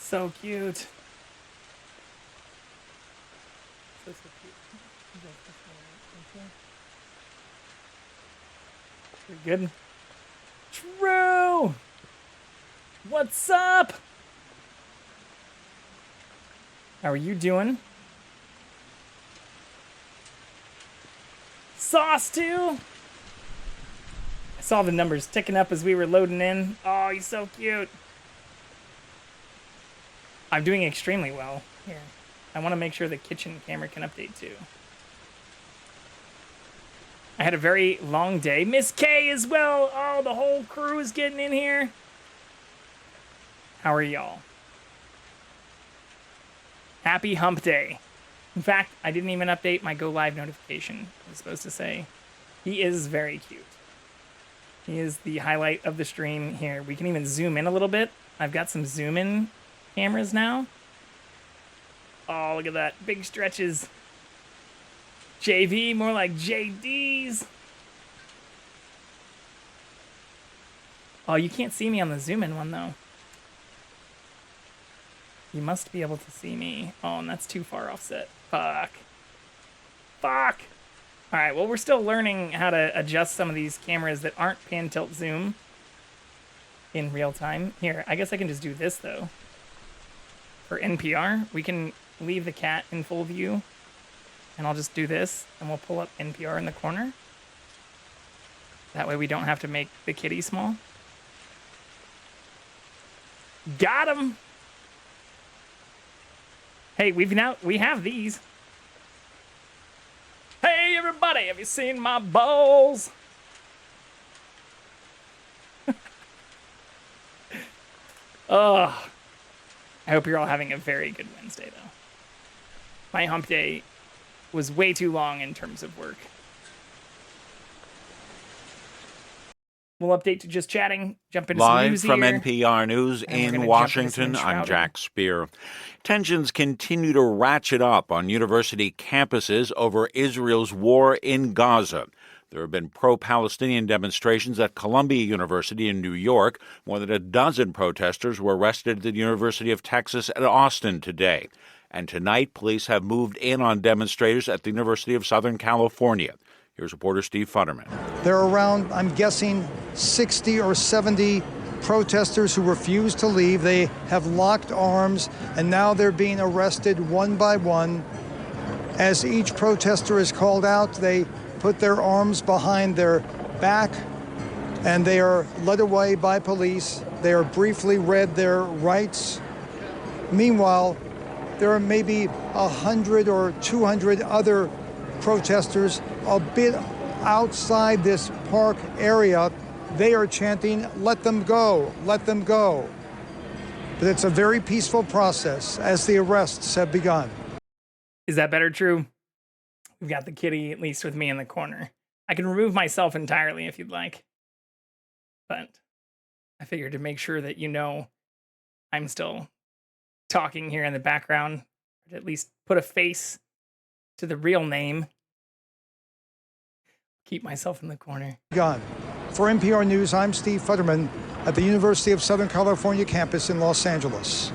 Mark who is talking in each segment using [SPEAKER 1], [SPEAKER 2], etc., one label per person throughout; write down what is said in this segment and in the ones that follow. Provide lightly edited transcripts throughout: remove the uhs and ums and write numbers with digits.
[SPEAKER 1] So cute. So cute. Pretty good. True! What's up? How are you doing? Sauce too? I saw the numbers ticking up as we were loading in. Oh, he's so cute. I'm doing extremely well here. I want to make sure the kitchen camera can update too. I had a very long day. Miss K as well. Oh, the whole crew is getting in here. How are y'all? Happy hump day. In fact, I didn't even update my go live notification. I was supposed to say he is very cute. He is the highlight of the stream here. We can even zoom in a little bit. I've got some zoom in cameras now. Oh, look at that. Big stretches. JV, more like JD's. Oh, you can't see me on the zoom in one though. You must be able to see me. Oh, and that's too far offset. Fuck. Fuck. All right, well, we're still learning how to adjust some of these cameras that aren't pan, tilt, zoom in real time. Here, I guess I can just do this, though. For NPR, we can leave the cat in full view, and I'll just do this, and we'll pull up NPR in the corner. That way we don't have to make the kitty small. Got him! Hey, we have these. Hey, everybody, have you seen my balls? Ugh. I hope you're all having a very good Wednesday, though. My hump day was way too long in terms of work. We'll update to just chatting, jump into some news
[SPEAKER 2] Live from
[SPEAKER 1] here.
[SPEAKER 2] NPR News in Washington, I'm Jack Speer. Tensions continue to ratchet up on university campuses over Israel's war in Gaza. There have been pro-Palestinian demonstrations at Columbia University in New York. More than a dozen protesters were arrested at the University of Texas at Austin today. And tonight, police have moved in on demonstrators at the University of Southern California. Here's reporter Steve Futterman.
[SPEAKER 3] There are around, I'm guessing, 60 or 70 protesters who refuse to leave. They have locked arms, and now they're being arrested one by one. As each protester is called out, they put their arms behind their back, and they are led away by police. They are briefly read their rights. Meanwhile, there are maybe 100 or 200 other protesters a bit outside this park area. They are chanting, "Let them go, let them go." But it's a very peaceful process as the arrests have begun.
[SPEAKER 1] Is that better, True? We've got the kitty, at least with me in the corner. I can remove myself entirely if you'd like. But I figured to make sure that you know I'm still talking here in the background, or at least put a face to the real name. Keep myself in the corner.
[SPEAKER 3] Gone. For NPR News, I'm Steve Futterman at the University of Southern California campus in Los Angeles.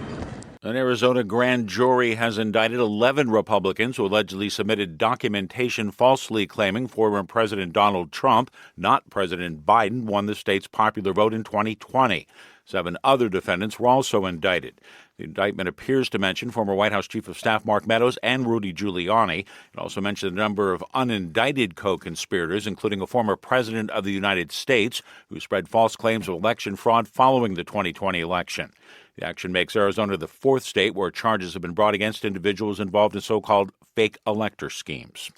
[SPEAKER 2] An Arizona grand jury has indicted 11 Republicans who allegedly submitted documentation falsely claiming former President Donald Trump, not President Biden, won the state's popular vote in 2020. 7 other defendants were also indicted. The indictment appears to mention former White House Chief of Staff Mark Meadows and Rudy Giuliani. It also mentioned a number of unindicted co-conspirators, including a former president of the United States who spread false claims of election fraud following the 2020 election. The action makes Arizona the 4th state where charges have been brought against individuals involved in so-called fake elector schemes.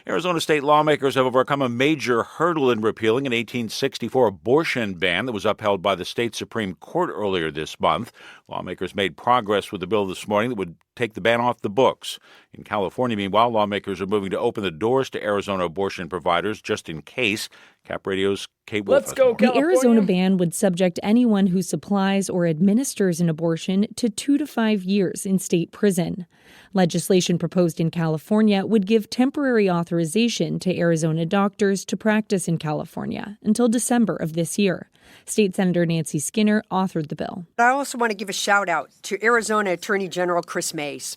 [SPEAKER 2] Arizona state lawmakers have overcome a major hurdle in repealing an 1864 abortion ban that was upheld by the state Supreme Court earlier this month. Lawmakers made progress with the bill this morning that would take the ban off the books. In California, meanwhile, lawmakers are moving to open the doors to Arizona abortion providers just in case. Cap Radio's Kate Wolf.
[SPEAKER 1] Let's go, California.
[SPEAKER 4] The Arizona ban would subject anyone who supplies or administers an abortion to 2 to 5 years in state prison. Legislation proposed in California would give temporary authorization to Arizona doctors to practice in California until December of this year. State Senator Nancy Skinner authored the bill.
[SPEAKER 5] I also want to give a shout out to Arizona Attorney General Chris Mays,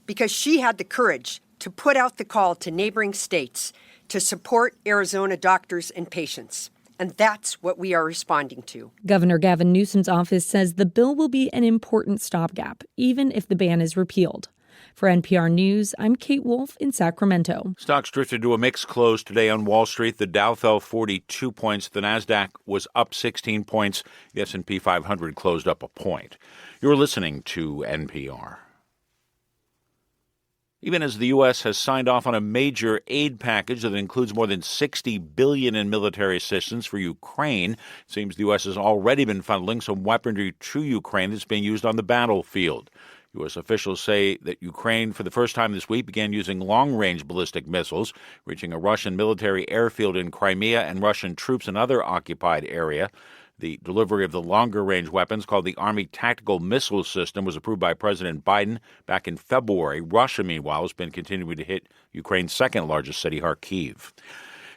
[SPEAKER 5] because she had the courage to put out the call to neighboring states to support Arizona doctors and patients. And that's what we are responding to.
[SPEAKER 4] Governor Gavin Newsom's office says the bill will be an important stopgap, even if the ban is repealed. For NPR News, I'm Kate Wolf in Sacramento.
[SPEAKER 2] Stocks drifted to a mixed close today on Wall Street. The Dow fell 42 points. The Nasdaq was up 16 points. The S&P 500 closed up a point. You're listening to NPR. Even as the U.S. has signed off on a major aid package that includes more than $60 billion in military assistance for Ukraine, it seems the U.S. has already been funneling some weaponry to Ukraine that's being used on the battlefield. U.S. officials say that Ukraine, for the first time this week, began using long-range ballistic missiles, reaching a Russian military airfield in Crimea and Russian troops in other occupied area. The delivery of the longer-range weapons, called the Army Tactical Missile System, was approved by President Biden back in February. Russia, meanwhile, has been continuing to hit Ukraine's second-largest city, Kharkiv.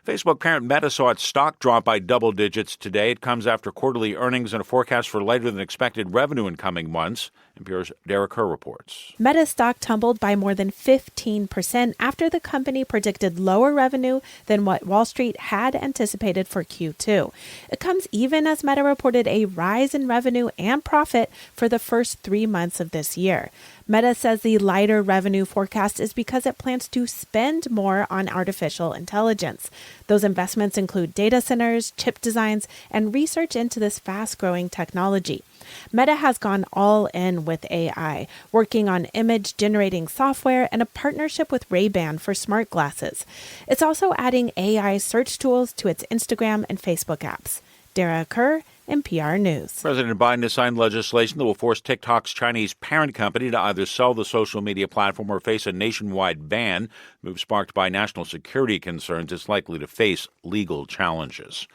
[SPEAKER 2] Facebook parent Meta saw its stock drop by double digits today. It comes after quarterly earnings and a forecast for lighter-than-expected revenue in coming months. NPR's Derek Kerr reports.
[SPEAKER 6] Meta stock tumbled by more than 15% after the company predicted lower revenue than what Wall Street had anticipated for Q2. It comes even as Meta reported a rise in revenue and profit for the first 3 months of this year. Meta says the lighter revenue forecast is because it plans to spend more on artificial intelligence. Those investments include data centers, chip designs, and research into this fast-growing technology. Meta has gone all in with AI, working on image-generating software and a partnership with Ray-Ban for smart glasses. It's also adding AI search tools to its Instagram and Facebook apps. Dara Kerr, NPR News.
[SPEAKER 2] President Biden has signed legislation that will force TikTok's Chinese parent company to either sell the social media platform or face a nationwide ban. The move sparked by national security concerns. It's likely to face legal challenges.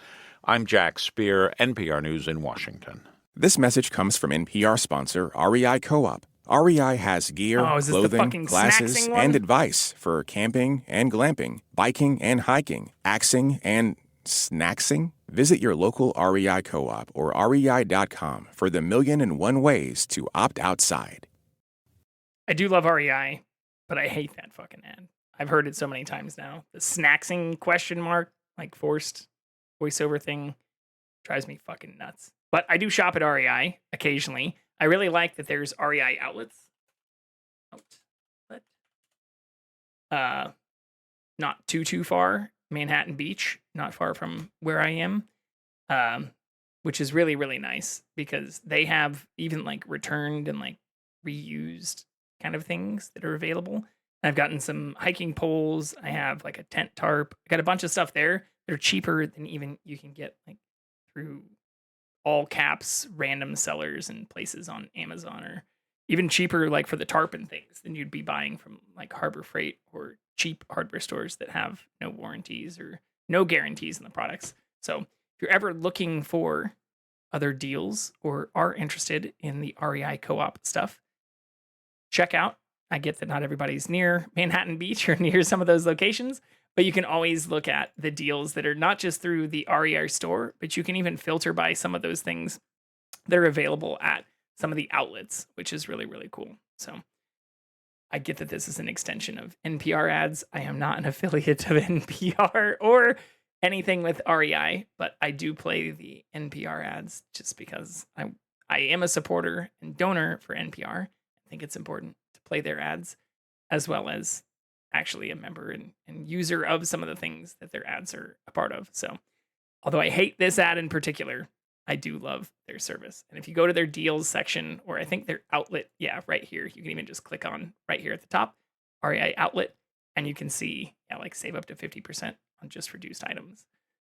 [SPEAKER 2] I'm Jack Speer, NPR News in Washington.
[SPEAKER 7] This message comes from NPR sponsor REI Co-op. REI has gear, clothing, glasses, and advice for camping and glamping, biking and hiking, axing and snacksing. Visit your local REI Co-op or rei.com for the 1,000,001 ways to opt outside.
[SPEAKER 1] I do love REI, but I hate that fucking ad. I've heard it so many times now. The snacksing question mark, like forced voiceover thing, drives me fucking nuts. But I do shop at REI occasionally. I really like that there's REI outlets. Not too far. Manhattan Beach, not far from where I am, which is really, really nice because they have even like returned and like reused kind of things that are available. I've gotten some hiking poles. I have like a tent tarp. I got a bunch of stuff there. They're cheaper than even you can get like through all caps random sellers and places on Amazon, or even cheaper like for the tarp and things than you'd be buying from like Harbor Freight or cheap hardware stores that have no warranties or no guarantees in the products. So if you're ever looking for other deals or are interested in the REI Co-op stuff, check out. I get that not everybody's near Manhattan Beach or near some of those locations, but you can always look at the deals that are not just through the REI store, but you can even filter by some of those things that are available at some of the outlets, which is really, really cool. So I get that this is an extension of NPR ads. I am not an affiliate of NPR or anything with REI, but I do play the NPR ads just because I am a supporter and donor for NPR. I think it's important to play their ads, as well as actually a member and user of some of the things that their ads are a part of. So although I hate this ad in particular, I do love their service. And if you go to their deals section, or I think their outlet, right here, you can even just click on right here at the top, REI outlet, and you can see, like save up to 50% on just reduced items.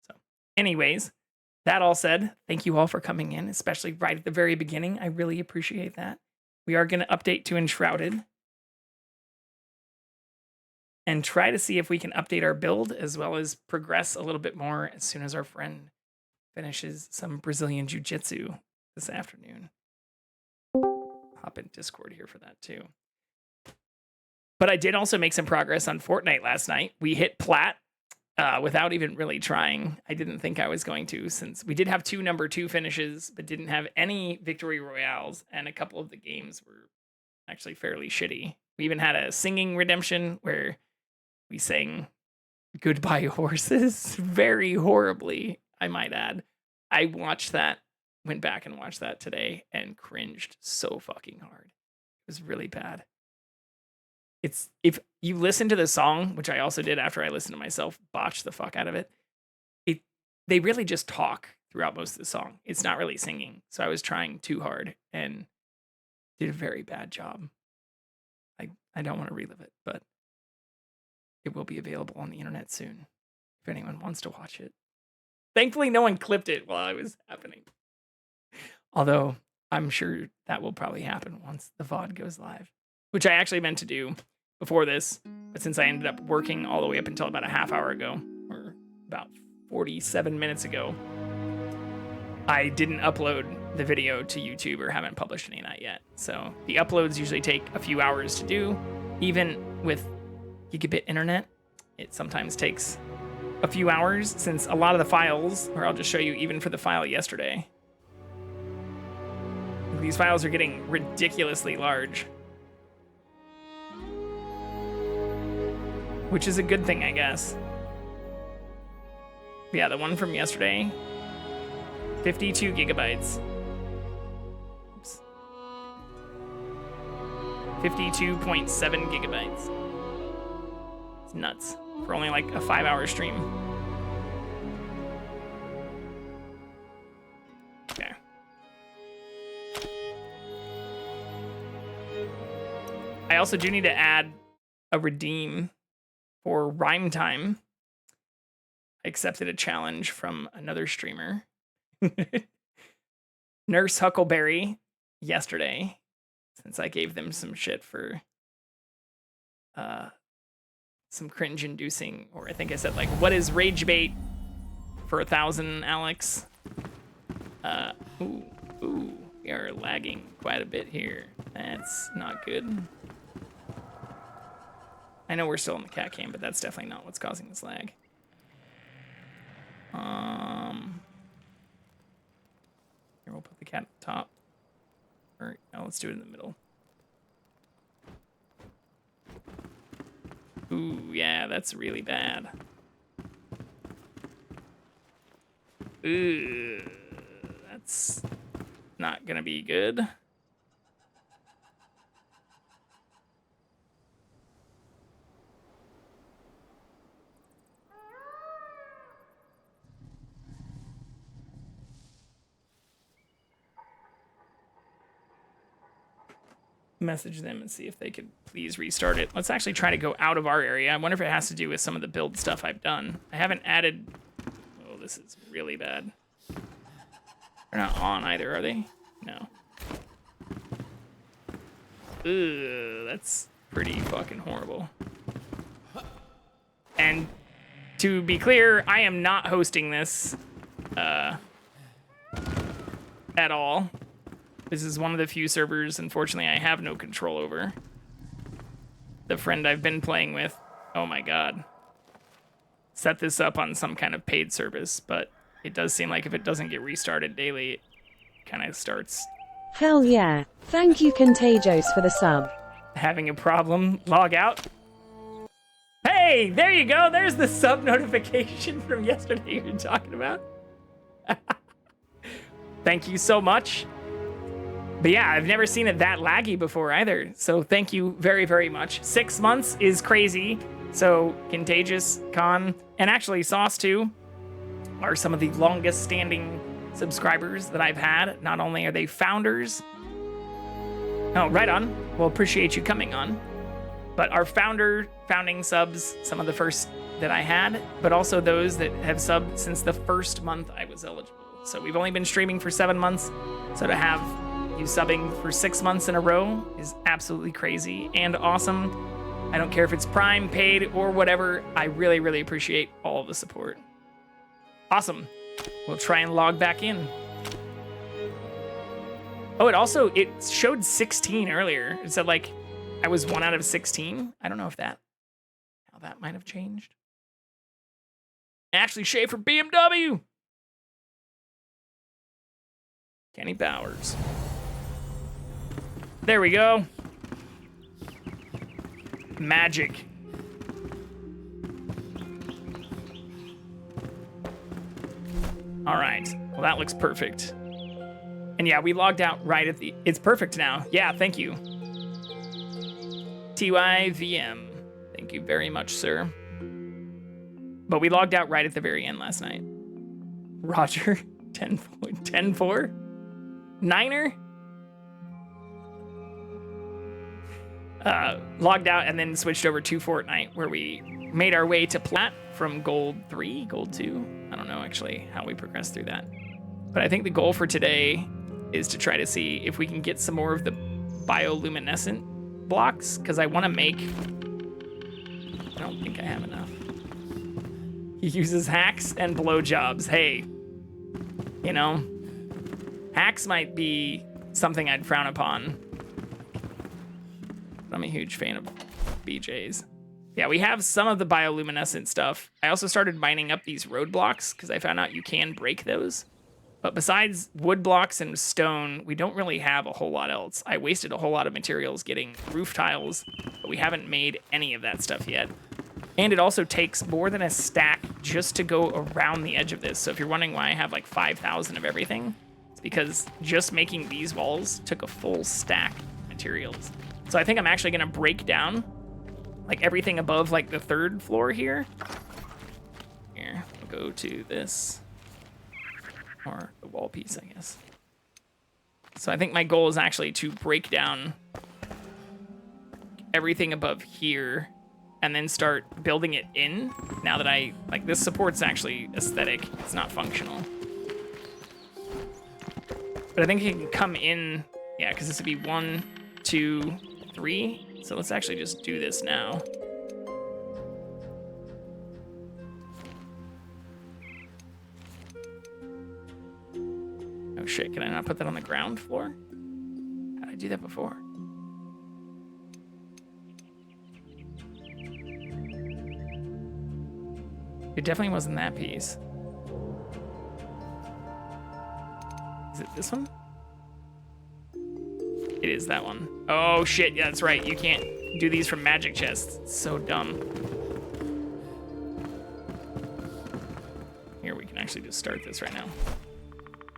[SPEAKER 1] So anyways, that all said, thank you all for coming in, especially right at the very beginning. I really appreciate that. We are going to update to Enshrouded and try to see if we can update our build as well as progress a little bit more as soon as our friend finishes some Brazilian Jiu-Jitsu this afternoon. Hop in Discord here for that too. But I did also make some progress on Fortnite last night. We hit plat. without even really trying. I didn't think I was going to, since we did have 2 number 2 finishes, but didn't have any victory royales, and a couple of the games were actually fairly shitty. We even had a singing redemption where we sang Goodbye Horses very horribly, I might add. I watched that, went back and watched that today, and cringed so fucking hard. It was really bad. It's, if you listen to the song, which I also did after I listened to myself botch the fuck out of it, they really just talk throughout most of the song. It's not really singing. So I was trying too hard and did a very bad job. I don't want to relive it, but it will be available on the internet soon if anyone wants to watch it. Thankfully, no one clipped it while I was happening. Although I'm sure that will probably happen once the VOD goes live, which I actually meant to do before this, but since I ended up working all the way up until about a half hour ago, or about 47 minutes ago, I didn't upload the video to YouTube or haven't published any of that yet. So the uploads usually take a few hours to do. Even with gigabit internet, it sometimes takes a few hours, since a lot of the files, or I'll just show you even for the file yesterday, these files are getting ridiculously large. Which is a good thing, I guess. Yeah, the one from yesterday, 52 gigabytes. Oops. 52.7 gigabytes. It's nuts for only like a 5-hour stream. Okay. I also do need to add a redeem for Rhyme Time. I accepted a challenge from another streamer, Nurse Huckleberry, yesterday, since I gave them some shit for some cringe-inducing, or I think I said, like, what is rage bait for 1,000, Alex? Ooh, we are lagging quite a bit here. That's not good. I know we're still in the CatCam, but that's definitely not what's causing this lag. Here, we'll put the cat at the top. Or, no, let's do it in the middle. Ooh, yeah, that's really bad. Ooh, that's not gonna be good. Message them and see if they could please restart it. Let's actually try to go out of our area. I wonder if it has to do with some of the build stuff I've done. I haven't added... Oh, this is really bad. They're not on either, are they? No. Ugh, that's pretty fucking horrible. And to be clear, I am not hosting this at all. This is one of the few servers, unfortunately, I have no control over. The friend I've been playing with, oh my god, set this up on some kind of paid service, but it does seem like if it doesn't get restarted daily, it kind of starts...
[SPEAKER 8] Hell yeah. Thank you, Contagious, for the sub.
[SPEAKER 1] Having a problem. Log out. Hey, there you go. There's the sub notification from yesterday you were talking about. Thank you so much. But yeah, I've never seen it that laggy before either. So thank you very, very much. 6 months is crazy. So Contagious, Con, and actually Sauce too are some of the longest standing subscribers that I've had. Not only are they founders. Oh, right on. Well, appreciate you coming on. But our founding subs, some of the first that I had, but also those that have subbed since the first month I was eligible. So we've only been streaming for 7 months. So to have you subbing for 6 months in a row is absolutely crazy and awesome. I don't care if it's Prime, paid, or whatever. I really, really appreciate all of the support. Awesome. We'll try and log back in. Oh, it showed 16 earlier. It said like I was 1 out of 16. I don't know if how that might have changed. Ashley Schaefer, BMW. Kenny Bowers. There we go. Magic. All right. Well, that looks perfect. And yeah, we logged out right at the... It's perfect now. Yeah, thank you. TYVM. Thank you very much, sir. But we logged out right at the very end last night. Roger. 10-4? Niner? Logged out and then switched over to Fortnite, where we made our way to Plat from Gold 3, Gold 2. I don't know actually how we progressed through that. But I think the goal for today is to try to see if we can get some more of the bioluminescent blocks, because I want to make... I don't think I have enough. He uses hacks and blowjobs. Hey, you know, hacks might be something I'd frown upon. I'm a huge fan of BJs. Yeah, we have some of the bioluminescent stuff. I also started mining up these roadblocks because I found out you can break those. But besides wood blocks and stone, we don't really have a whole lot else. I wasted a whole lot of materials getting roof tiles, but we haven't made any of that stuff yet. And it also takes more than a stack just to go around the edge of this. So if you're wondering why I have like 5,000 of everything, it's because just making these walls took a full stack of materials. So I think I'm actually gonna break down like everything above like the 3rd floor here. Here, we'll go to this, or the wall piece, I guess. So I think my goal is actually to break down everything above here and then start building it in. Now that like this support's actually aesthetic, it's not functional. But I think it can come in, yeah, because this would be 1, 2, 3. So let's actually just do this now. Oh shit, can I not put that on the ground floor? How did I do that before? It definitely wasn't that piece. Is it this one? It is that one. Oh shit, yeah, that's right. You can't do these from magic chests. It's so dumb. Here, we can actually just start this right now.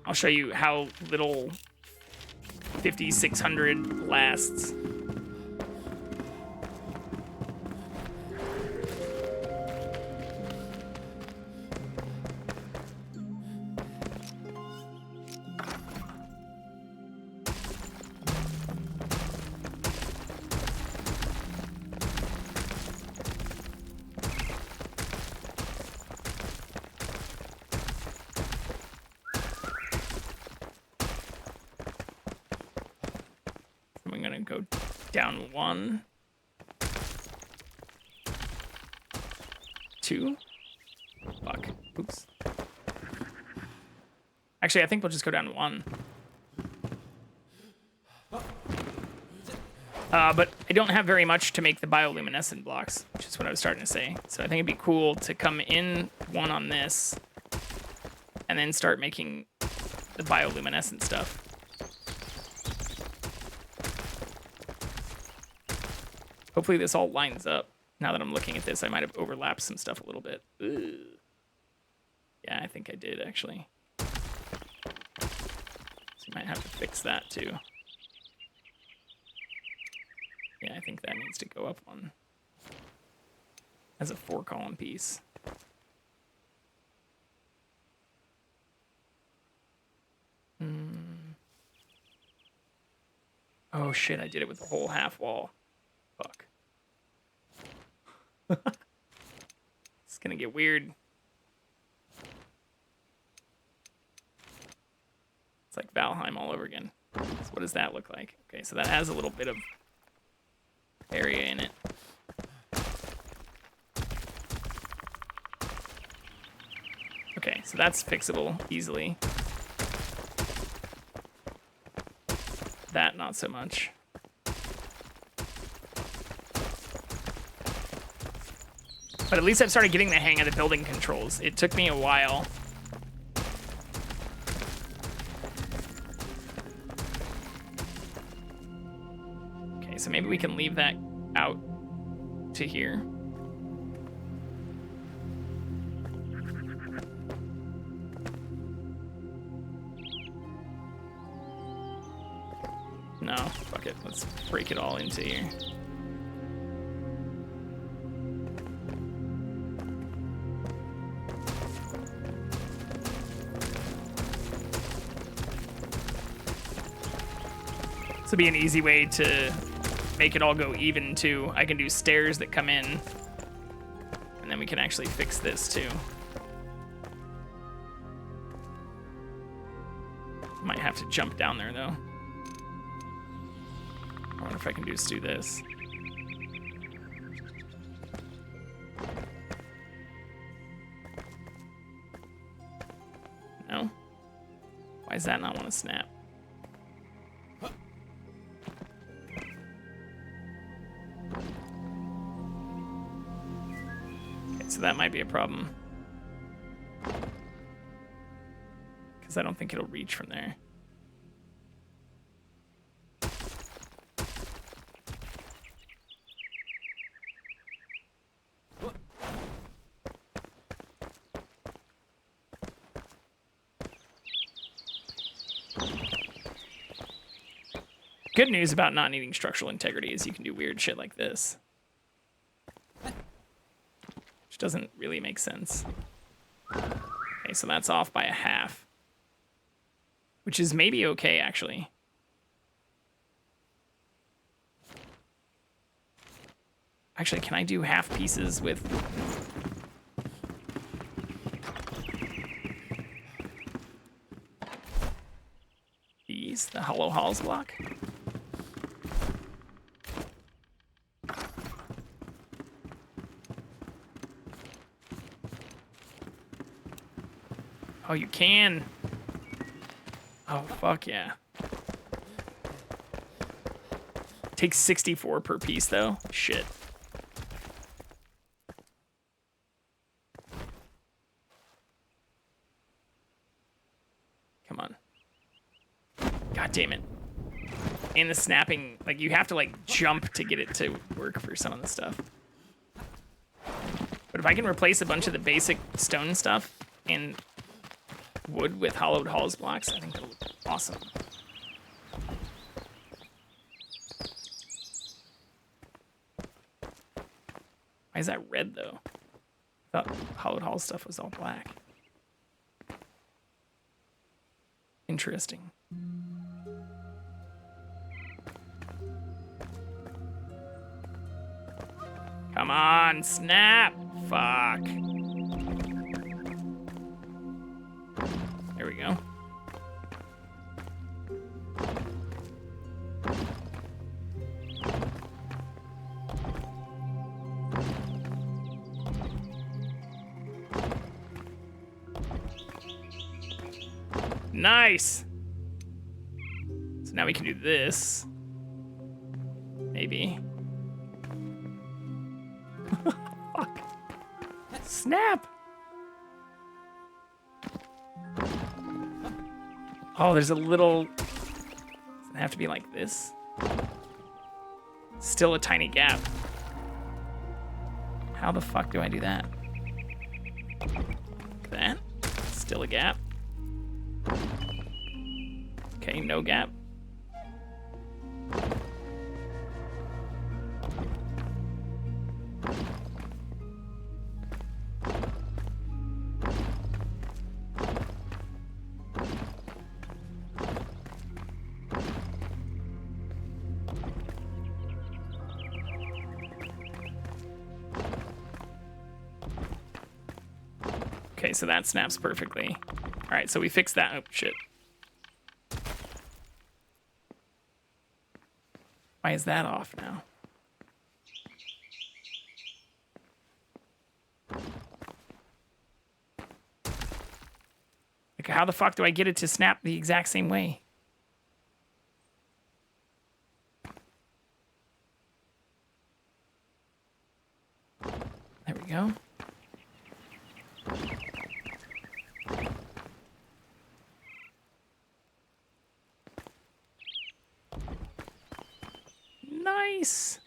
[SPEAKER 1] I'll show you how little 5600 lasts. Down 1, 2. Fuck. Oops. Actually, I think we'll just go down 1. But I don't have very much to make the bioluminescent blocks, which is what I was starting to say. So I think it'd be cool to come in 1 on this and then start making the bioluminescent stuff. Hopefully this all lines up. Now that I'm looking at this, I might have overlapped some stuff a little bit. Ugh. Yeah, I think I did, actually. So you might have to fix that, too. Yeah, I think that needs to go up 1. As a 4-column piece. Oh, shit, I did it with the whole half wall. Fuck. It's gonna get weird. It's like Valheim all over again. So what does that look like? Okay, so that has a little bit of area in it. Okay, so that's fixable easily. That, not so much. But at least I've started getting the hang of the building controls. It took me a while. Okay, so maybe we can leave that out to here. No, fuck it. Let's break it all into here. This would be an easy way to make it all go even, too. I can do stairs that come in, and then we can actually fix this, too. Might have to jump down there, though. I wonder if I can just do this. No? Why does that not want to snap? Okay, so that might be a problem. Because I don't think it'll reach from there. Good news about not needing structural integrity is you can do weird shit like this. Which doesn't really make sense. Okay, so that's off by a half. Which is maybe okay, actually. Actually, can I do half pieces with... these? The hollow halls block? Oh, you can. Oh, fuck yeah. Takes 64 per piece, though. Shit. Come on. God damn it. And the snapping, like, you have to, like, jump to get it to work for some of the stuff. But if I can replace a bunch of the basic stone stuff and wood with hollowed halls blocks, I think that'll look awesome. Why is that red, though? I thought hollowed hall stuff was all black. Interesting. Come on, snap! Fuck. There we go. Nice! So now we can do this. Maybe. Fuck. Snap! Oh, there's a little... Does it have to be like this? Still a tiny gap. How the fuck do I do that? That? Still a gap. Okay, no gap. Okay, so that snaps perfectly. All right, so we fixed that. Oh, shit. Why is that off now? Like, how the fuck do I get it to snap the exact same way? There we go. Nice.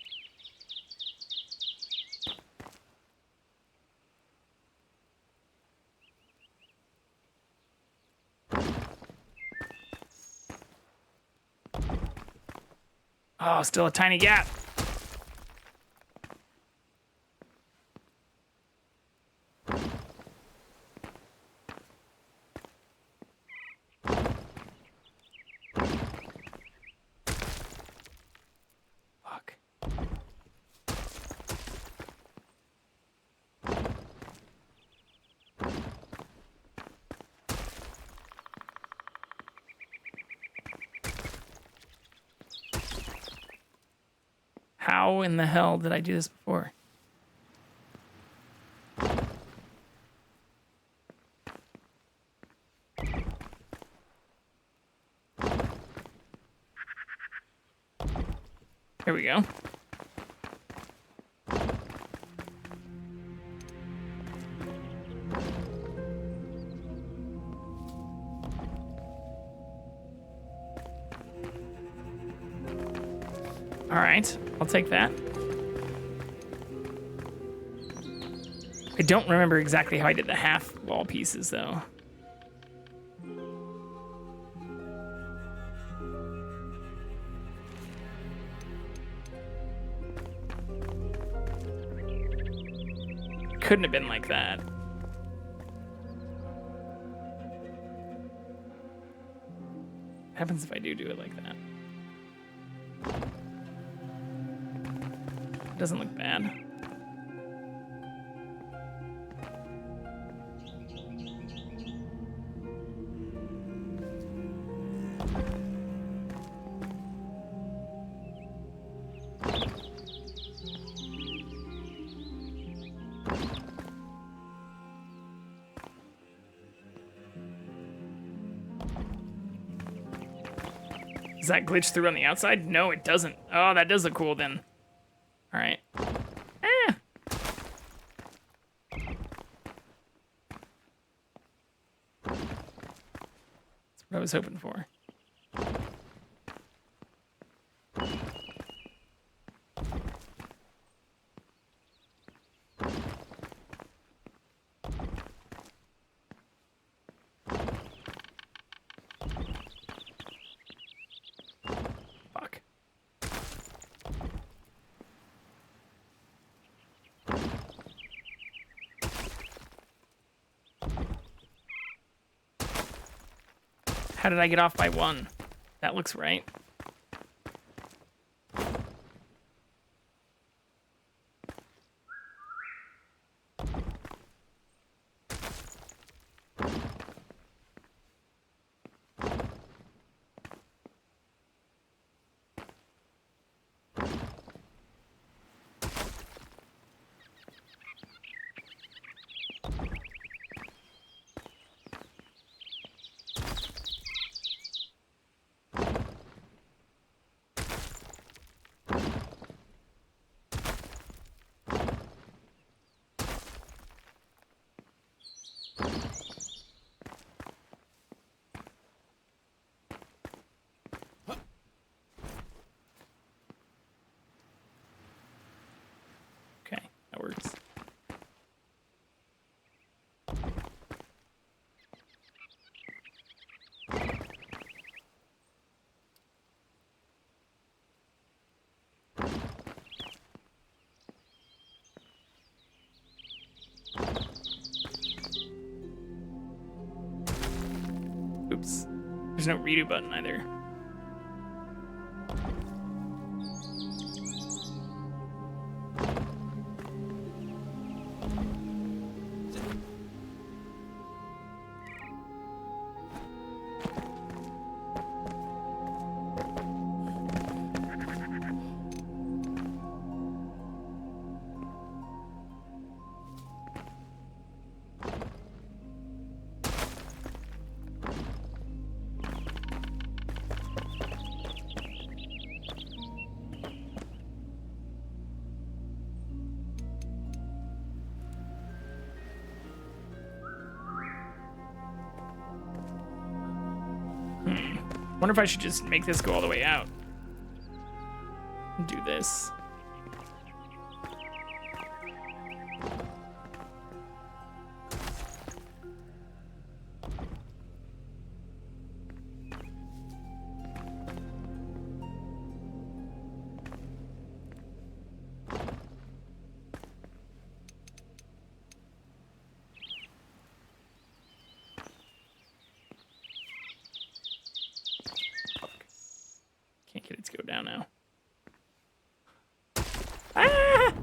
[SPEAKER 1] Oh, still a tiny gap. Fuck. How in the hell did I do this before? Here we go. All right, I'll take that. I don't remember exactly how I did the half wall pieces, though. Couldn't have been like that. What happens if I do it like that? It doesn't look bad. Does that glitch through on the outside? No, it doesn't. Oh, that does look cool then. All right. That's what I was hoping for. Fuck. How did I get off by 1? That looks right. Okay, that works. Oops. There's no redo button either. Wonder if I should just make this go all the way out. And do this. Can't get it to go down now. Ah!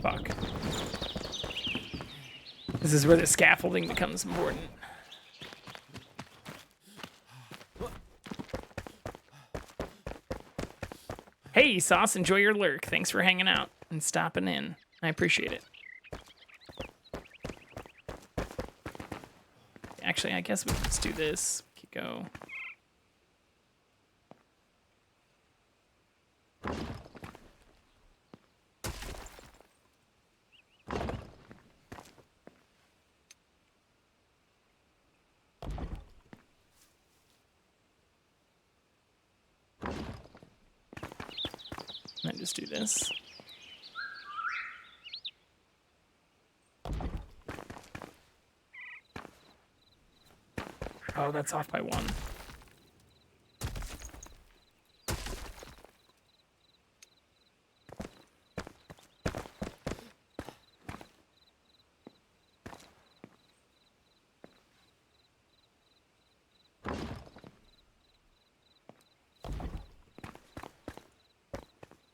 [SPEAKER 1] Fuck. This is where the scaffolding becomes important. Hey, Sauce, enjoy your lurk. Thanks for hanging out and stopping in. I appreciate it. Actually, I guess we can just do this. We could go. And then just do this. Oh, that's off by 1.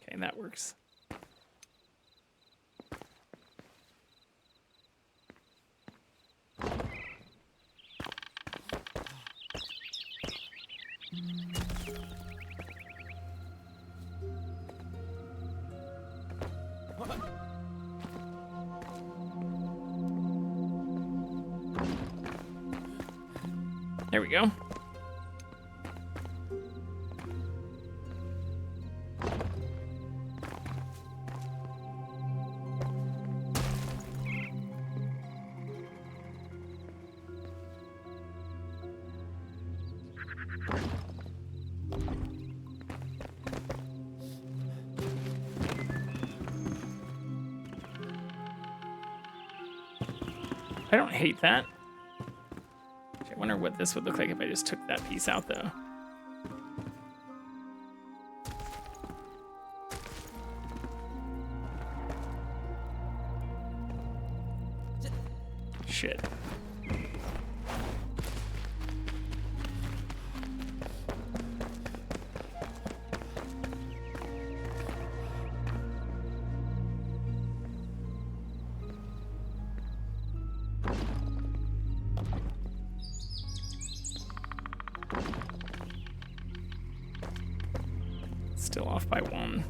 [SPEAKER 1] Okay, that works. There we go. I don't hate that. I wonder what this would look like if I just took that piece out, though. Shit. Still off by 1.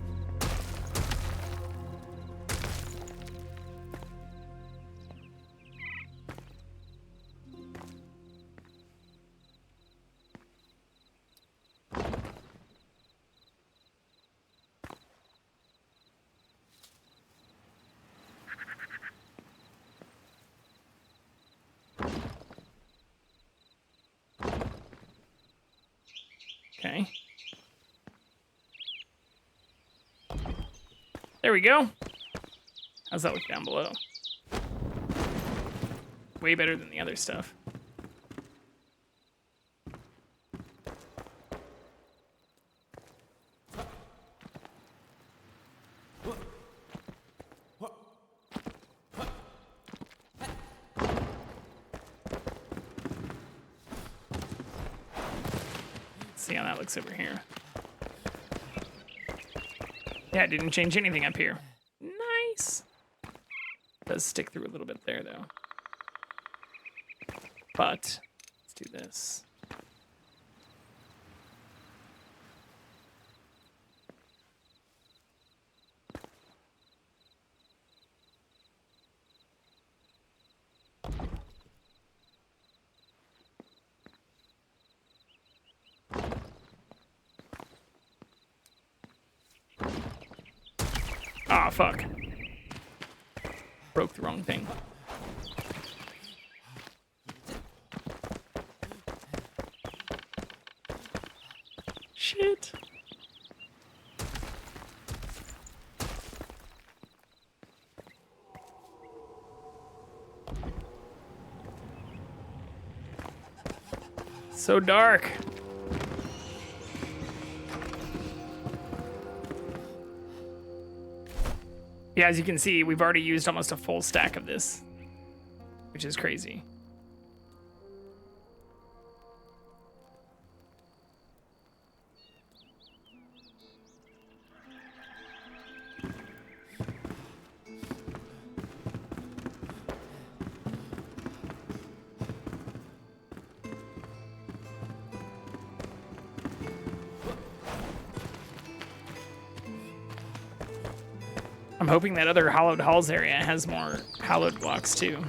[SPEAKER 1] Okay. There we go. How's that look down below? Way better than the other stuff. Let's see how that looks over here. Yeah, it didn't change anything up here. Nice. Does stick through a little bit there, though. But let's do this. Ah, fuck. Broke the wrong thing. Shit. So dark. Yeah, as you can see, we've already used almost a full stack of this, which is crazy. I'm hoping that other Hallowed Halls area has more hallowed blocks too.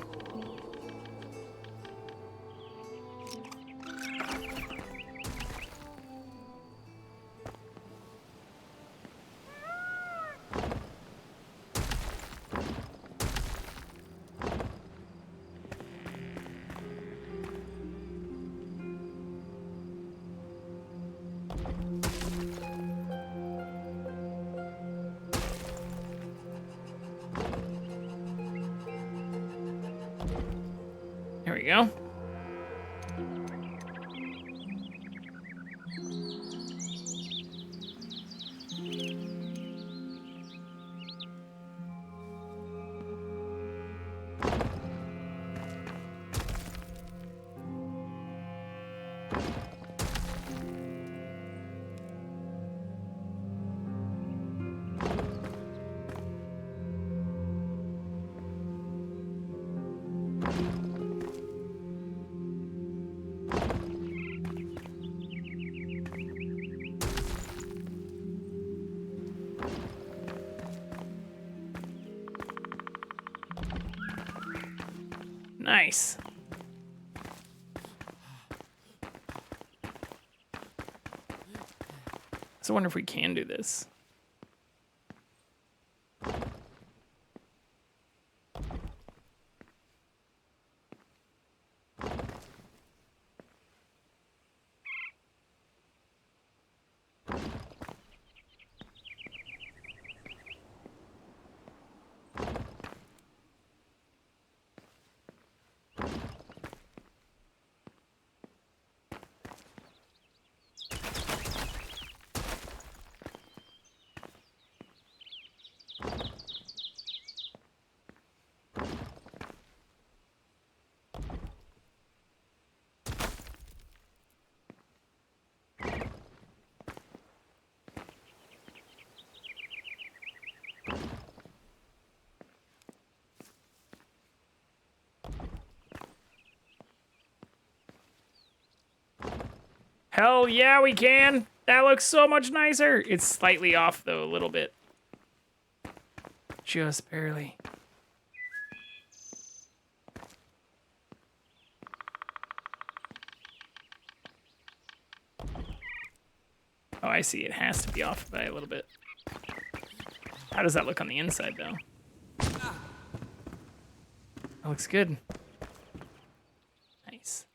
[SPEAKER 1] There we go. Nice. So I wonder if we can do this. Hell yeah, we can. That looks so much nicer. It's slightly off, though, a little bit. Just barely. Oh, I see. It has to be off by a little bit. How does that look on the inside, though? That looks good. Nice.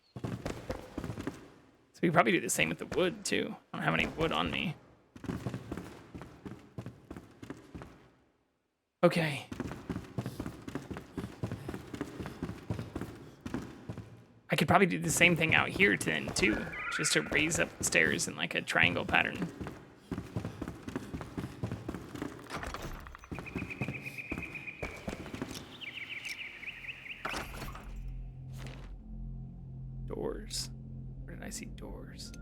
[SPEAKER 1] So we could probably do the same with the wood, too. I don't have any wood on me. Okay. I could probably do the same thing out here then, too. Just to raise up the stairs in like a triangle pattern. Doors. Where did I see doors?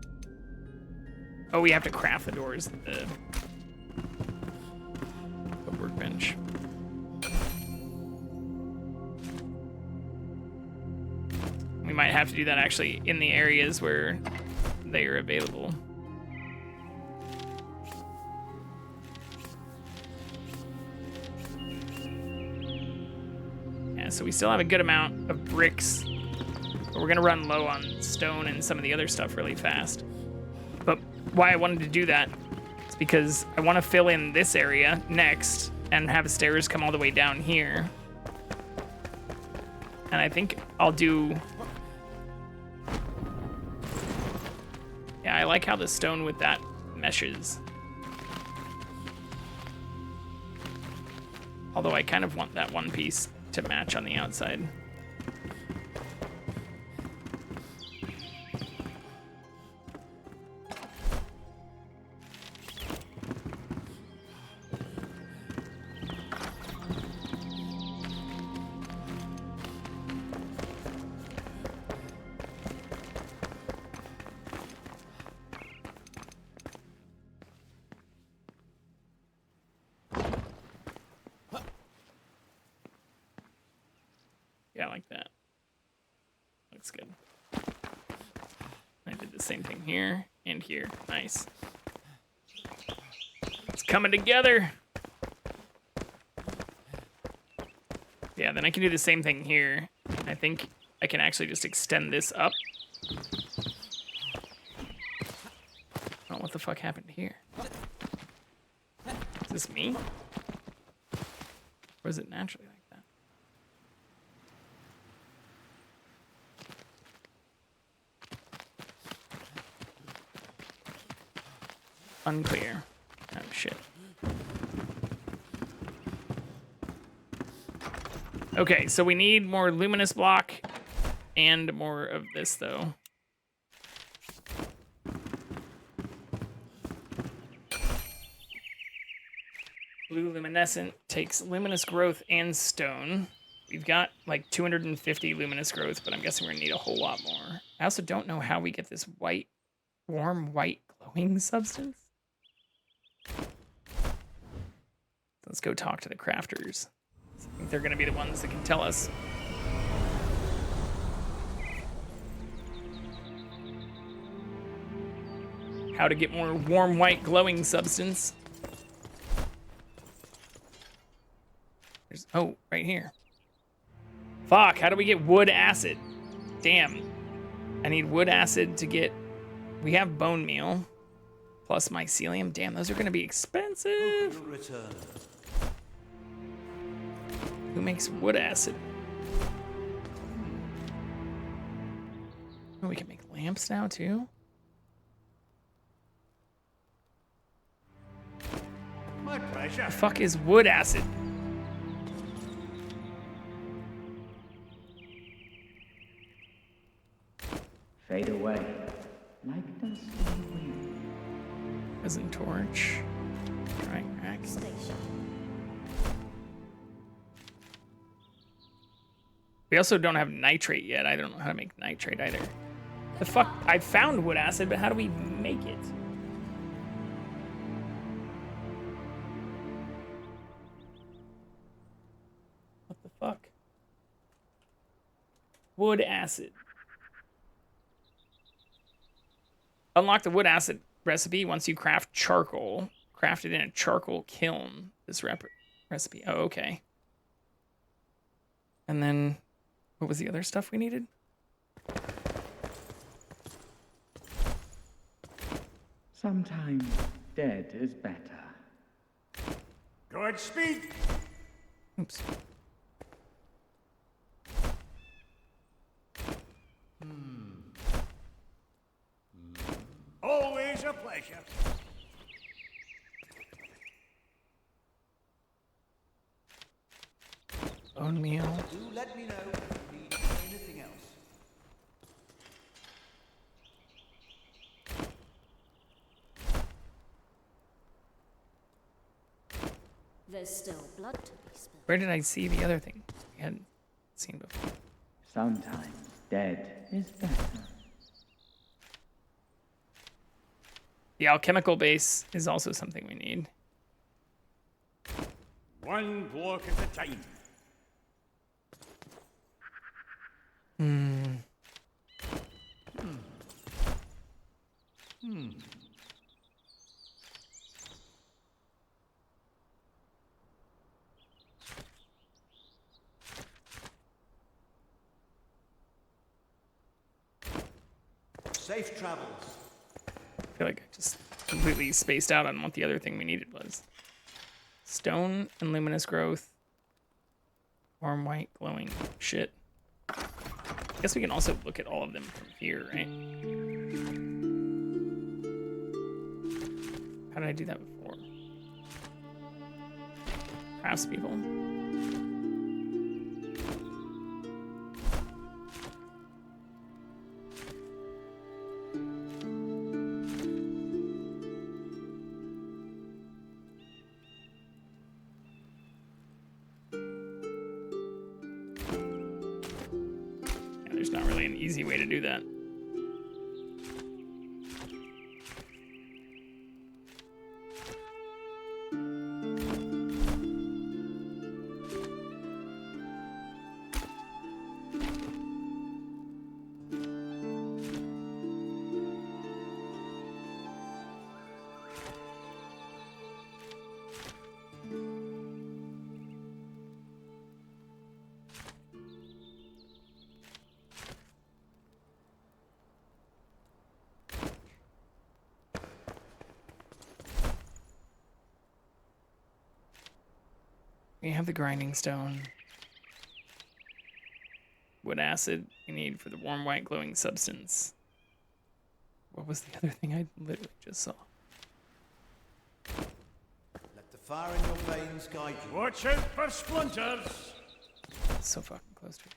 [SPEAKER 1] Oh, we have to craft the doors at the workbench. We might have to do that actually in the areas where they are available. Yeah, so we still have a good amount of bricks, but we're gonna run low on stone and some of the other stuff really fast. But why I wanted to do that is because I want to fill in this area next, and have stairs come all the way down here. And I think I'll do... Yeah, I like how the stone with that meshes. Although I kind of want that one piece to match on the outside. Yeah, I like that. Looks good. I did the same thing here and here. Nice. It's coming together. Yeah, then I can do the same thing here. I think I can actually just extend this up. Oh, what the fuck happened here? Is this me? Or is it naturally like that? Unclear. Oh, shit. Okay, so we need more luminous block and more of this, though. Blue luminescent takes luminous growth and stone. We've got like 250 luminous growth, but I'm guessing we're gonna need a whole lot more. I also don't know how we get this white, warm white glowing substance. Let's go talk to the crafters. I think they're gonna be the ones that can tell us. How to get more warm white glowing substance. There's, oh, right here. Fuck, how do we get wood acid? Damn. I need wood acid to get... We have bone meal. Plus mycelium. Damn, those are gonna be expensive. Who makes wood acid? Oh, we can make lamps now, too?
[SPEAKER 9] My pleasure.
[SPEAKER 1] The fuck is wood acid?
[SPEAKER 10] Fade away, like dust in the wind.
[SPEAKER 1] Resin torch. Drying rack. We also don't have nitrate yet. I don't know how to make nitrate either. The fuck? I found wood acid, but how do we make it? What the fuck? Wood acid. Unlock the wood acid recipe once you craft charcoal. Crafted in a charcoal kiln. This recipe. Oh, okay. And then, what was the other stuff we needed?
[SPEAKER 10] Sometimes dead is better.
[SPEAKER 9] Godspeed.
[SPEAKER 1] Oops.
[SPEAKER 9] Always a pleasure.
[SPEAKER 1] Bone meal.
[SPEAKER 9] Do let me know if you need anything else.
[SPEAKER 11] There's still blood to be spilled.
[SPEAKER 1] Where did I see the other thing we hadn't seen before?
[SPEAKER 10] Sometimes dead is better.
[SPEAKER 1] The alchemical base is also something we need.
[SPEAKER 9] One block at a time. Safe travels.
[SPEAKER 1] I feel like I just completely spaced out on what the other thing we needed was. Stone and luminous growth. Warm white glowing shit. I guess we can also look at all of them from here, right? How did I do that before? Craftspeople. There's not really an easy way to do that. We have the grinding stone. Wood acid we need for the warm white glowing substance. What was the other thing I literally just saw?
[SPEAKER 9] Let the fire in your veins guide you.
[SPEAKER 12] Watch out for splinters!
[SPEAKER 1] So fucking close to it.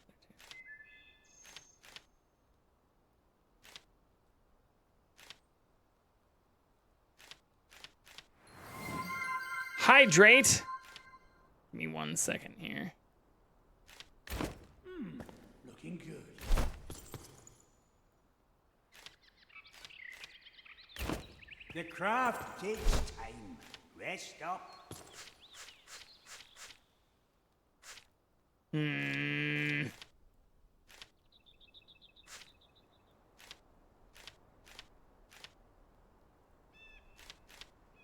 [SPEAKER 1] Hydrate! Give me 1 second here.
[SPEAKER 9] Looking good. The craft takes time. Rest up.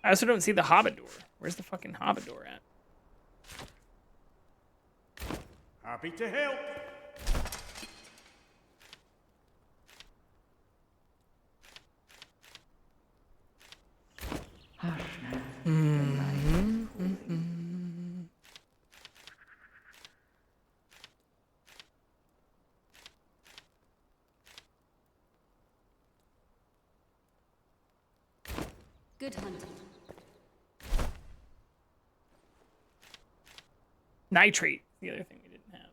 [SPEAKER 1] I also don't see the Hobbit door. Where's the fucking Hobbit door at?
[SPEAKER 9] Happy to help.
[SPEAKER 11] Good hunting.
[SPEAKER 1] Nitrate, the other thing we didn't have.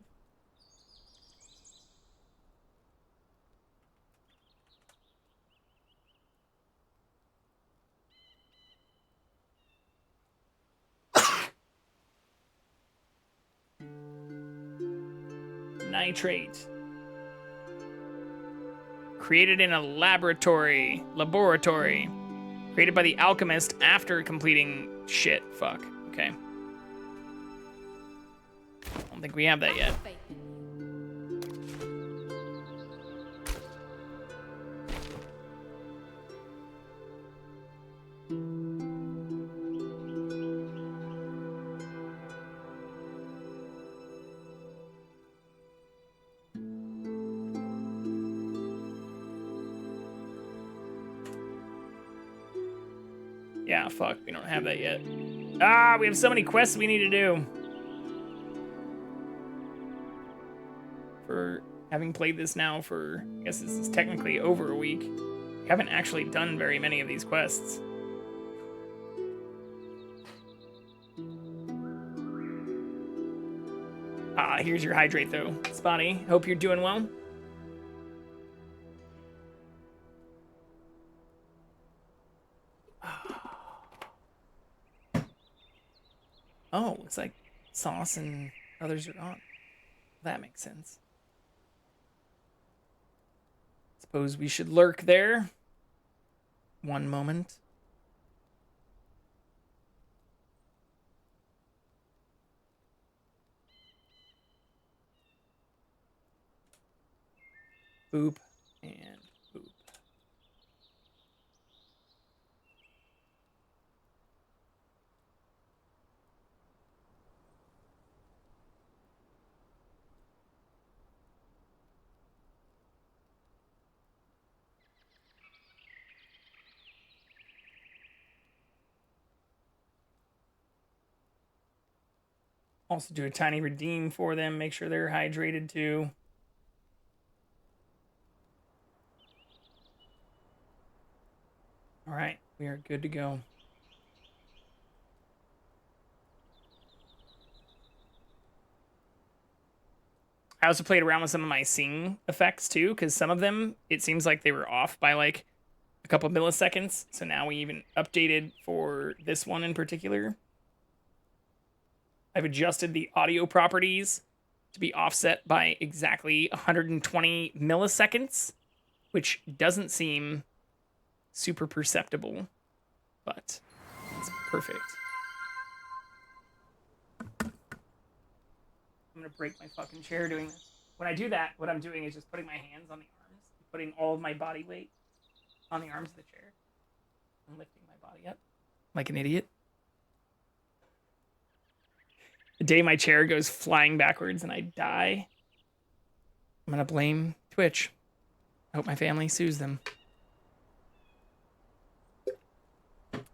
[SPEAKER 1] Nitrate. Created in a laboratory. Created by the alchemist after completing shit. Fuck. Okay. I don't think we have that yet. Yeah, fuck, we don't have that yet. Ah, we have so many quests we need to do. For having played this now for, I guess this is technically over a week, we haven't actually done very many of these quests. Ah, here's your hydrate though. Spotty, hope you're doing well. Oh, it's like sauce and others are on. That makes sense. Suppose we should lurk there. One moment. Boop and boop. Also do a tiny redeem for them. Make sure they're hydrated too. All right, we are good to go. I also played around with some of my sing effects too, because some of them, it seems like they were off by like a couple milliseconds. So now we even updated for this one in particular. I've adjusted the audio properties to be offset by exactly 120 milliseconds, which doesn't seem super perceptible, but it's perfect. I'm gonna break my fucking chair doing this. When I do that, what I'm doing is just putting my hands on the arms, putting all of my body weight on the arms of the chair, and lifting my body up like an idiot. The day my chair goes flying backwards and I die, I'm gonna blame Twitch. I hope my family sues them.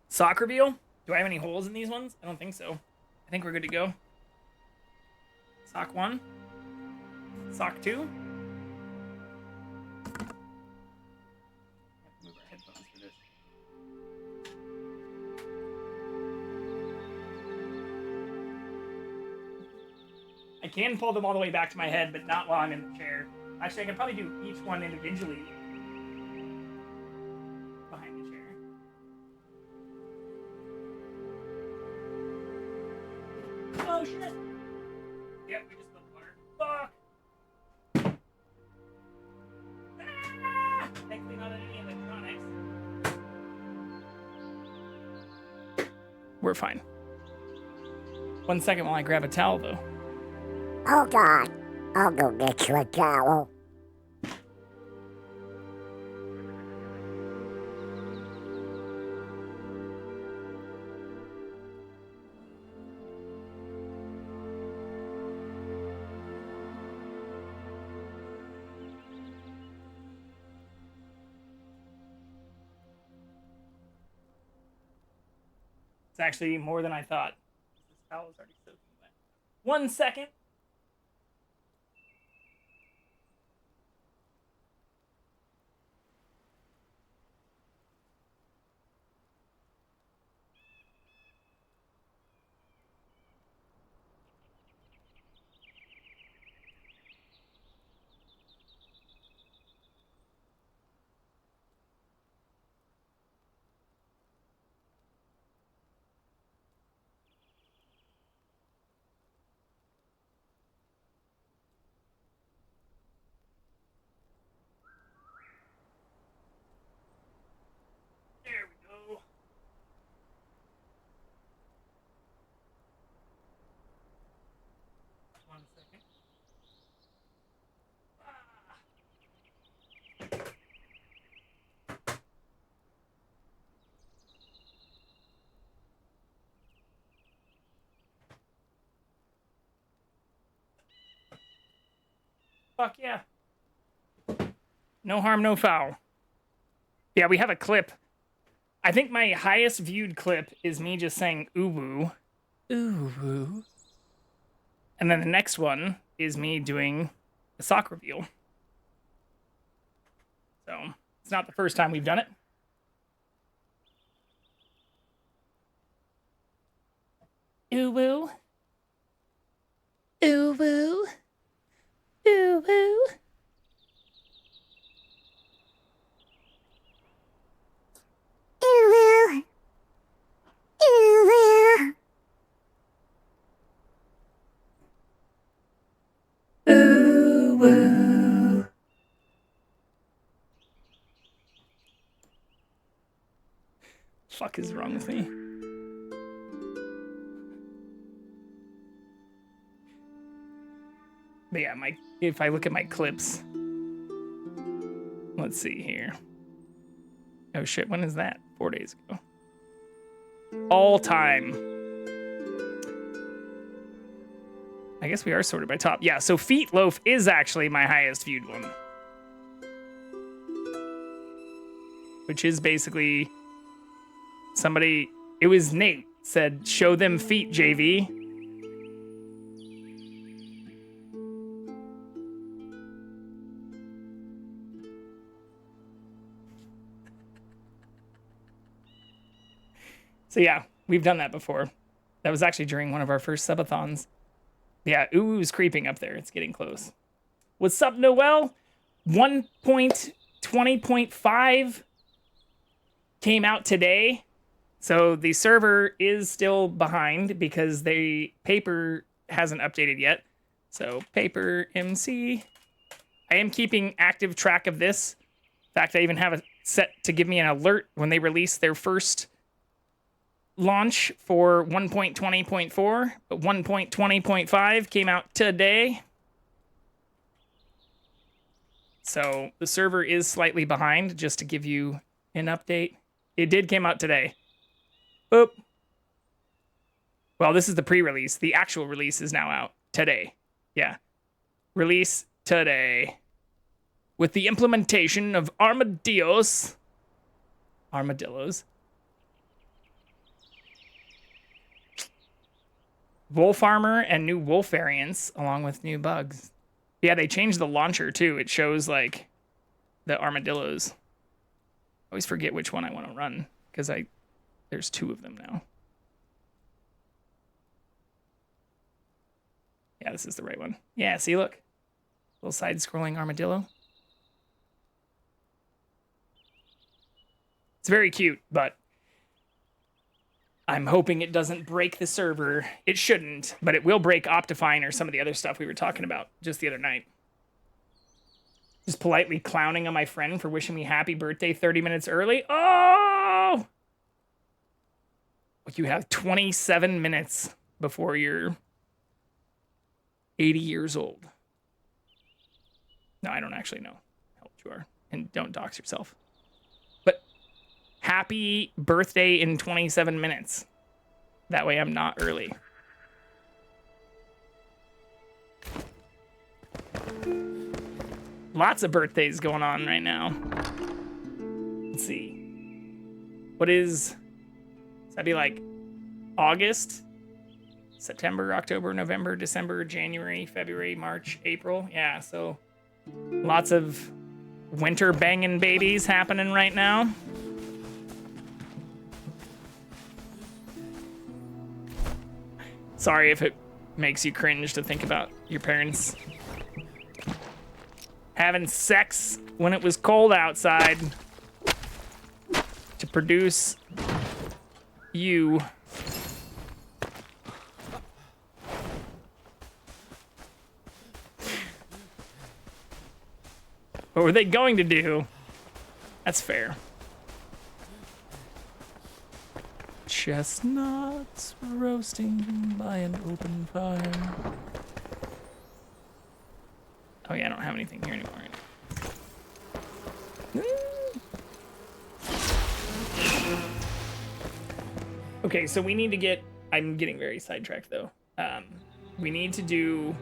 [SPEAKER 1] Sock reveal? Do I have any holes in these ones? I don't think so. I think we're good to go. Sock 1. Sock 2. Move our headphones for this. I can pull them all the way back to my head, but not while I'm in the chair. Actually, I can probably do each one individually behind the chair. Oh, shit! Yep, we just spilled water. Fuck! Ah! Thankfully not any electronics. We're fine. 1 second while I grab a towel, though.
[SPEAKER 13] Oh, God. I'll go get you a towel.
[SPEAKER 1] It's actually more than I thought. This towel is already soaking wet. 1 second. There we go. One second. Fuck yeah. No harm, no foul. Yeah, we have a clip. I think my highest viewed clip is me just saying ooh woo. Ooh woo. And then the next one is me doing a sock reveal. So, it's not the first time we've done it. Ooh woo. Ooh woo. Ooh woo. Ooh woo. Fuck is wrong with me? But yeah, if I look at my clips, let's see here. Oh shit, when is that? 4 days ago. All time. I guess we are sorted by top. Yeah, so Feet Loaf is actually my highest viewed one. Which is basically somebody, it was Nate, said, show them feet, JV. So yeah, we've done that before. That was actually during one of our first subathons. Yeah, ooh's creeping up there. It's getting close. What's up, Noel? 1.20.5 came out today. So the server is still behind because paper hasn't updated yet. So paper MC. I am keeping active track of this. In fact, I even have it set to give me an alert when they release their first launch for 1.20.4, but 1.20.5 came out today. So the server is slightly behind, just to give you an update. It did came out today. Boop. Well, this is the pre-release. The actual release is now out today. Yeah. Release today. With the implementation of armadillos. Wolf armor and new wolf variants, along with new bugs. Yeah, they changed the launcher, too. It shows, like, the armadillos. I always forget which one I want to run, because there's 2 of them now. Yeah, this is the right one. Yeah, see, look. Little side-scrolling armadillo. It's very cute, but I'm hoping it doesn't break the server. It shouldn't, but it will break Optifine or some of the other stuff we were talking about just the other night. Just politely clowning on my friend for wishing me happy birthday 30 minutes early. Oh! You have 27 minutes before you're 80 years old. No, I don't actually know how old you are. And don't dox yourself. But happy birthday in 27 minutes. That way I'm not early. Lots of birthdays going on right now. Let's see. What is... That'd be like August, September, October, November, December, January, February, March, April. Yeah, so lots of winter banging babies happening right now. Sorry if it makes you cringe to think about your parents having sex when it was cold outside to produce you. What were they going to do? That's fair. Chestnuts roasting by an open fire. Oh yeah, I don't have anything here anymore. Okay, so we need to get... I'm getting very sidetracked, though. We need to do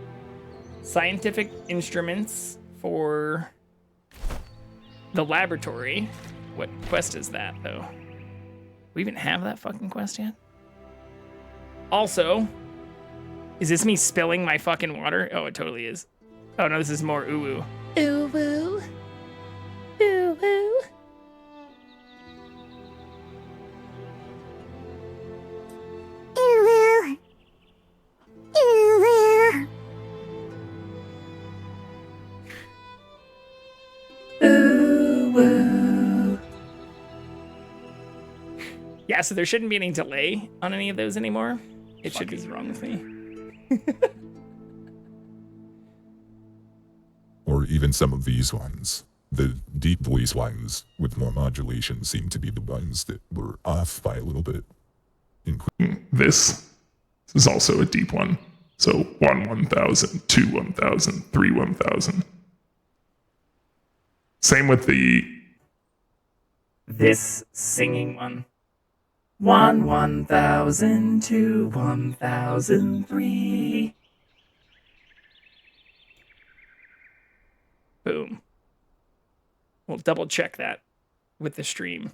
[SPEAKER 1] scientific instruments for the laboratory. What quest is that, though? We even have that fucking quest yet? Also, is this me spilling my fucking water? Oh, it totally is. Oh, no, this is more ooh-woo. Ooh-woo. Ooh-woo. Yeah, so there shouldn't be any delay on any of those anymore. It should be wrong with me.
[SPEAKER 14] Or even some of these ones. The deep voice ones with more modulation seem to be the ones that were off by a little bit.
[SPEAKER 15] This is also a deep one. So 1,000, 2 1,000, 3 1,000. Same with
[SPEAKER 1] this singing one. 1,000, 2 1,003. Boom. We'll double check that with the stream,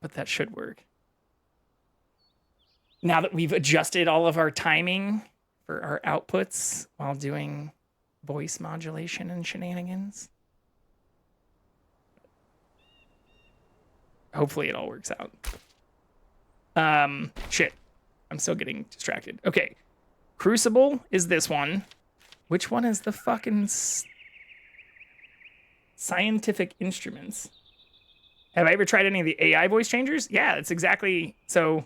[SPEAKER 1] but that should work. Now that we've adjusted all of our timing for our outputs while doing voice modulation and shenanigans, hopefully it all works out. Shit. I'm still getting distracted. Okay. Crucible is this one. Which one is the fucking scientific instruments? Have I ever tried any of the AI voice changers? Yeah, it's exactly... So,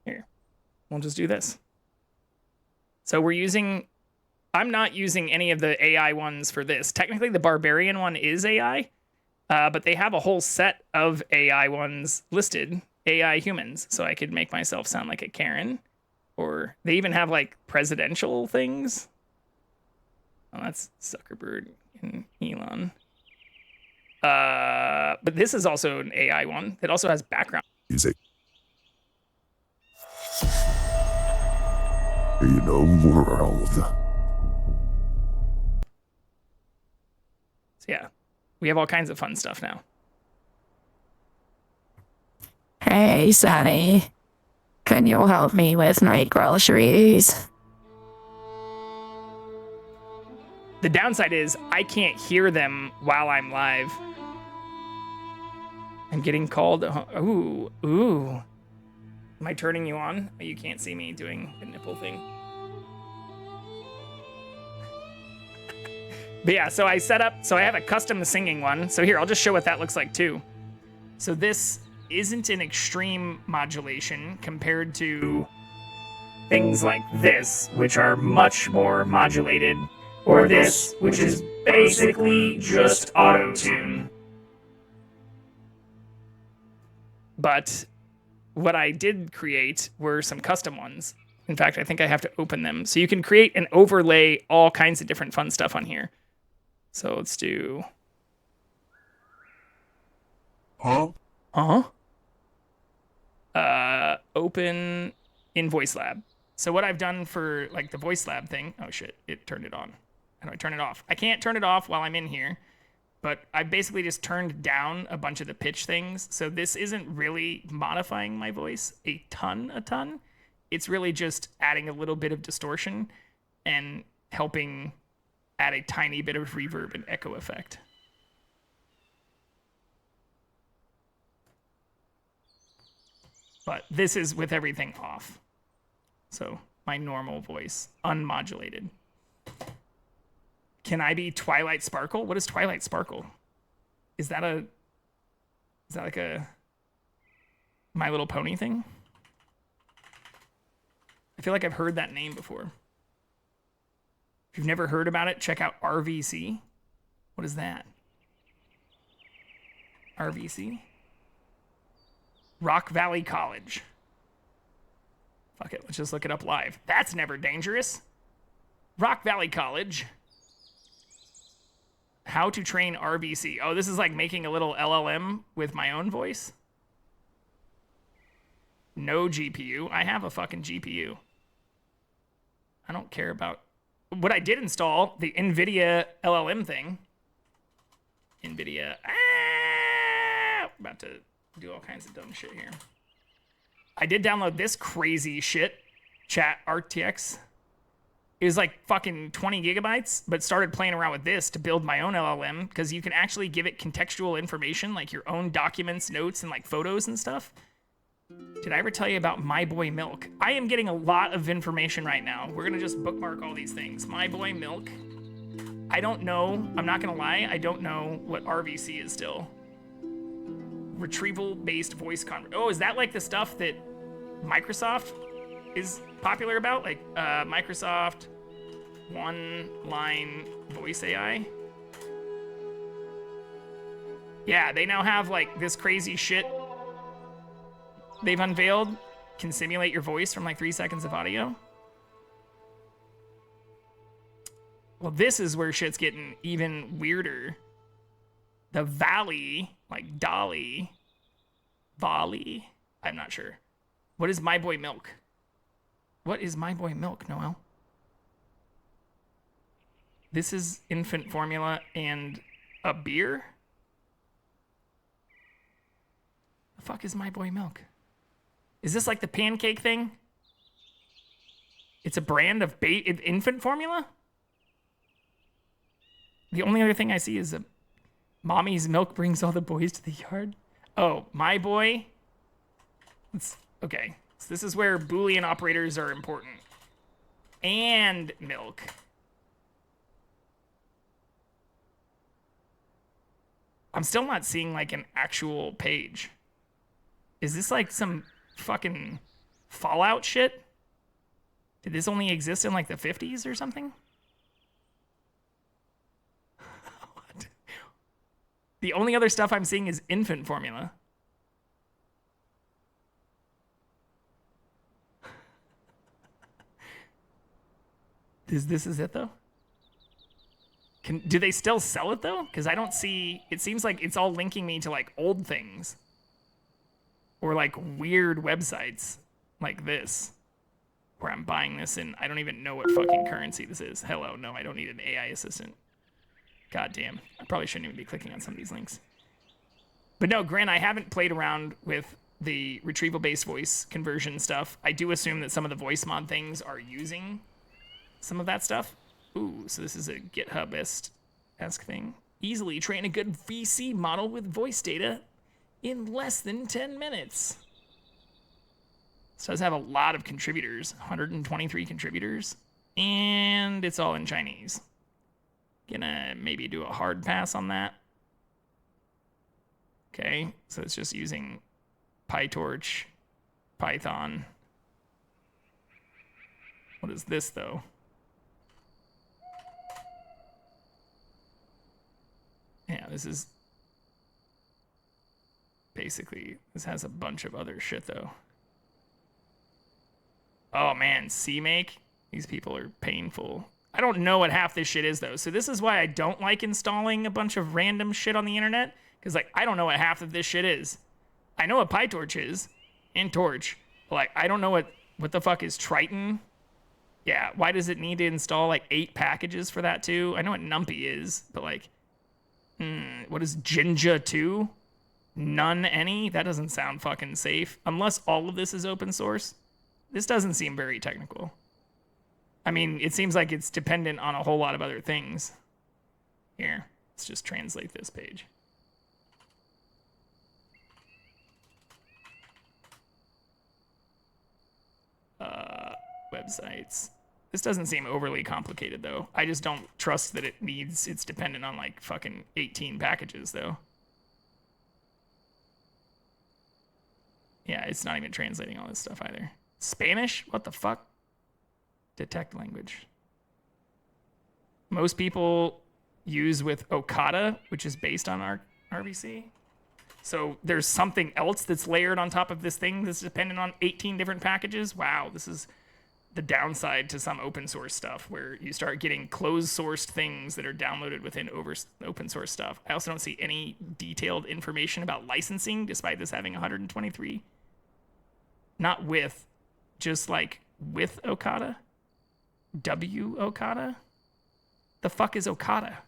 [SPEAKER 1] here. We'll just do this. So we're using... I'm not using any of the AI ones for this. Technically, the Barbarian one is AI, but they have a whole set of AI ones listed. AI humans. So I could make myself sound like a Karen. Or they even have, like, presidential things. Oh, that's Zuckerberg and Elon. But this is also an AI one. It also has background
[SPEAKER 14] music. In a world.
[SPEAKER 1] So yeah, we have all kinds of fun stuff now.
[SPEAKER 16] Hey, Sonny. Can you help me with my groceries?
[SPEAKER 1] The downside is I can't hear them while I'm live. I'm getting called. Ooh. Am I turning you on? You can't see me doing the nipple thing. But yeah, so I set up, so I have a custom singing one. So here, I'll just show what that looks like too. So this isn't an extreme modulation compared to things like this, which are much more modulated, or this, which is basically just auto-tune. But what I did create were some custom ones. In fact, I think I have to open them. So you can create and overlay all kinds of different fun stuff on here. So let's do... Open in Voice Lab. So what I've done for like the Voice Lab thing... Oh shit, it turned it on. How do I turn it off? I can't turn it off while I'm in here. But I basically just turned down a bunch of the pitch things. So this isn't really modifying my voice a ton. It's really just adding a little bit of distortion and helping add a tiny bit of reverb and echo effect. But this is with everything off. So my normal voice, unmodulated. Can I be Twilight Sparkle? What is Twilight Sparkle? Is that like a My Little Pony thing? I feel like I've heard that name before. If you've never heard about it, check out RVC. What is that? RVC? Rock Valley College. Fuck it, let's just look it up live. That's never dangerous. Rock Valley College. How to train RVC. Oh, this is like making a little LLM with my own voice. No GPU. I have a fucking GPU. I don't care about... What I did install, the NVIDIA LLM thing. NVIDIA... About to do all kinds of dumb shit here. I did download this crazy shit. Chat RTX. It was like fucking 20 gigabytes, but started playing around with this to build my own LLM because you can actually give it contextual information, like your own documents, notes, and like photos and stuff. Did I ever tell you about My Boy Milk? I am getting a lot of information right now. We're gonna just bookmark all these things. My Boy Milk. I don't know. I'm not gonna lie. I don't know what RVC is still. Retrieval-based voice Oh, is that like the stuff that Microsoft is popular about? Like Microsoft one-line voice AI? Yeah, they now have like this crazy shit they've unveiled. Can simulate your voice from like 3 seconds of audio. Well, this is where shit's getting even weirder. The Valley, like Dolly, Volley, I'm not sure. What is My Boy Milk? What is My Boy Milk, Noel? This is infant formula and a beer? The fuck is My Boy Milk? Is this like the pancake thing? It's a brand of infant formula? The only other thing I see is a Mommy's milk brings all the boys to the yard. Oh, My Boy. Okay, so this is where Boolean operators are important. And milk. I'm still not seeing like an actual page. Is this like some fucking Fallout shit? Did this only exist in like the 50s or something? What? The only other stuff I'm seeing is infant formula. This is it though? Do they still sell it though? Because I don't see, it seems like it's all linking me to like old things. Or like weird websites like this. Where I'm buying this and I don't even know what fucking currency this is. Hello, no, I don't need an AI assistant. God damn, I probably shouldn't even be clicking on some of these links. But no, Grant, I haven't played around with the retrieval-based voice conversion stuff. I do assume that some of the voice mod things are using some of that stuff. Ooh, so this is a GitHub-esque thing. Easily train a good VC model with voice data in less than 10 minutes. This does have a lot of contributors, 123 contributors, and it's all in Chinese. Gonna maybe do a hard pass on that. Okay, so it's just using PyTorch, Python. What is this though? Yeah, this is basically, this has a bunch of other shit though. Oh man, CMake? These people are painful. I don't know what half this shit is though. So this is why I don't like installing a bunch of random shit on the internet. Because like, I don't know what half of this shit is. I know what PyTorch is, and Torch. But like, I don't know what the fuck is Triton. Yeah, why does it need to install like 8 packages for that too? I know what NumPy is, but like, what is Jinja 2? None any? That doesn't sound fucking safe. Unless all of this is open source. This doesn't seem very technical. I mean, it seems like it's dependent on a whole lot of other things. Here, let's just translate this page. Websites. This doesn't seem overly complicated though. I just don't trust that it's dependent on like fucking 18 packages though. Yeah, it's not even translating all this stuff either. Spanish? What the fuck? Detect language. Most people use with Okada, which is based on RVC. So there's something else that's layered on top of this thing that's dependent on 18 different packages. Wow, this is the downside to some open source stuff where you start getting closed sourced things that are downloaded within open source stuff. I also don't see any detailed information about licensing despite this having 123. Not with, just like with Okada? Okada? The fuck is Okada?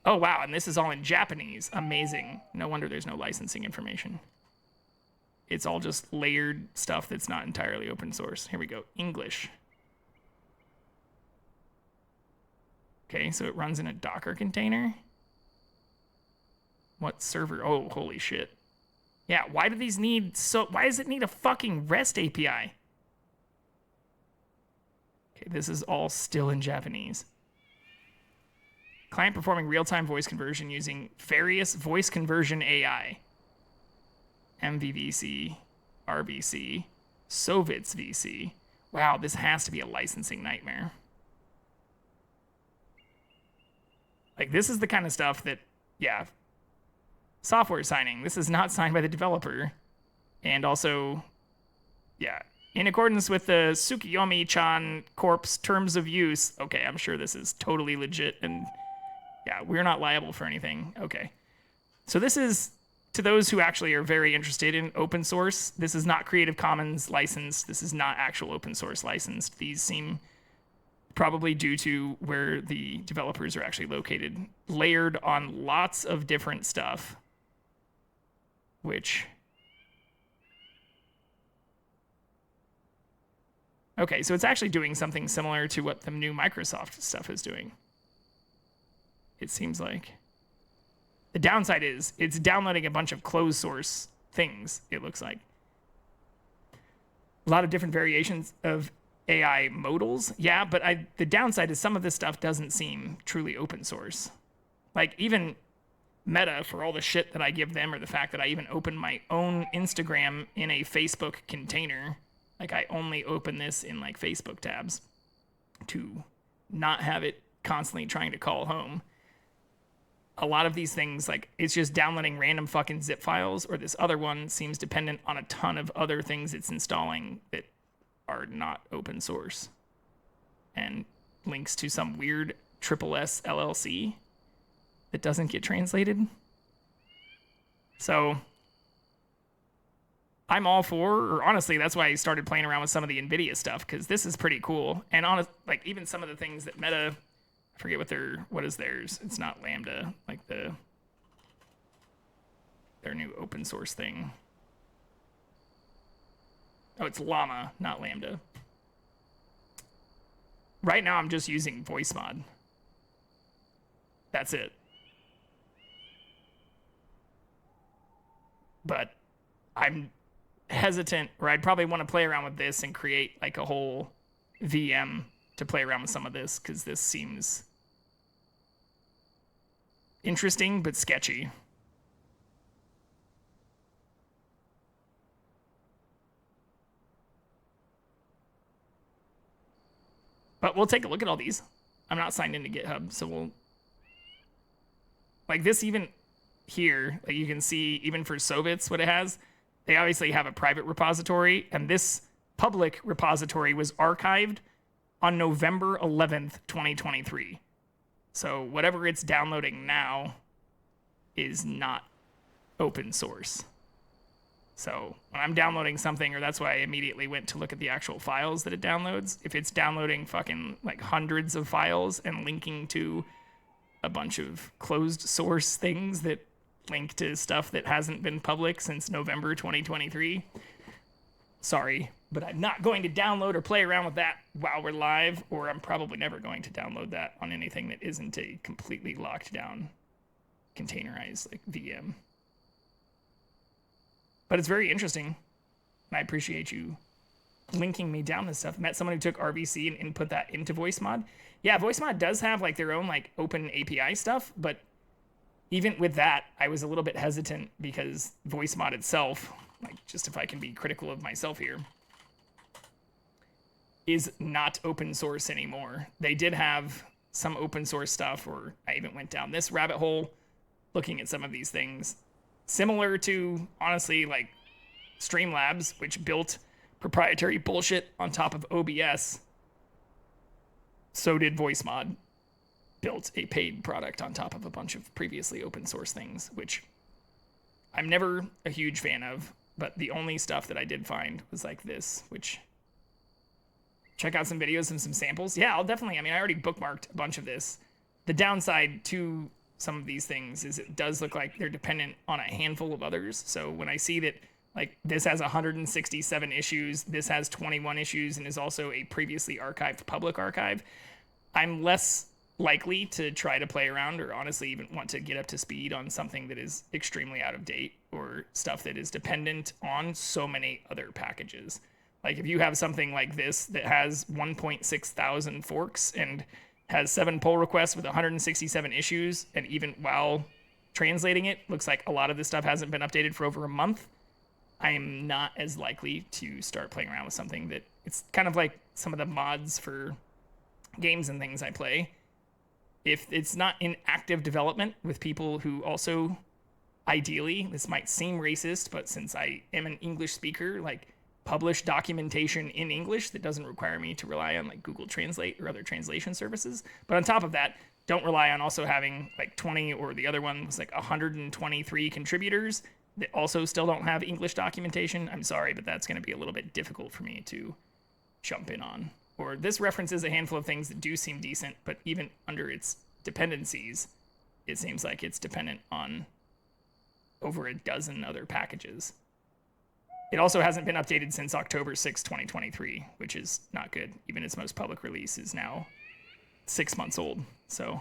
[SPEAKER 1] Oh wow, and this is all in Japanese. Amazing. No wonder there's no licensing information. It's all just layered stuff that's not entirely open source. Here we go, English. Okay, so it runs in a Docker container. What server? Oh, holy shit. Yeah, why does it need a fucking REST API? Okay, this is all still in Japanese. Client performing real-time voice conversion using various voice conversion AI. MVVC, RVC, Sovitz VC. Wow, this has to be a licensing nightmare. Like, this is the kind of stuff that, yeah, software signing. This is not signed by the developer. And also, yeah, in accordance with the Tsukiyomi-chan Corp's terms of use. Okay, I'm sure this is totally legit and yeah, we're not liable for anything. Okay. So this is, to those who actually are very interested in open source, this is not Creative Commons licensed. This is not actual open source licensed. These seem probably due to where the developers are actually located, layered on lots of different stuff, which... Okay, so it's actually doing something similar to what the new Microsoft stuff is doing. It seems like. The downside is it's downloading a bunch of closed source things, it looks like. a lot of different variations of AI modals. Yeah, but the downside is some of this stuff doesn't seem truly open source. Like even Meta, for all the shit that I give them, or the fact that I even open my own Instagram in a Facebook container, like I only open this in like Facebook tabs to not have it constantly trying to call home. A lot of these things, like it's just downloading random fucking zip files, or this other one seems dependent on a ton of other things it's installing that are not open source and links to some weird SSS LLC that doesn't get translated. So I'm all for, or honestly, that's why I started playing around with some of the NVIDIA stuff, because this is pretty cool. And like even some of the things that Meta, I forget what is theirs. It's not Lambda, like their new open source thing. Oh, it's Llama, not Lambda. Right now I'm just using voice mod. That's it. But I'm hesitant, or I'd probably want to play around with this and create like a whole VM to play around with some of this, because this seems interesting but sketchy. But we'll take a look at all these. I'm not signed into GitHub, so we'll... Like this even here, like you can see even for Sovitz what it has. They obviously have a private repository, and this public repository was archived on November 11th, 2023. So whatever it's downloading now is not open source. So when I'm downloading something, or that's why I immediately went to look at the actual files that it downloads, if it's downloading fucking like hundreds of files and linking to a bunch of closed source things that link to stuff that hasn't been public since November 2023, sorry, but I'm not going to download or play around with that while we're live, or I'm probably never going to download that on anything that isn't a completely locked down, containerized like VM. But it's very interesting, and I appreciate you linking me down this stuff. Met someone who took RVC and input that into VoiceMod. Yeah, VoiceMod does have like their own like open API stuff, but even with that, I was a little bit hesitant because VoiceMod itself, like just if I can be critical of myself here, is not open source anymore. They did have some open source stuff, or I even went down this rabbit hole looking at some of these things. Similar to, honestly, like Streamlabs, which built proprietary bullshit on top of OBS, so did VoiceMod. Built a paid product on top of a bunch of previously open source things, which I'm never a huge fan of, but the only stuff that I did find was like this, which... Check out some videos and some samples. Yeah, I'll definitely, I already bookmarked a bunch of this. The downside to some of these things is it does look like they're dependent on a handful of others. So when I see that like this has 167 issues, this has 21 issues, and is also a previously archived public archive, I'm less likely to try to play around, or honestly even want to get up to speed on something that is extremely out of date, or stuff that is dependent on so many other packages. Like if you have something like this that has 1.6 thousand forks and has 7 pull requests with 167 issues, and even while translating it, looks like a lot of this stuff hasn't been updated for over a month, I am not as likely to start playing around with something that, it's kind of like some of the mods for games and things I play. If it's not in active development with people who also, ideally, this might seem racist, but since I am an English speaker, like publish documentation in English that doesn't require me to rely on like Google Translate or other translation services. But on top of that, don't rely on also having like 20, or the other one was like 123 contributors that also still don't have English documentation. I'm sorry, but that's going to be a little bit difficult for me to jump in on. Or this references a handful of things that do seem decent, but even under its dependencies, it seems like it's dependent on over a dozen other packages. It also hasn't been updated since October 6, 2023, which is not good. Even its most public release is now 6 months old. So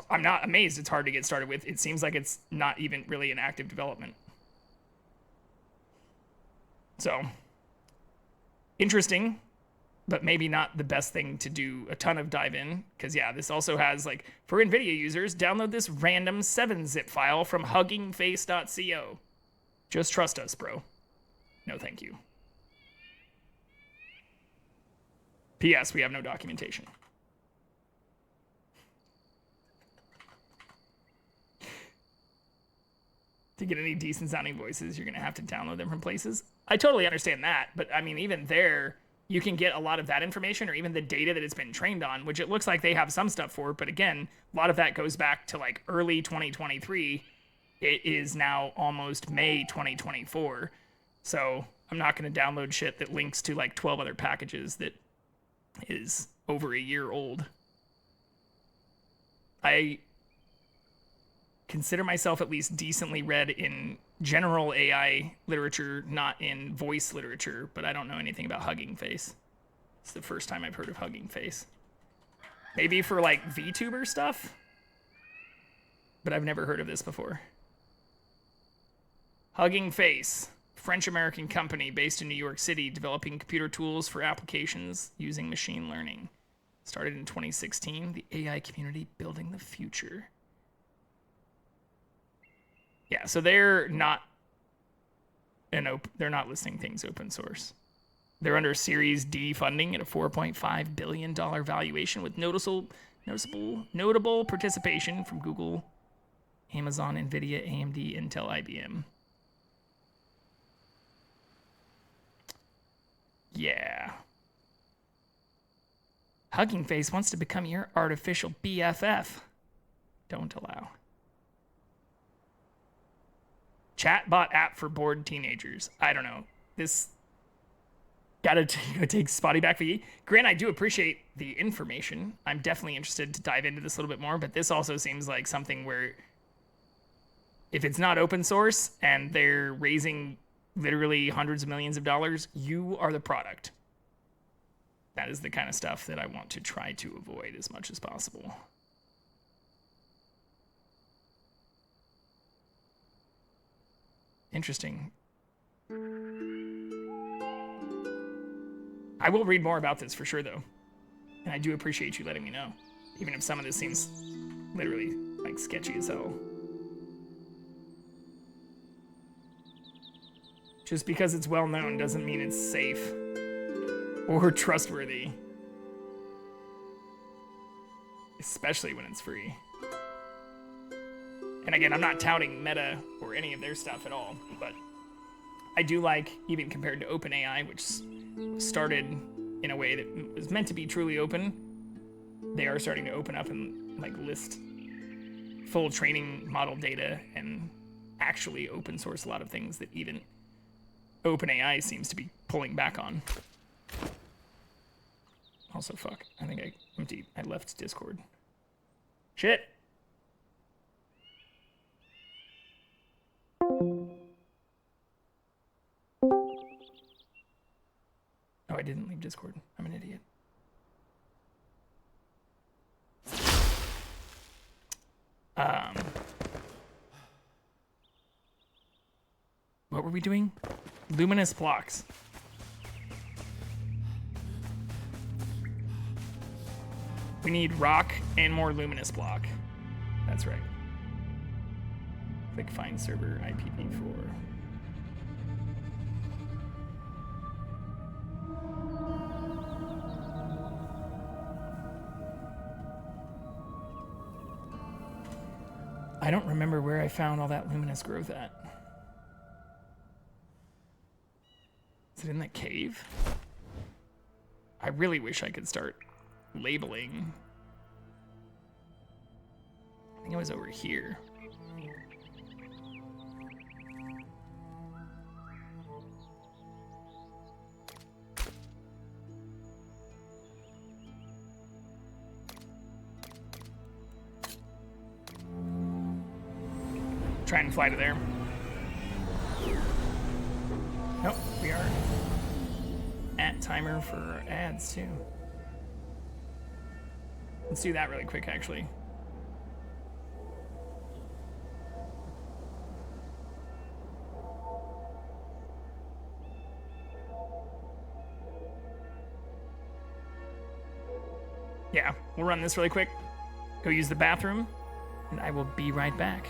[SPEAKER 1] I'm not amazed it's hard to get started with. It seems like it's not even really in active development. So interesting, but maybe not the best thing to do a ton of dive in. Because, yeah, this also has, like, for NVIDIA users, download this random 7-zip file from huggingface.co. Just trust us, bro. No, thank you. P.S. We have no documentation. To get any decent sounding voices, you're going to have to download them from places. I totally understand that, but I mean, even there, you can get a lot of that information or even the data that it's been trained on, which it looks like they have some stuff for, but again, a lot of that goes back to like early 2023. It is now almost May 2024. So I'm not going to download shit that links to like 12 other packages that is over a year old. I consider myself at least decently read in general AI literature, not in voice literature, but I don't know anything about Hugging Face. It's the first time I've heard of Hugging Face. Maybe for like VTuber stuff, but I've never heard of this before. Hugging Face, French-American company based in New York City, developing computer tools for applications using machine learning. Started in 2016, the AI community building the future. Yeah, so they're not listing things open source. They're under Series D funding at a $4.5 billion valuation with notable participation from Google, Amazon, NVIDIA, AMD, Intel, IBM. Yeah. Hugging Face wants to become your artificial BFF. Don't allow. Chatbot app for bored teenagers. I don't know. This gotta take Spotty back for you. Grant, I do appreciate the information. I'm definitely interested to dive into this a little bit more, but this also seems like something where if it's not open source and they're raising literally hundreds of millions of dollars, you are the product. That is the kind of stuff that I want to try to avoid as much as possible. Interesting. I will read more about this for sure, though. And I do appreciate you letting me know. Even if some of this seems literally, like, sketchy as hell. Just because it's well known doesn't mean it's safe. Or trustworthy. Especially when it's free. And again, I'm not touting Meta or any of their stuff at all, but I do like, even compared to OpenAI, which started in a way that was meant to be truly open, they are starting to open up and like list full training model data and actually open source a lot of things that even OpenAI seems to be pulling back on. Also, fuck, I think I left Discord. Shit. Oh, I didn't leave Discord. I'm an idiot. What were we doing? Luminous blocks. We need rock and more luminous block. That's right. Click find server IPv4. I don't remember where I found all that luminous growth at. Is it in that cave? I really wish I could start labeling. I think it was over here. Try and fly to there. Nope, we are at timer for ads too. Let's do that really quick, actually. Yeah, we'll run this really quick. Go use the bathroom, and I will be right back.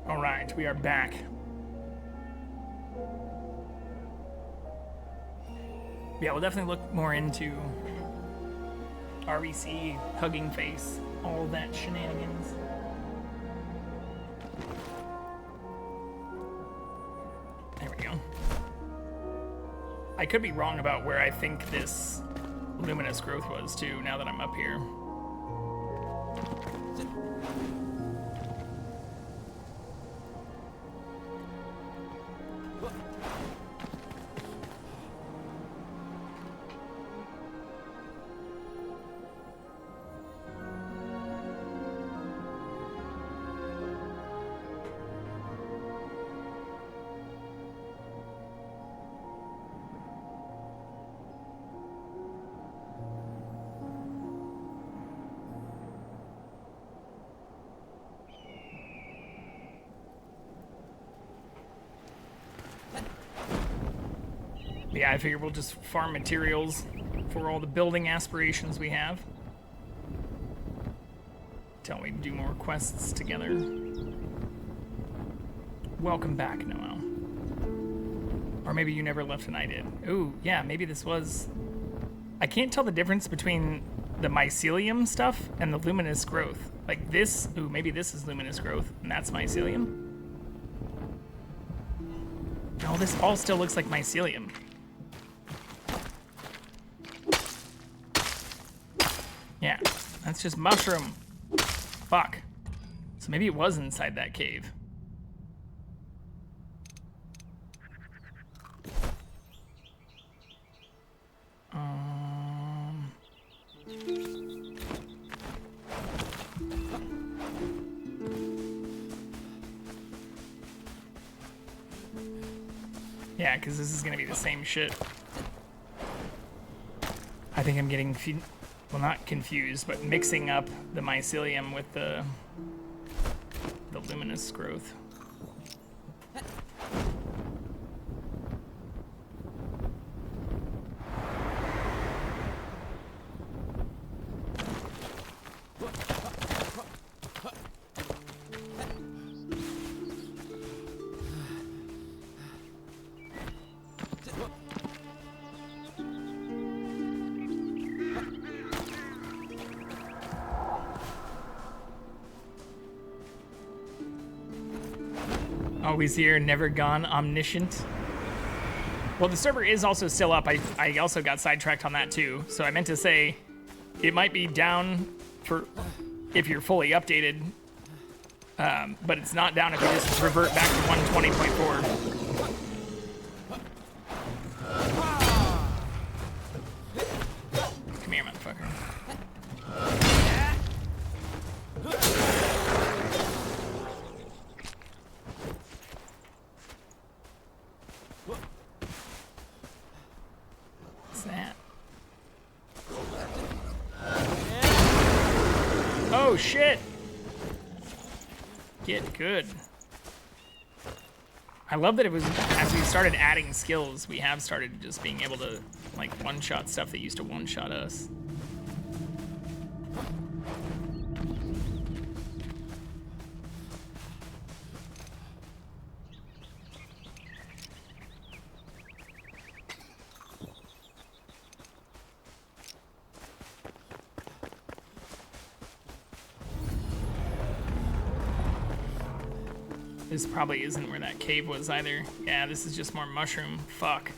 [SPEAKER 1] All right, we are back. Yeah, we'll definitely look more into REC, Hugging Face, all that shenanigans. There we go. I could be wrong about where I think this luminous growth was too, now that I'm up here. Yeah, I figure we'll just farm materials for all the building aspirations we have. Till we do more quests together. Welcome back, Noel. Or maybe you never left and I did. Ooh, yeah, maybe this was... I can't tell the difference between the mycelium stuff and the luminous growth. Like this, ooh, maybe this is luminous growth and that's mycelium. No, this all still looks like mycelium. Yeah, that's just mushroom. Fuck. So maybe it was inside that cave. Yeah, because this is going to be the same shit. I think I'm getting, well, not confused, but mixing up the mycelium with the luminous growth. Always here, never gone, omniscient. Well, the server is also still up. I also got sidetracked on that too. So I meant to say it might be down for if you're fully updated, but it's not down if you just revert back to 120.4. Come here, motherfucker. What's that? Oh shit! Get good. I love that it was, as we started adding skills, we have started just being able to, like, one-shot stuff that used to one-shot us. This probably isn't where that cave was either. Yeah, this is just more mushroom. Fuck.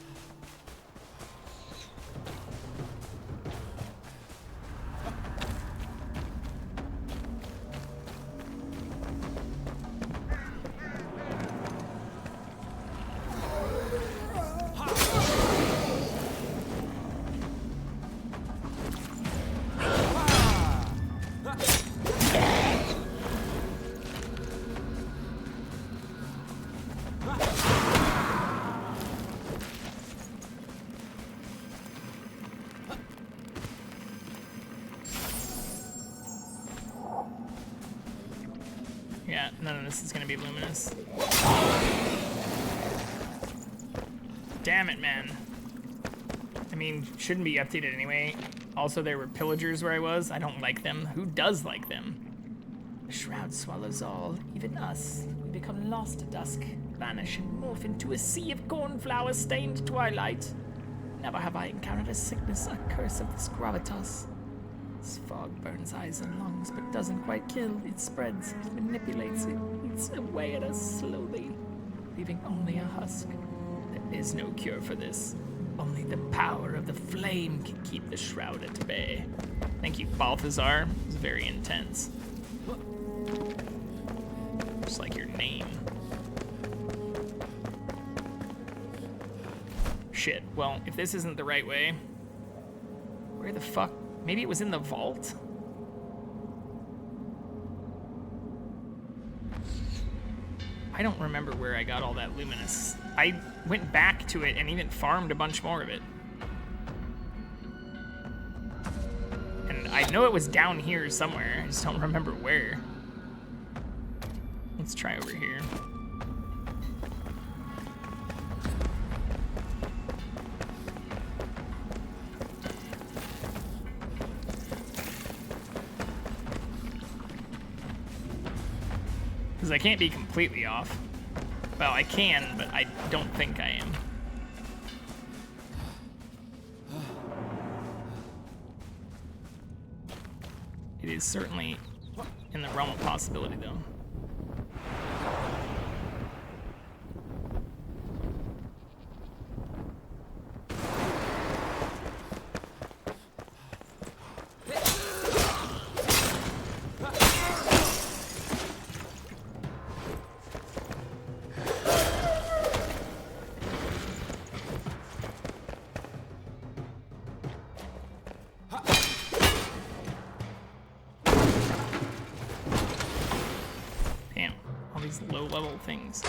[SPEAKER 1] Yeah, none of this is gonna be luminous. Damn it, man. I mean, shouldn't be updated anyway. Also, there were pillagers where I was. I don't like them. Who does like them? The shroud swallows all, even us. We become lost at dusk, vanish and morph into a sea of cornflower-stained twilight. Never have I encountered a sickness, a curse of this gravitas. This fog burns eyes and lungs, but doesn't quite kill. It spreads, it manipulates, it eats away at us slowly, leaving only a husk. There is no cure for this. Only the power of the flame can keep the shroud at bay. Thank you, Balthazar. It was very intense. Just like your name. Shit, well, if this isn't the right way, where the fuck? Maybe it was in the vault? I don't remember where I got all that luminous. I went back to it and even farmed a bunch more of it. And I know it was down here somewhere, I just don't remember where. Let's try over here. Because I can't be completely off. Well, I can, but I don't think I am. It is certainly in the realm of possibility, though. Low-level things.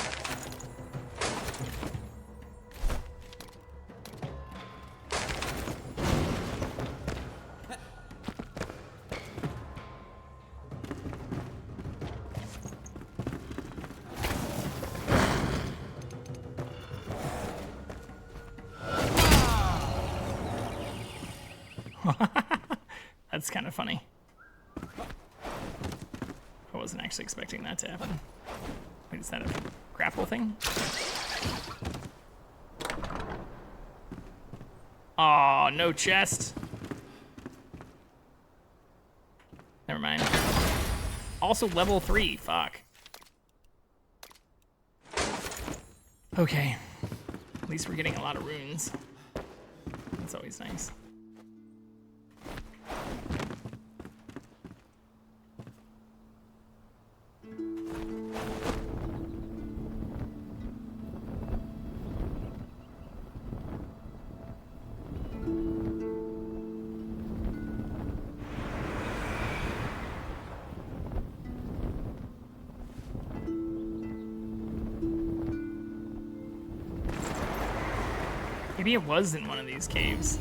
[SPEAKER 1] That's kind of funny. I wasn't actually expecting that to happen. Wait, is that a grapple thing? Aw, no chest. Never mind. Also level 3, fuck. Okay. At least we're getting a lot of runes. That's always nice. Maybe it was in one of these caves.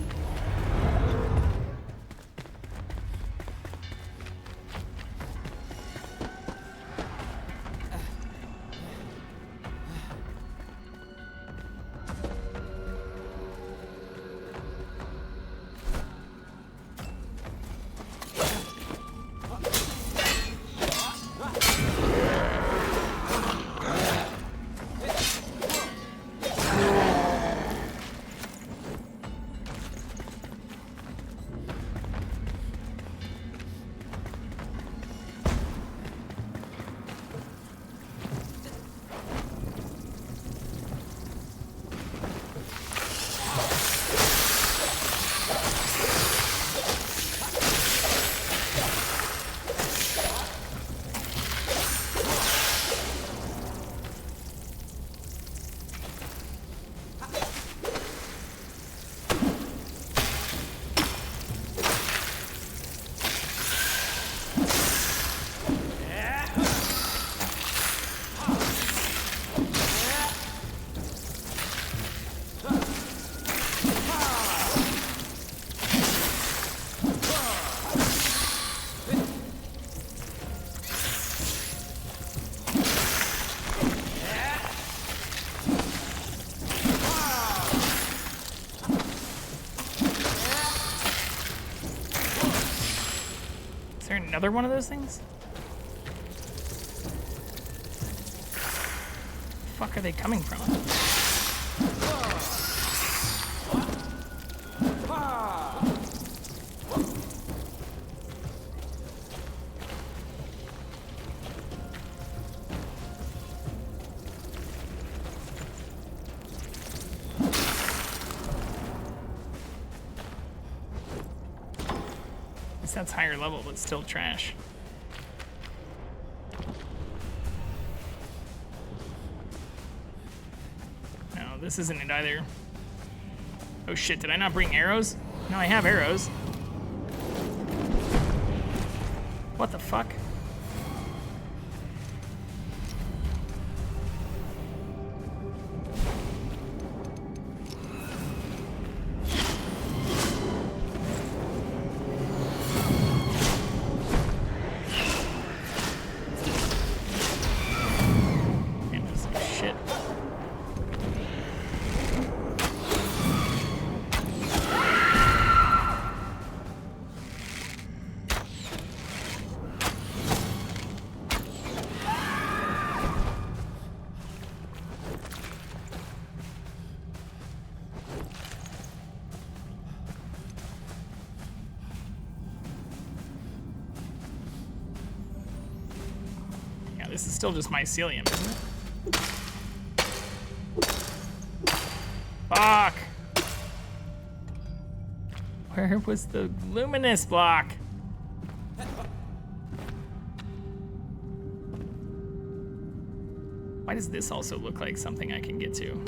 [SPEAKER 1] Is there another one of those things? Where the fuck are they coming from? That's higher level, but still trash. No, this isn't it either. Oh shit, did I not bring arrows? No, I have arrows. What the fuck? This is still just mycelium, isn't it? Fuck! Where was the luminous block? Why does this also look like something I can get to?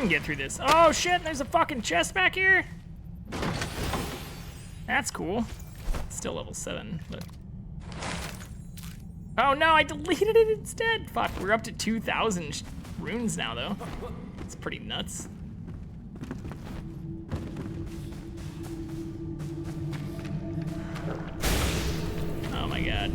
[SPEAKER 1] can get through this. Oh shit, there's a fucking chest back here? That's cool. It's still level 7, but... Oh no, I deleted it instead. Fuck, we're up to 2,000 runes now though. It's pretty nuts. Oh my god.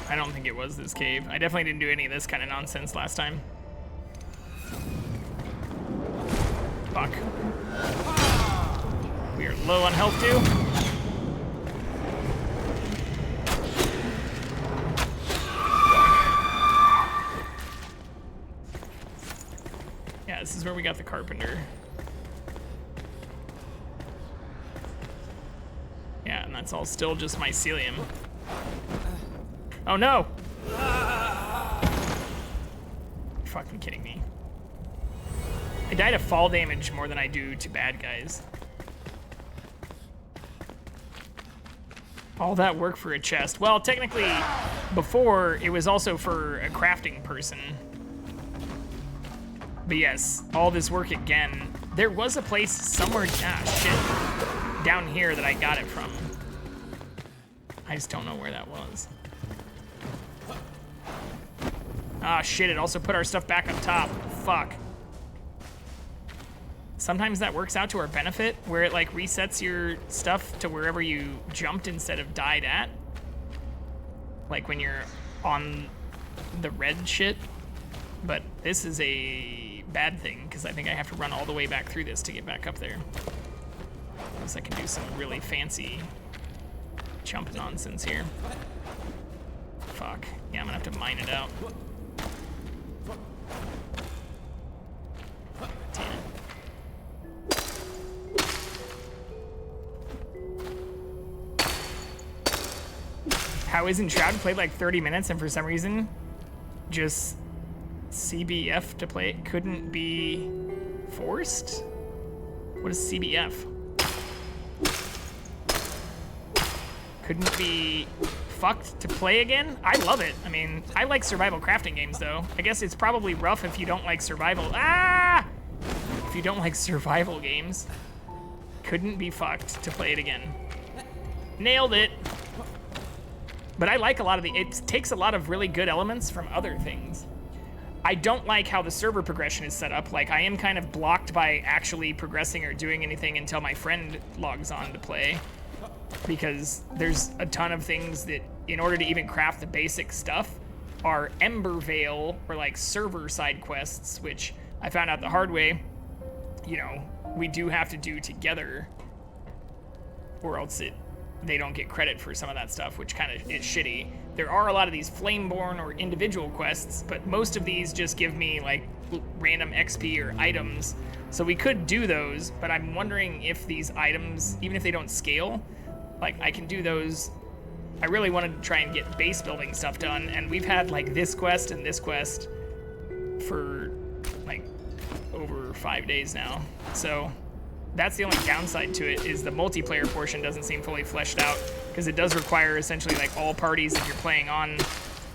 [SPEAKER 1] I don't think it was this cave. I definitely didn't do any of this kind of nonsense last time. Fuck. We are low on health too. Yeah, this is where we got the carpenter. Yeah, and that's all still just mycelium. Oh no! You're fucking kidding me. I die to fall damage more than I do to bad guys. All that work for a chest. Well, technically, before, it was also for a crafting person. But yes, all this work again. There was a place somewhere, down here that I got it from. I just don't know where that was. Ah, shit, it also put our stuff back up top. Fuck. Sometimes that works out to our benefit, where it, like, resets your stuff to wherever you jumped instead of died at. Like, when you're on the red shit. But this is a bad thing, because I think I have to run all the way back through this to get back up there. Unless I can do some really fancy jump nonsense here. Fuck. Yeah, I'm gonna have to mine it out. Damn it. How is Enshrouded played like 30 minutes and for some reason just CBF to play it couldn't be forced? What is CBF? Couldn't be fucked to play again? I love it. I mean, I like survival crafting games though. I guess it's probably rough if you don't like survival. Ah! If you don't like survival games. Couldn't be fucked to play it again. Nailed it. But I like a lot of it takes a lot of really good elements from other things. I don't like how the server progression is set up. Like, I am kind of blocked by actually progressing or doing anything until my friend logs on to play. Because there's a ton of things that, in order to even craft the basic stuff, are Ember Veil, or like server side quests, which I found out the hard way, you know, we do have to do together, or else they don't get credit for some of that stuff, which kind of is shitty. There are a lot of these Flameborn or individual quests, but most of these just give me like random XP or items. So we could do those, but I'm wondering if these items, even if they don't scale, like I can do those. I really wanted to try and get base building stuff done, and we've had like this quest and this quest for like over 5 days now. So that's the only downside to it, is the multiplayer portion doesn't seem fully fleshed out, because it does require essentially like all parties, if you're playing on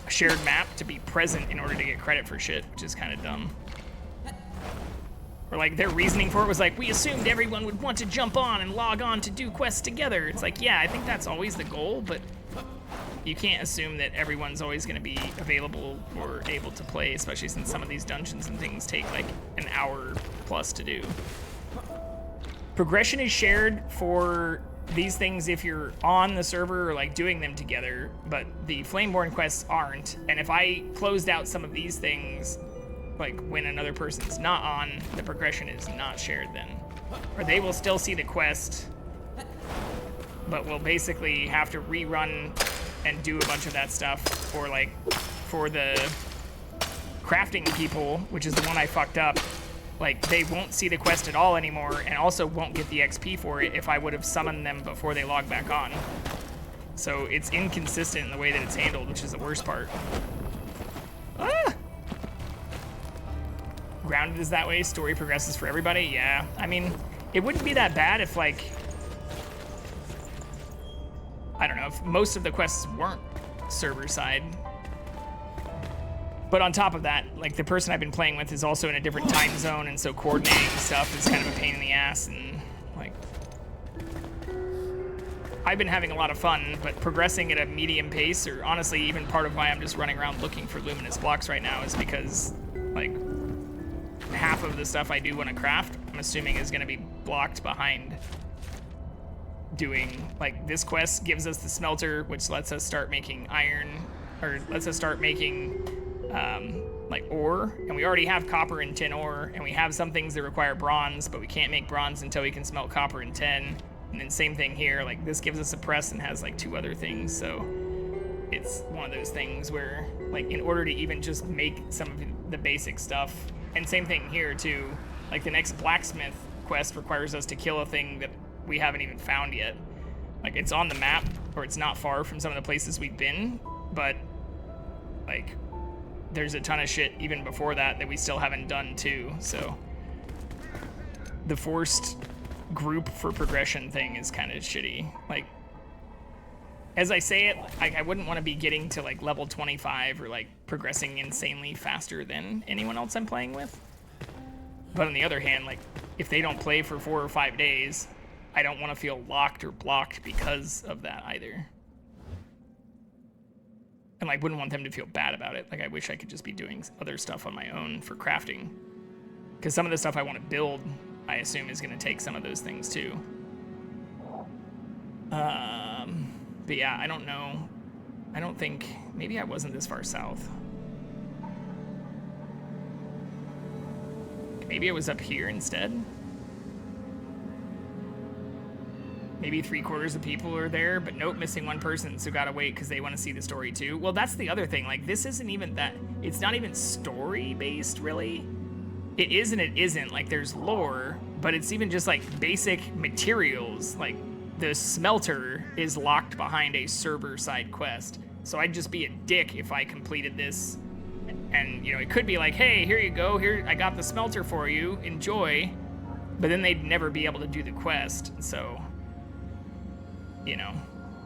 [SPEAKER 1] a shared map, to be present in order to get credit for shit, which is kind of dumb. Or like their reasoning for it was like, we assumed everyone would want to jump on and log on to do quests together. It's like, yeah, I think that's always the goal, but you can't assume that everyone's always going to be available or able to play, especially since some of these dungeons and things take like an hour plus to do. Progression is shared for these things if you're on the server or like doing them together, but the Flameborn quests aren't. And if I closed out some of these things, like when another person's not on, the progression is not shared then. Or they will still see the quest, but will basically have to rerun and do a bunch of that stuff. Or like for the crafting people, which is the one I fucked up, like they won't see the quest at all anymore and also won't get the XP for it if I would have summoned them before they log back on. So it's inconsistent in the way that it's handled, which is the worst part. Ah! Grounded is that way, story progresses for everybody, yeah. I mean, it wouldn't be that bad if like, I don't know, if most of the quests weren't server side. But on top of that, like the person I've been playing with is also in a different time zone, and so coordinating stuff is kind of a pain in the ass, and like, I've been having a lot of fun, but progressing at a medium pace, or honestly even part of why I'm just running around looking for luminous blocks right now is because like half of the stuff I do when I craft, I'm assuming is gonna be blocked behind doing, like this quest gives us the smelter, which lets us start making iron, or lets us start making like ore, and we already have copper and tin ore, and we have some things that require bronze, but we can't make bronze until we can smelt copper and tin. And then same thing here, like this gives us a press and has like 2 other things, so it's one of those things where like in order to even just make some of the basic stuff, and same thing here too, like the next blacksmith quest requires us to kill a thing that we haven't even found yet. Like it's on the map, or it's not far from some of the places we've been, but like there's a ton of shit even before that that we still haven't done too, so the forced group for progression thing is kind of shitty. Like, as I say it, I wouldn't want to be getting to like level 25 or like progressing insanely faster than anyone else I'm playing with. But on the other hand, like if they don't play for 4 or 5 days, I don't want to feel locked or blocked because of that either. And like wouldn't want them to feel bad about it. Like I wish I could just be doing other stuff on my own for crafting. Because some of the stuff I want to build, I assume is going to take some of those things too. But yeah, I don't know. I don't think, maybe I wasn't this far south. Maybe it was up here instead. Maybe 3/4 of people are there, but nope, missing 1 person, so gotta wait because they want to see the story too. Well, that's the other thing. Like, this isn't even that, it's not even story-based, really. It is and it isn't. Like, there's lore, but it's even just like basic materials. Like, the smelter is locked behind a server-side quest. So I'd just be a dick if I completed this. And, you know, it could be like, hey, here you go, here, I got the smelter for you, enjoy. But then they'd never be able to do the quest, so, you know,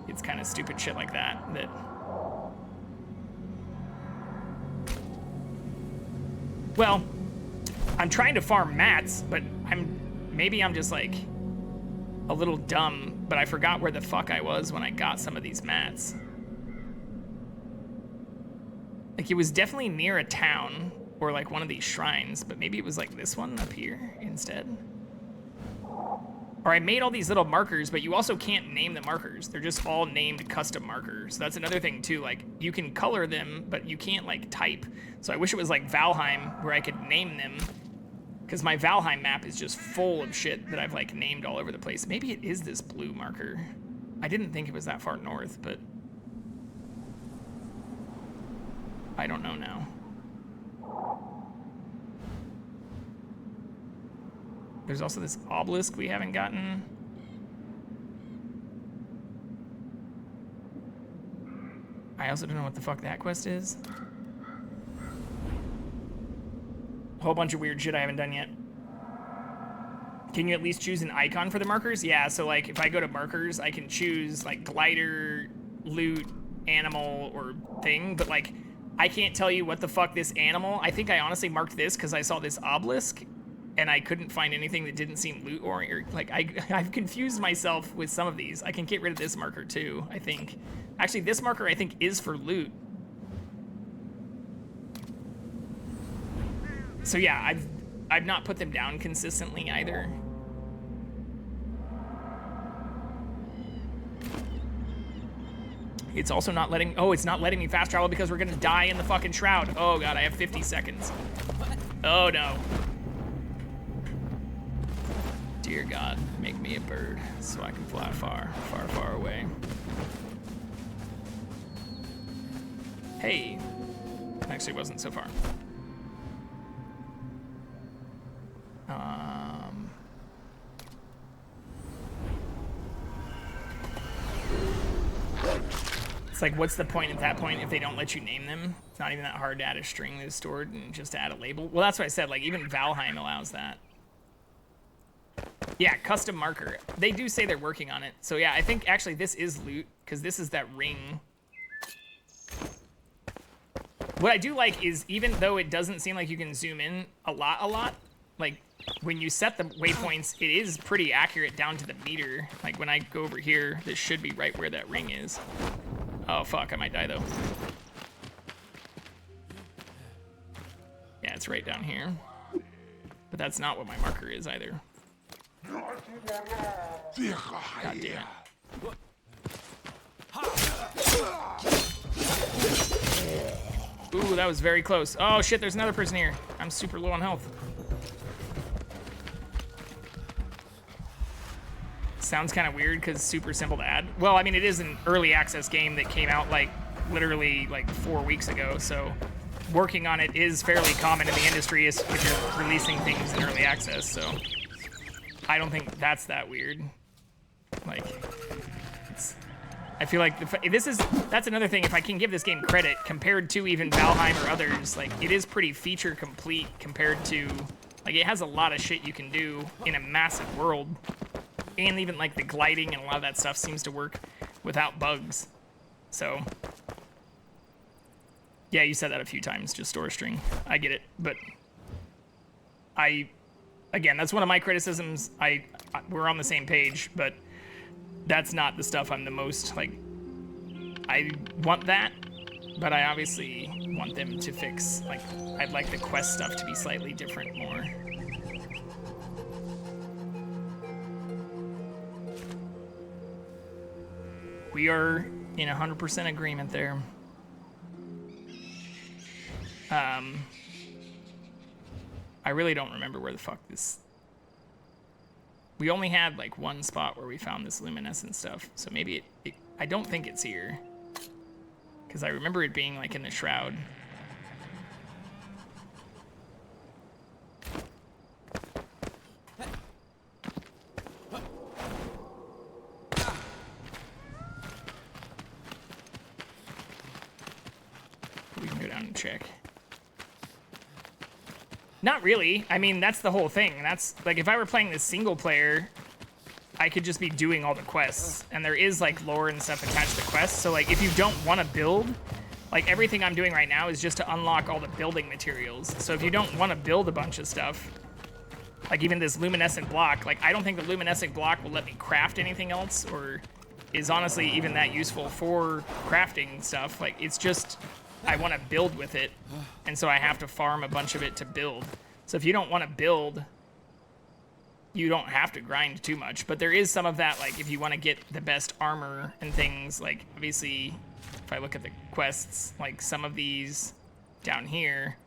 [SPEAKER 1] it's kind of stupid shit like that. Well, I'm trying to farm mats, but maybe I'm just like a little dumb, but I forgot where the fuck I was when I got some of these mats. Like, it was definitely near a town or like one of these shrines, but maybe it was like this one up here instead. Or I made all these little markers, but you also can't name the markers. They're just all named custom markers. So that's another thing too, like you can color them, but you can't like type. So I wish it was like Valheim where I could name them, because my Valheim map is just full of shit that I've like named all over the place. Maybe it is this blue marker. I didn't think it was that far north, but I don't know now. There's also this obelisk we haven't gotten. I also don't know what the fuck that quest is. A whole bunch of weird shit I haven't done yet. Can you at least choose an icon for the markers? Yeah, so like if I go to markers, I can choose like glider, loot, animal, or thing, but like I can't tell you what the fuck this animal, I think I honestly marked this because I saw this obelisk and I couldn't find anything that didn't seem loot oriented. Like I've confused myself with some of these. I can get rid of this marker too, I think. Actually, this marker I think is for loot. So yeah, I've not put them down consistently either. It's also not letting, oh, it's not letting me fast travel because we're gonna die in the fucking shroud. Oh god, I have 50 seconds. Oh no. Dear God, make me a bird so I can fly far, far, far away. Hey, actually wasn't so far. It's like, what's the point at that point if they don't let you name them? It's not even that hard to add a string that's stored and just add a label. Well, that's what I said, like even Valheim allows that. Yeah, custom marker. They do say they're working on it. So yeah, I think actually this is loot because this is that ring. What I do like is even though it doesn't seem like you can zoom in a lot, like when you set the waypoints, it is pretty accurate down to the meter. Like when I go over here, this should be right where that ring is. Oh fuck, I might die though. Yeah, it's right down here. But that's not what my marker is either. God damn it. Ooh, that was very close. Oh shit, there's another person here. I'm super low on health. Sounds kind of weird because super simple to add. Well, I mean, it is an early access game that came out like literally like 4 weeks ago, so working on it is fairly common in the industry if you're releasing things in early access, so I don't think that's that weird. Like, I feel like that's another thing. If I can give this game credit compared to even Valheim or others, like it is pretty feature complete compared to, like it has a lot of shit you can do in a massive world. And even like the gliding and a lot of that stuff seems to work without bugs. So yeah, you said that a few times, just store a string. I get it, but again, that's one of my criticisms. We're on the same page, but that's not the stuff I'm the most, like, I want that, but I obviously want them to fix, like, I'd like the quest stuff to be slightly different more. We are in 100% agreement there. I really don't remember where the fuck this... We only had like one spot where we found this luminescent stuff, so maybe I don't think it's here. Because I remember it being like in the shroud. We can go down and check. Not really. I mean, that's the whole thing. That's like, if I were playing this single player, I could just be doing all the quests. And there is like lore and stuff attached to quests. So like, if you don't want to build, like everything I'm doing right now is just to unlock all the building materials. So if you don't want to build a bunch of stuff, like even this luminescent block, like I don't think the luminescent block will let me craft anything else or is honestly even that useful for crafting stuff. Like it's just, I want to build with it, and so I have to farm a bunch of it to build. So if you don't want to build, you don't have to grind too much. But there is some of that, like if you want to get the best armor and things, like obviously, if I look at the quests, like some of these down here,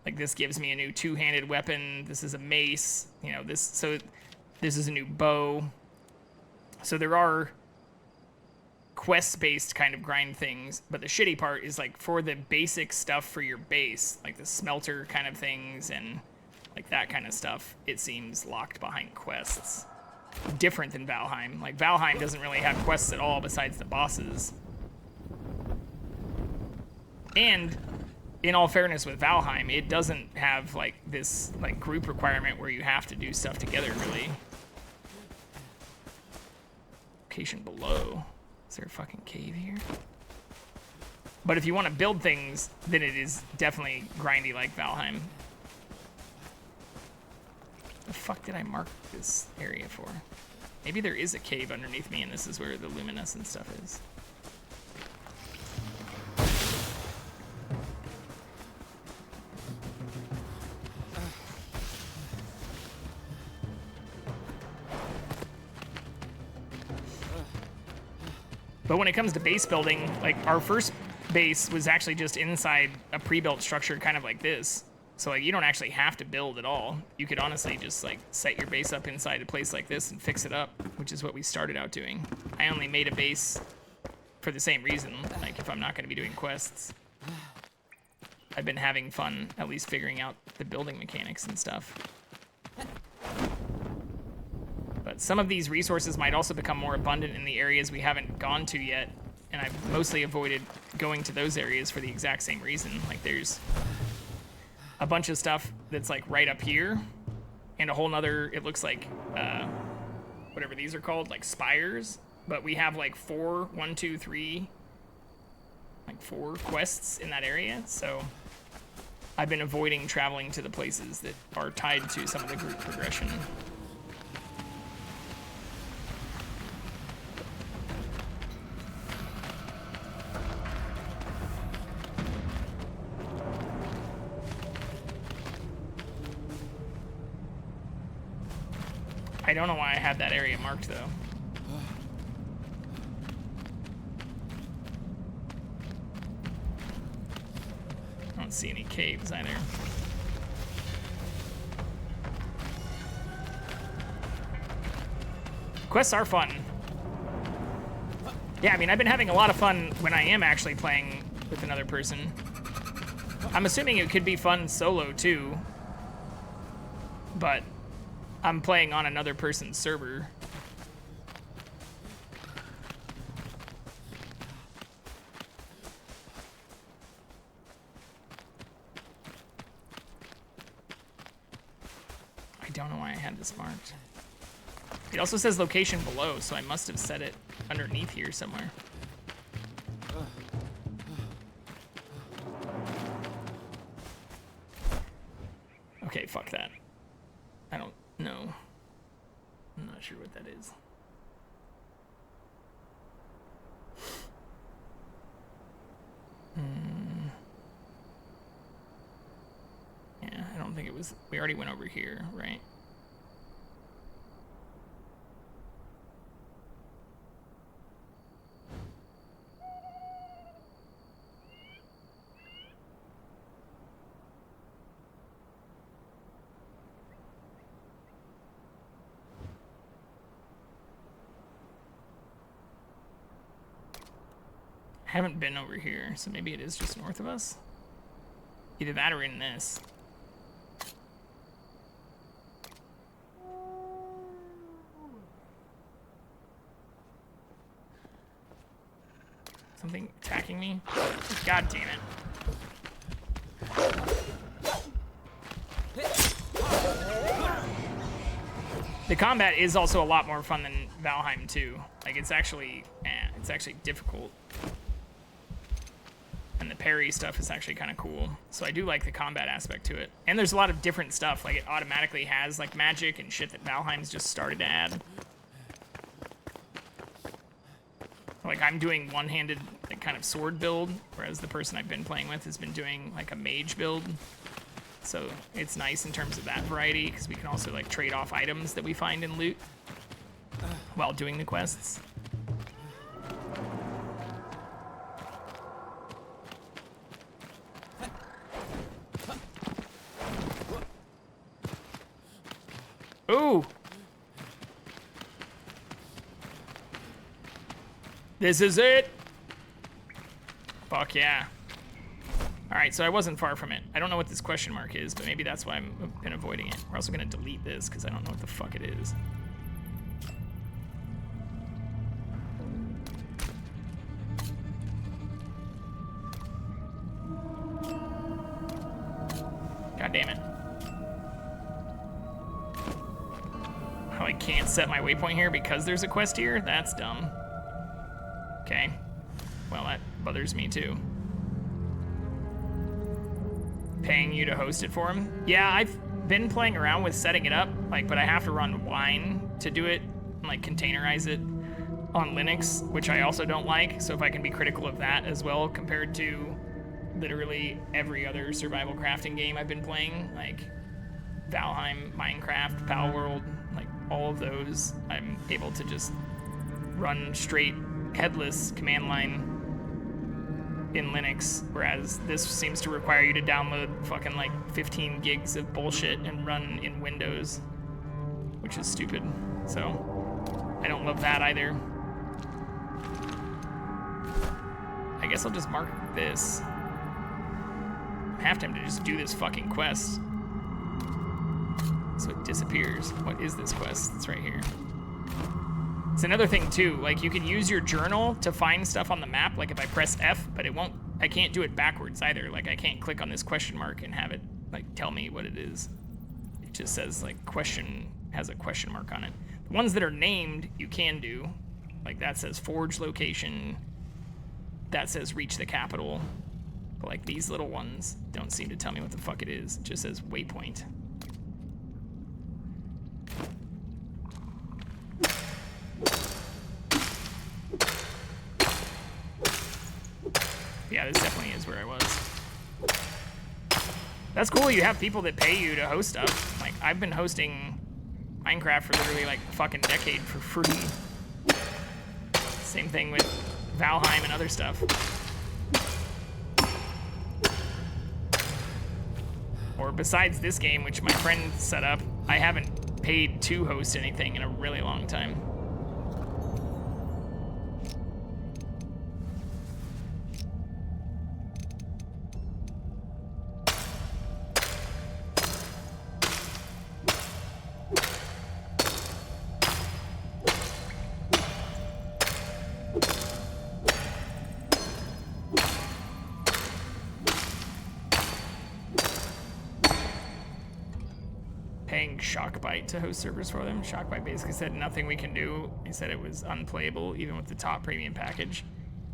[SPEAKER 1] like this gives me a new two-handed weapon. This is a mace, you know, this is a new bow. So there are quest-based kind of grind things, but the shitty part is like for the basic stuff for your base, like the smelter kind of things and like that kind of stuff, it seems locked behind quests. Different than Valheim. Like Valheim doesn't really have quests at all besides the bosses. And in all fairness with Valheim, it doesn't have like this like group requirement where you have to do stuff together really. Location below. Is there a fucking cave here? But if you want to build things, then it is definitely grindy like Valheim. The fuck did I mark this area for? Maybe there is a cave underneath me and this is where the luminescent stuff is. But when it comes to base building, like our first base was actually just inside a pre-built structure kind of like this. So like you don't actually have to build at all. You could honestly just like set your base up inside a place like this and fix it up, which is what we started out doing. I only made a base for the same reason, like if I'm not going to be doing quests. I've been having fun at least figuring out the building mechanics and stuff. But some of these resources might also become more abundant in the areas we haven't gone to yet, and I've mostly avoided going to those areas for the exact same reason. Like there's a bunch of stuff that's like right up here, and a whole nother, it looks like, whatever these are called, like spires, but we have like 4 quests in that area, so I've been avoiding traveling to the places that are tied to some of the group progression. I don't know why I had that area marked, though. I don't see any caves either. Quests are fun. Yeah, I mean, I've been having a lot of fun when I am actually playing with another person. I'm assuming it could be fun solo, too. But I'm playing on another person's server. I don't know why I had this marked. It also says location below, so I must have set it underneath here somewhere. Okay, fuck that. I don't know. I'm not sure what that is. Yeah, I don't think it was. We already went over here, right? I haven't been over here, so maybe it is just north of us. Either that or in this. Something attacking me? God damn it. The combat is also a lot more fun than Valheim 2. Like it's actually difficult. And the parry stuff is actually kind of cool. So I do like the combat aspect to it. And there's a lot of different stuff. Like it automatically has like magic and shit that Valheim's just started to add. Like I'm doing one-handed like, kind of sword build, whereas the person I've been playing with has been doing like a mage build. So it's nice in terms of that variety, because we can also like trade off items that we find in loot while doing the quests. Ooh! This is it! Fuck yeah. Alright, so I wasn't far from it. I don't know what this question mark is, but maybe that's why I've been avoiding it. We're also gonna delete this, because I don't know what the fuck it is. God damn it. I can't set my waypoint here because there's a quest here? That's dumb. Okay. Well, that bothers me too. Paying you to host it for him? Yeah, I've been playing around with setting it up, like, but I have to run wine to do it and like containerize it on Linux, which I also don't like. So if I can be critical of that as well, compared to literally every other survival crafting game I've been playing, like Valheim, Minecraft, Palworld, like all of those, I'm able to just run straight headless command line in Linux, whereas this seems to require you to download fucking like 15 gigs of bullshit and run in Windows, which is stupid. So I don't love that either. I guess I'll just mark this. I have to just do this fucking quest so it disappears. What is this quest? It's right here. It's another thing too, like you can use your journal to find stuff on the map, like if I press F, but I can't do it backwards either. Like I can't click on this question mark and have it like tell me what it is. It just says like has a question mark on it. The ones that are named, you can do. Like that says forge location, that says reach the capital. But like these little ones don't seem to tell me what the fuck it is. It just says waypoint. Yeah, this definitely is where I was. That's cool, you have people that pay you to host stuff. Like, I've been hosting Minecraft for literally like a fucking decade for free. Same thing with Valheim and other stuff. Or besides this game, which my friend set up, I haven't paid to host anything in a really long time. Shockbyte to host servers for them. Shockbyte basically said nothing we can do. He said it was unplayable even with the top premium package.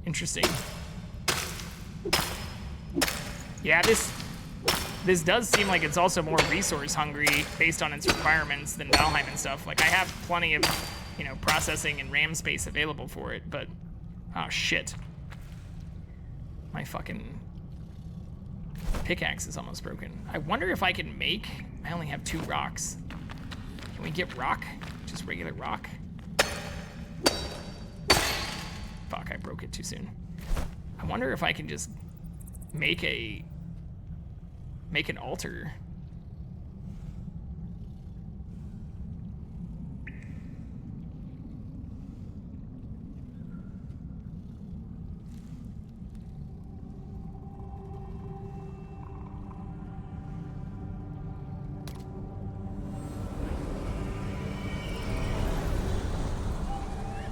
[SPEAKER 1] Interesting. Yeah, this does seem like it's also more resource hungry based on its requirements than Valheim and stuff. Like I have plenty of, processing and RAM space available for it, but oh shit. My fucking pickaxe is almost broken. I wonder if I can make, I only have 2 rocks. Can we get rock? Just regular rock? Fuck, I broke it too soon. I wonder if I can just make an altar.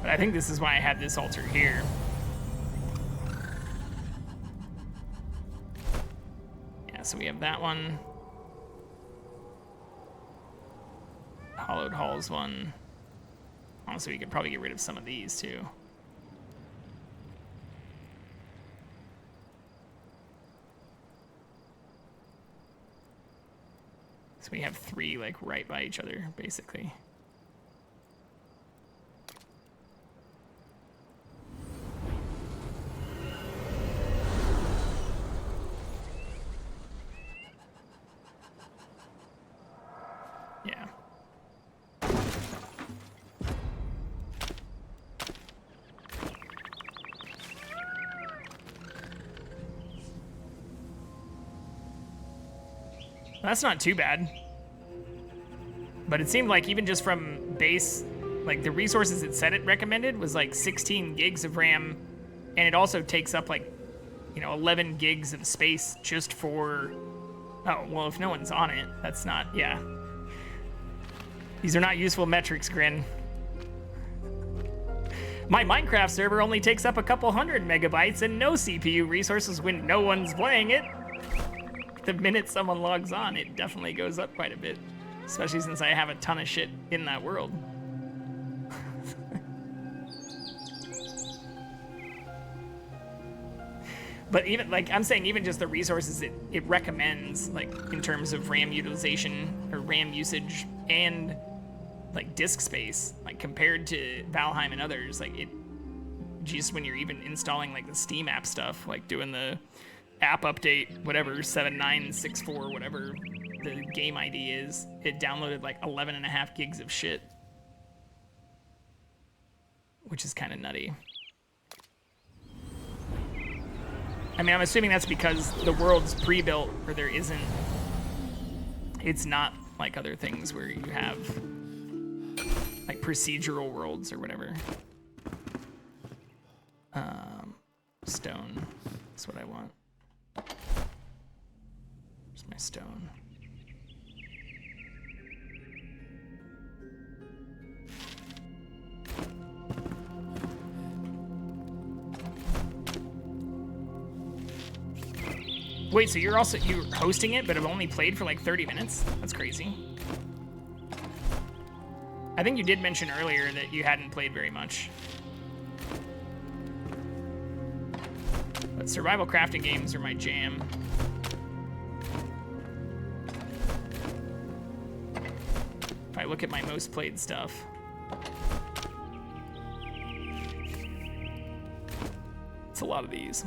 [SPEAKER 1] I think this is why I had this altar here. Yeah, so we have that one. Hollowed Halls one. Honestly, we could probably get rid of some of these too. So we have 3 like right by each other, basically. Yeah. That's not too bad. But it seemed like even just from base, like the resources it said it recommended was like 16 gigs of RAM, and it also takes up like, 11 gigs of space just for, oh, well, if no one's on it, that's not, yeah. These are not useful metrics, Grin. My Minecraft server only takes up a couple 100 megabytes and no CPU resources when no one's playing it. The minute someone logs on, it definitely goes up quite a bit, especially since I have a ton of shit in that world. But even, like, I'm saying even just the resources it recommends, like, in terms of RAM utilization or RAM usage and, like, disk space, like, compared to Valheim and others, like, it, just when you're even installing, like, the Steam app stuff, like, doing the app update, whatever, 7964, whatever the game ID is, it downloaded, like, 11.5 gigs of shit. Which is kind of nutty. I mean, I'm assuming that's because the world's pre-built, or there isn't. It's not like other things where you have like procedural worlds or whatever. Stone. That's what I want. Where's my stone? Wait, so you're hosting it, but have only played for like 30 minutes? That's crazy. I think you did mention earlier that you hadn't played very much. But survival crafting games are my jam. If I look at my most played stuff. It's a lot of these.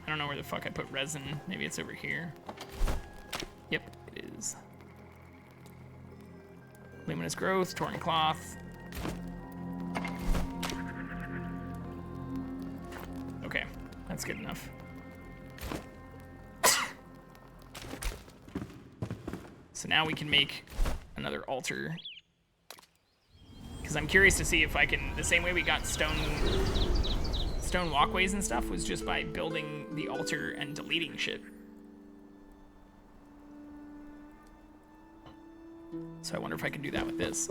[SPEAKER 1] I don't know where the fuck I put resin. Maybe it's over here. Yep, it is. Luminous growth, torn cloth. Okay, that's good enough. So now we can make another altar. Because I'm curious to see if I can, the same way we got stone walkways and stuff was just by building the altar and deleting shit. So I wonder if I can do that with this.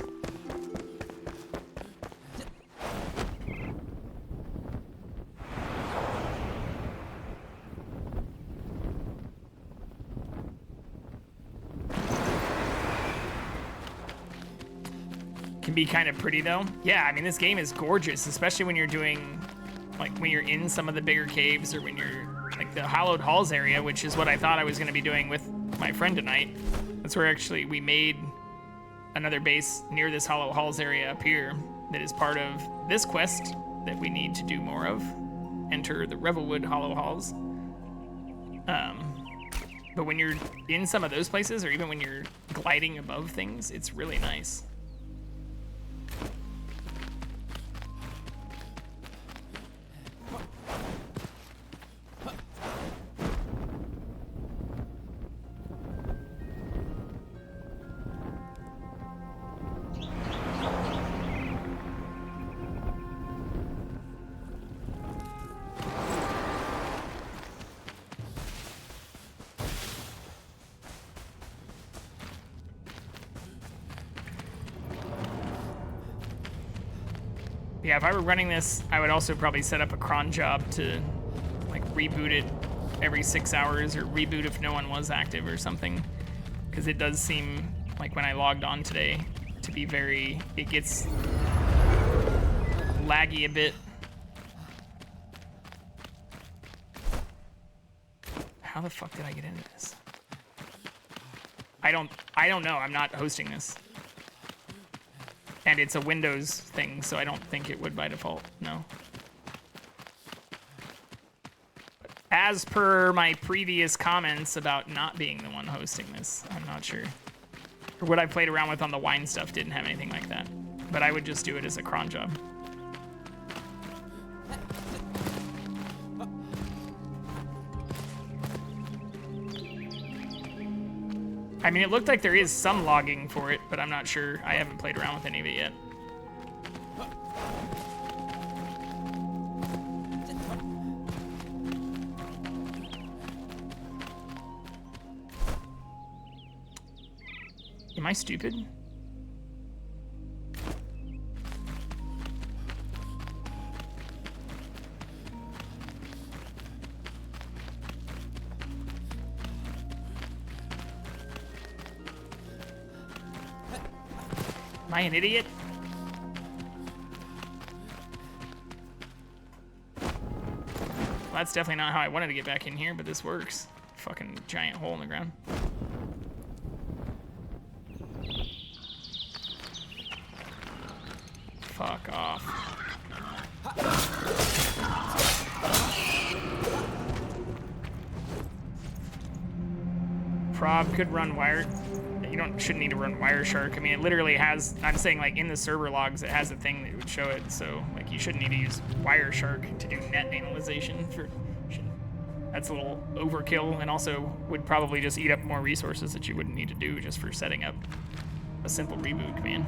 [SPEAKER 1] Can be kind of pretty though. Yeah, I mean this game is gorgeous, especially when you're doing like when you're in some of the bigger caves or when you're like the Hallowed Halls area, which is what I thought I was going to be doing with my friend tonight. That's where actually we made another base near this Hallowed Halls area up here that is part of this quest that we need to do more of. Enter the Revelwood Hallowed Halls. But when you're in some of those places, or even when you're gliding above things, it's really nice. Yeah, if I were running this, I would also probably set up a cron job to like reboot it every 6 hours or reboot if no one was active or something. Because it does seem like when I logged on today to be it gets laggy a bit. How the fuck did I get into this? I don't know, I'm not hosting this. And it's a Windows thing, so I don't think it would by default, no. As per my previous comments about not being the one hosting this, I'm not sure. Or what I played around with on the wine stuff didn't have anything like that. But I would just do it as a cron job. I mean, it looked like there is some logging for it, but I'm not sure. I haven't played around with any of it yet. Am I stupid? Am I an idiot? Well, that's definitely not how I wanted to get back in here, but this works. Fucking giant hole in the ground. Fuck off. Prob could run wire. Shouldn't need to run Wireshark. I mean, it literally has. I'm saying like in the server logs, it has a thing that would show it. So like you shouldn't need to use Wireshark to do net analyzation for. That's a little overkill, and also would probably just eat up more resources that you wouldn't need to do just for setting up a simple reboot command.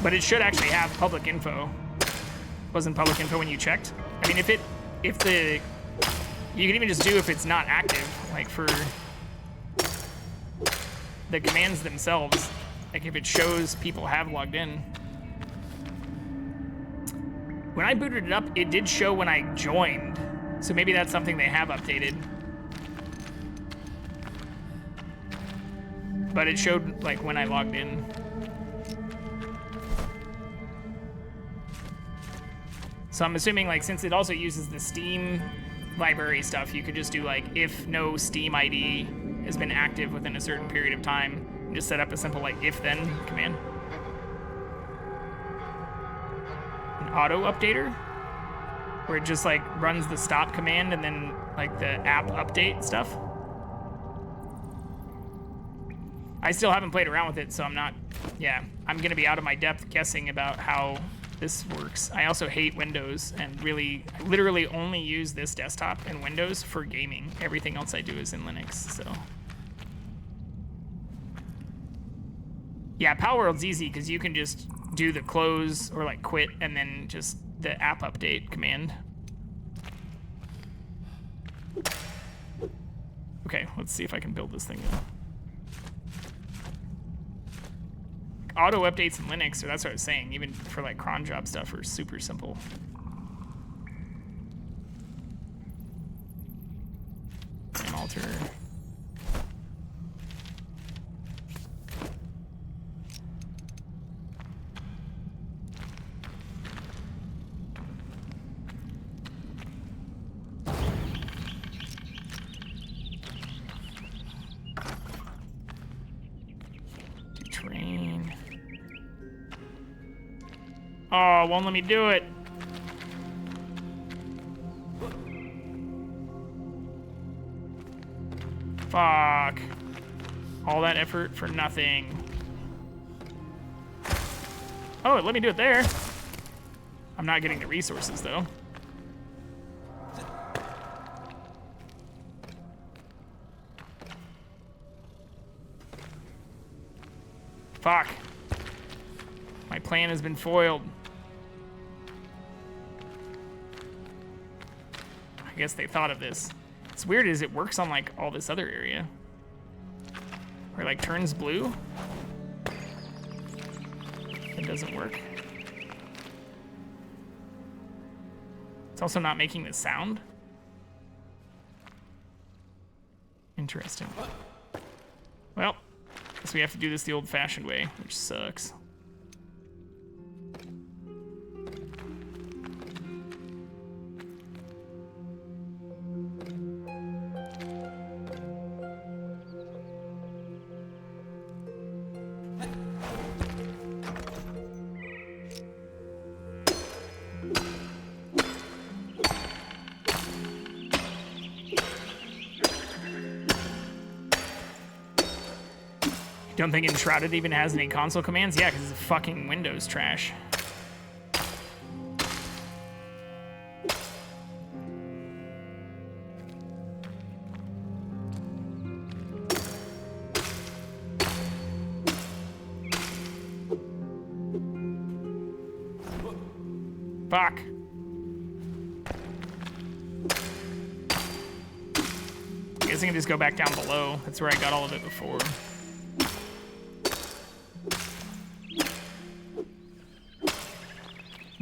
[SPEAKER 1] But it should actually have public info. Wasn't public info when you checked? I mean, you can even just do if it's not active, like for the commands themselves, like if it shows people have logged in. When I booted it up, it did show when I joined, so maybe that's something they have updated. But it showed like when I logged in. So I'm assuming like since it also uses the Steam library stuff, you could just do like if no Steam ID has been active within a certain period of time, and just set up a simple like if then command. An auto updater, where it just like runs the stop command and then like the app update stuff. I still haven't played around with it, so I'm gonna be out of my depth guessing about how this works. I also hate Windows and literally only use this desktop and Windows for gaming. Everything else I do is in Linux, so. Yeah, Palworld's easy because you can just do the close or like quit and then just the app update command. Okay, let's see if I can build this thing now. Auto updates in Linux, so that's what I was saying, even for like cron job stuff, are super simple. And alter. Train. Oh, won't let me do it. Fuck. All that effort for nothing. Oh, let me do it there. I'm not getting the resources though. Fuck. My plan has been foiled. I guess they thought of this. What's weird is it works on like all this other area. Where it like turns blue. It doesn't work. It's also not making the sound. Interesting. Well, guess we have to do this the old-fashioned way, which sucks. Don't think Enshrouded even has any console commands? Yeah, because it's fucking Windows trash. Fuck. I guess I can just go back down below. That's where I got all of it before.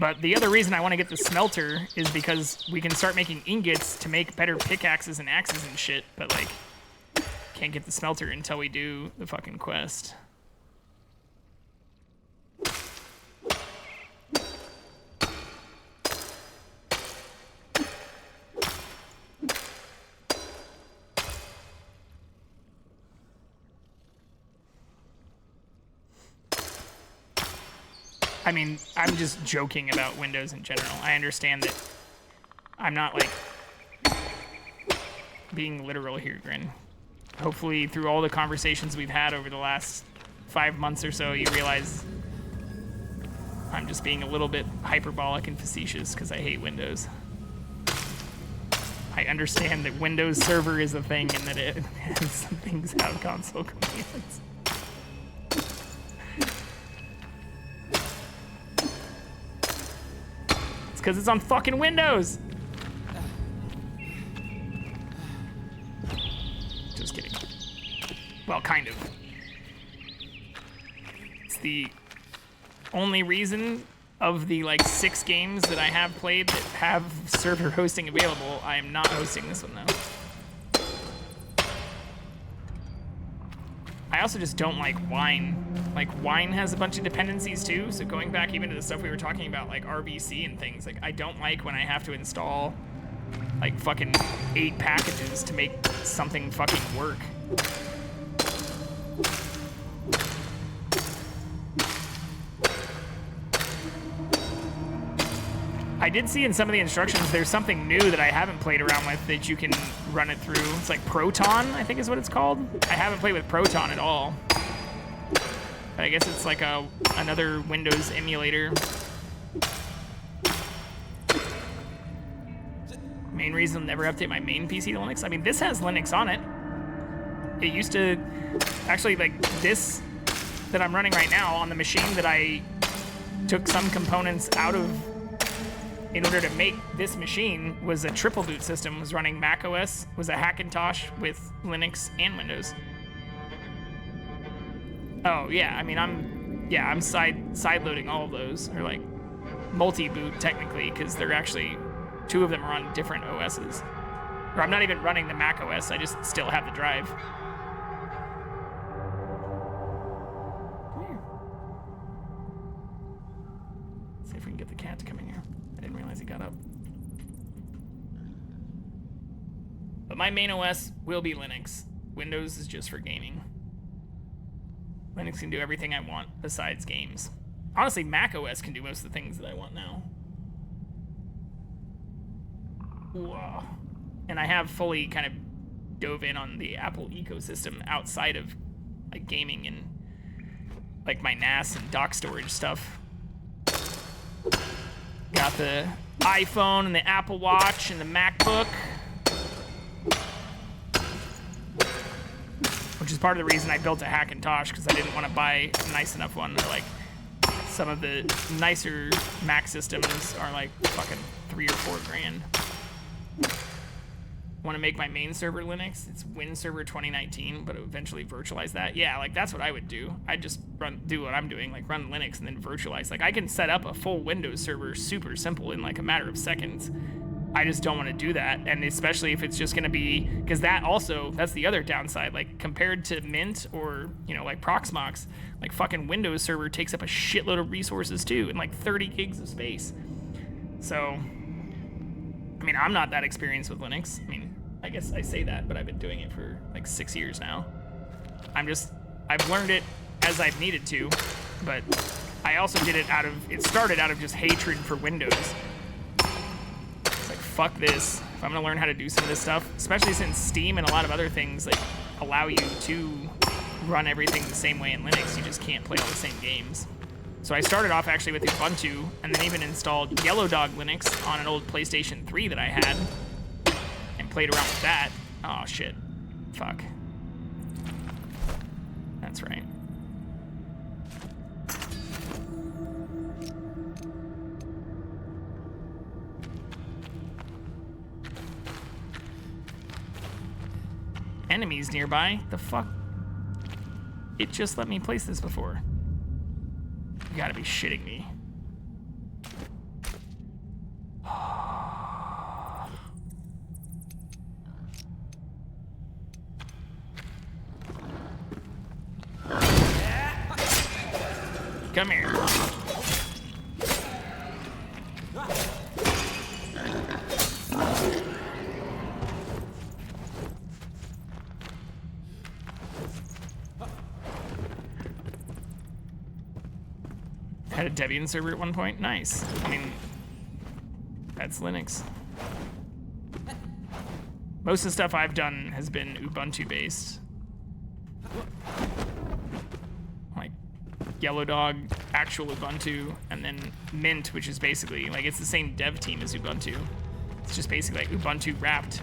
[SPEAKER 1] But the other reason I want to get the smelter is because we can start making ingots to make better pickaxes and axes and shit, but like, can't get the smelter until we do the fucking quest. I mean, I'm just joking about Windows in general. I understand that I'm not, like, being literal here, Grin. Hopefully, through all the conversations we've had over the last 5 months or so, you realize I'm just being a little bit hyperbolic and facetious because I hate Windows. I understand that Windows Server is a thing and that it has some things have console components. It's because it's on fucking Windows! Just kidding. Well, kind of. It's the only reason of the like 6 games that I have played that have server hosting available. I am not hosting this one though. I also just don't like Wine. Like Wine has a bunch of dependencies too, so going back even to the stuff we were talking about like RVC and things, like I don't like when I have to install like fucking 8 packages to make something fucking work. I did see in some of the instructions there's something new that I haven't played around with that you can run it through. It's like Proton, I think is what it's called. I haven't played with Proton at all. But I guess it's like another Windows emulator. Main reason I'll never update my main PC to Linux. I mean, this has Linux on it. It used to, actually like this that I'm running right now on the machine that I took some components out of in order to make this machine was a triple boot system, was running Mac OS, was a Hackintosh with Linux and Windows. Oh yeah, I mean I'm side loading all of those, or like multi-boot technically, because they're actually 2 of them are on different OSs. Or I'm not even running the Mac OS, I just still have the drive. Come here. Let's see if we can get the cat to come in here. I didn't realize he got up. But my main OS will be Linux. Windows is just for gaming. Linux can do everything I want besides games. Honestly, Mac OS can do most of the things that I want now. Whoa. And I have fully kind of dove in on the Apple ecosystem outside of like gaming and like my NAS and dock storage stuff. Got the iPhone and the Apple Watch and the MacBook. Which is part of the reason I built a Hackintosh, because I didn't want to buy a nice enough one. Or like some of the nicer Mac systems are like fucking $3 or $4 grand. Want to make my main server Linux? It's WinServer 2019, but eventually virtualize that. Yeah, like that's what I would do. I'd just do what I'm doing, like run Linux and then virtualize. Like I can set up a full Windows server super simple in like a matter of seconds. I just don't want to do that, and especially if it's just going to be, because that's the other downside. Like compared to Mint or like Proxmox, like fucking Windows server takes up a shitload of resources too, and like 30 gigs of space. So, I mean, I'm not that experienced with Linux. I mean, I guess I say that, but I've been doing it for like 6 years now. I've learned it as I've needed to, but I also did it it started out of just hatred for Windows. It's like, fuck this. If I'm gonna learn how to do some of this stuff, especially since Steam and a lot of other things like allow you to run everything the same way in Linux, you just can't play all the same games. So I started off actually with Ubuntu, and then even installed Yellow Dog Linux on an old PlayStation 3 that I had, and played around with that. Oh shit. Fuck. That's right. Enemies nearby? The fuck? It just let me place this before. You gotta be shitting me. Come here. Had a Debian server at one point. Nice. I mean, that's Linux. Most of the stuff I've done has been Ubuntu based. Like Yellow Dog, actual Ubuntu, and then Mint, which is basically like it's the same dev team as Ubuntu. It's just basically like Ubuntu wrapped.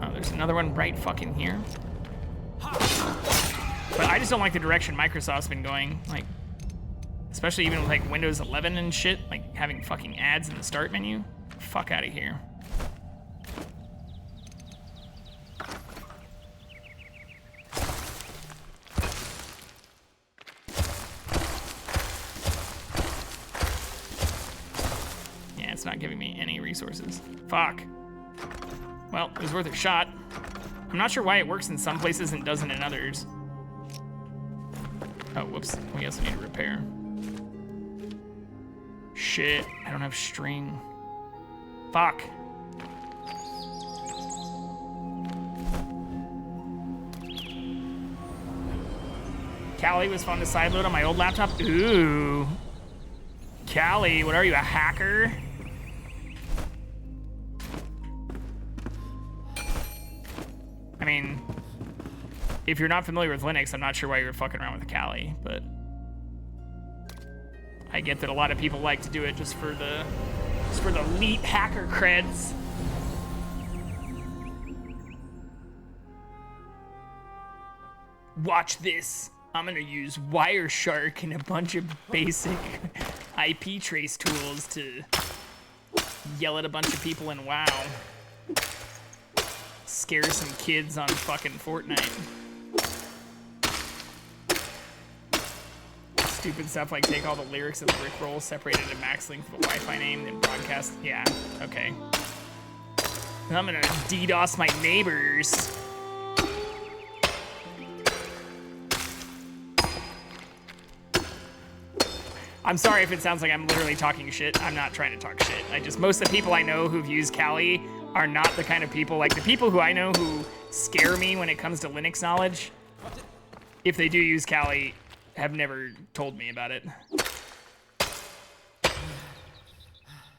[SPEAKER 1] Oh, there's another one right fucking here. But I just don't like the direction Microsoft's been going. Like, especially even with like Windows 11 and shit, like having fucking ads in the start menu. Fuck out of here. Yeah, it's not giving me any resources. Fuck. Well, it was worth a shot. I'm not sure why it works in some places and doesn't in others. Oh, whoops. We also need to repair. Shit, I don't have string. Fuck. Callie was fun to sideload on my old laptop. Ooh. Callie, what are you, a hacker? I mean, if you're not familiar with Linux, I'm not sure why you're fucking around with Callie, but I get that a lot of people like to do it just for the elite hacker creds. Watch this. I'm gonna use Wireshark and a bunch of basic IP trace tools to yell at a bunch of people in WoW. Scare some kids on fucking Fortnite. Stupid stuff like take all the lyrics of the Rickroll, separate it at max length of a Wi-Fi name, then broadcast. Yeah, okay. I'm gonna DDoS my neighbors. I'm sorry if it sounds like I'm literally talking shit. I'm not trying to talk shit. Most of the people I know who've used Kali are not the kind of people, like the people who I know who scare me when it comes to Linux knowledge, if they do use Kali, have never told me about it.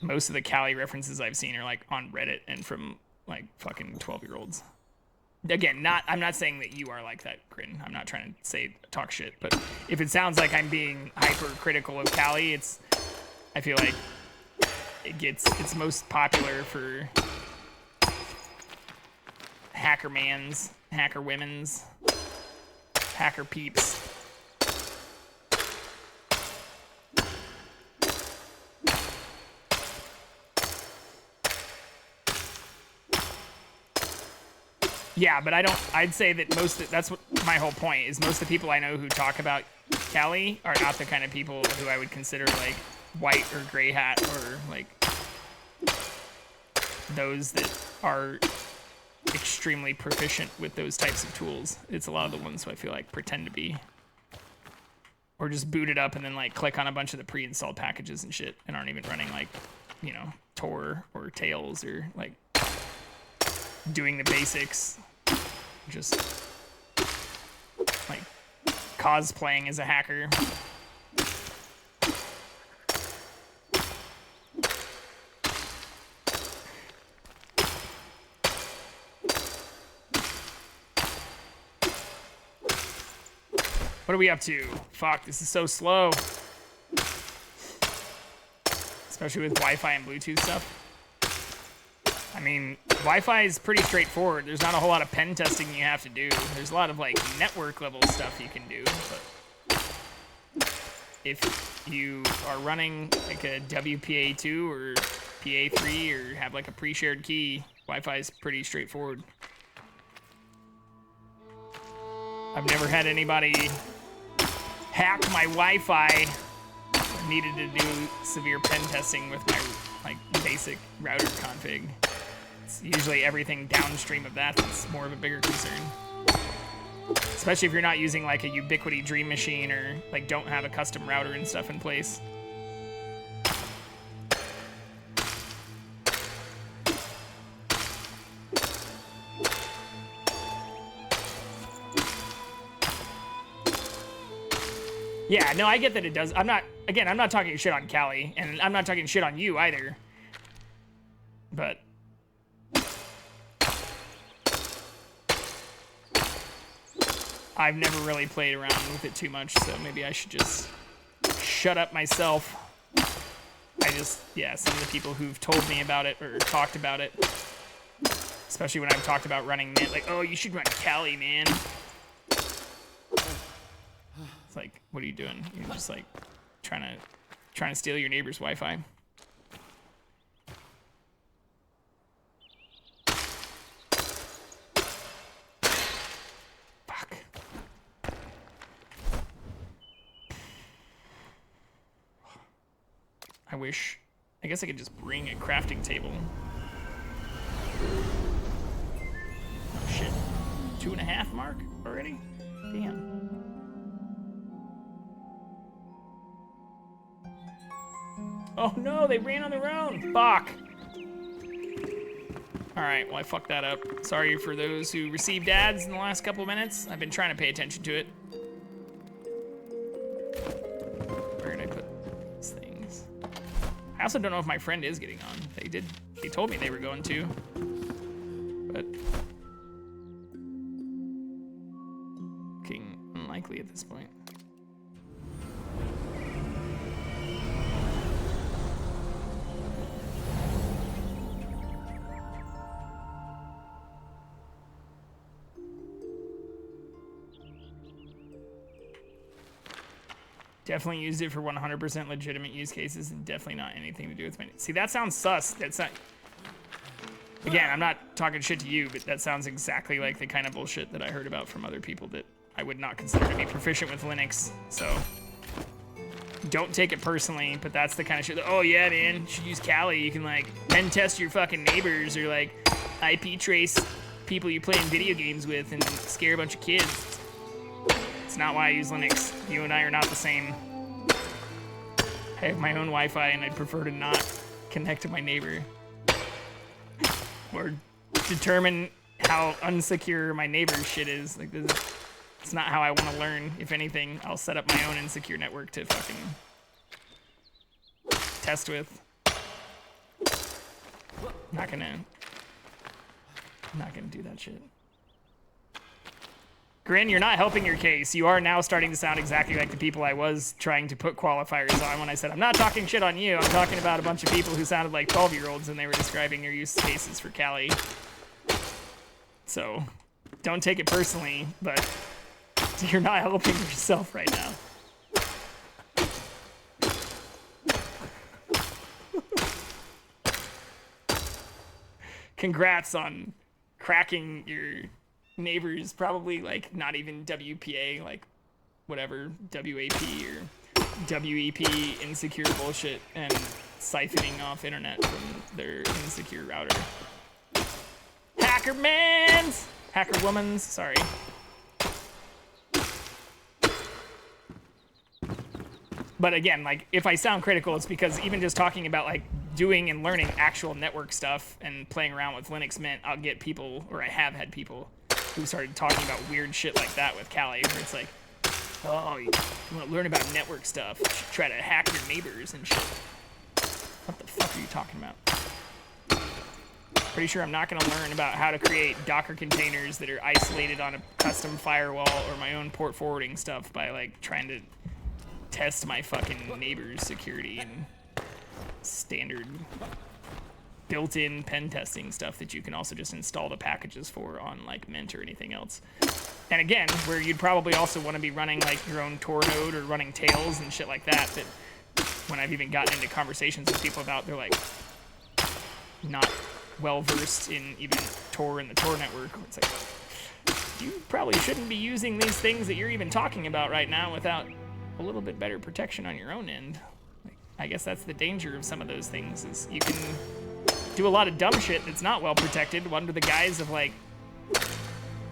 [SPEAKER 1] Most of the Kali references I've seen are like on Reddit and from like fucking 12-year-olds. Again, I'm not saying that you are like that, Grin. I'm not trying to talk shit, but if it sounds like I'm being hypercritical of Kali, I feel like it's most popular for hacker mans, hacker women's, hacker peeps. Yeah, but I'd say that that's what my whole point is. Most of the people I know who talk about Kali are not the kind of people who I would consider like white or gray hat or like those that are extremely proficient with those types of tools. It's a lot of the ones who I feel like pretend to be. Or just boot it up and then like click on a bunch of the pre-installed packages and shit and aren't even running like, you know, Tor or Tails or like doing the basics. Just like cosplaying as a hacker. What are we up to? Fuck, this is so slow. Especially with Wi-Fi and Bluetooth stuff. I mean, Wi-Fi is pretty straightforward. There's not a whole lot of pen testing you have to do. There's a lot of like network level stuff you can do. But if you are running like a WPA2 or PA3 or have like a pre-shared key, Wi-Fi is pretty straightforward. I've never had anybody hack my Wi-Fi. I needed to do severe pen testing with my like basic router config. It's usually everything downstream of that that's more of a bigger concern. Especially if you're not using like a Ubiquiti Dream Machine or like don't have a custom router and stuff in place. Yeah, no, I get that it does. I'm not talking shit on Callie, and I'm not talking shit on you either. But I've never really played around with it too much, so maybe I should just shut up myself. Some of the people who've told me about it or talked about it, especially when I've talked about running, like, oh, you should run Callie, man. It's like, what are you doing? You're just like trying to steal your neighbor's Wi-Fi. Fuck. I guess I could just bring a crafting table. Oh shit. 2.5 mark already? Damn. Oh no, they ran on their own. Fuck. Alright, well I fucked that up. Sorry for those who received ads in the last couple of minutes. I've been trying to pay attention to it. Where did I put these things? I also don't know if my friend is getting on. They told me they were going to. But looking unlikely at this point. Definitely used it for 100% legitimate use cases and definitely not anything to do with me. See, that sounds sus. That's not... Again, I'm not talking shit to you, but that sounds exactly like the kind of bullshit that I heard about from other people that I would not consider to be proficient with Linux. So, don't take it personally, but that's the kind of shit that, oh yeah, man, you should use Callie. You can, like, pen test your fucking neighbors or, like, IP trace people you play in video games with and scare a bunch of kids. It's not why I use Linux. You and I are not the same. I have my own Wi-Fi and I'd prefer to not connect to my neighbor. Or determine how unsecure my neighbor's shit is. Like, it's not how I want to learn. If anything, I'll set up my own insecure network to fucking test with. Not gonna do that shit. Grin, you're not helping your case. You are now starting to sound exactly like the people I was trying to put qualifiers on when I said, I'm not talking shit on you. I'm talking about a bunch of people who sounded like 12-year-olds and they were describing your use cases for Callie. So, don't take it personally, but you're not helping yourself right now. Congrats on cracking your neighbors, probably like not even WPA, like whatever, WAP or WEP insecure bullshit and siphoning off internet from their insecure router. Hacker mans! Hacker womans, sorry. But again, like, if I sound critical, it's because even just talking about, like, doing and learning actual network stuff and playing around with Linux meant I'll get people, or I have had people, who started talking about weird shit like that with Callie, where it's like, oh, you want to learn about network stuff, you should try to hack your neighbors and shit. What the fuck are you talking about? Pretty sure I'm not going to learn about how to create Docker containers that are isolated on a custom firewall or my own port forwarding stuff by, like, trying to test my fucking neighbor's security and standard built-in pen testing stuff that you can also just install the packages for on, like, Mint or anything else. And again, where you'd probably also want to be running, like, your own Tor node or running Tails and shit like that, that when I've even gotten into conversations with people about, they're like not well-versed in even Tor and the Tor network. It's like, you probably shouldn't be using these things that you're even talking about right now without a little bit better protection on your own end. Like, I guess that's the danger of some of those things, is you can do a lot of dumb shit that's not well protected under the guise of, like,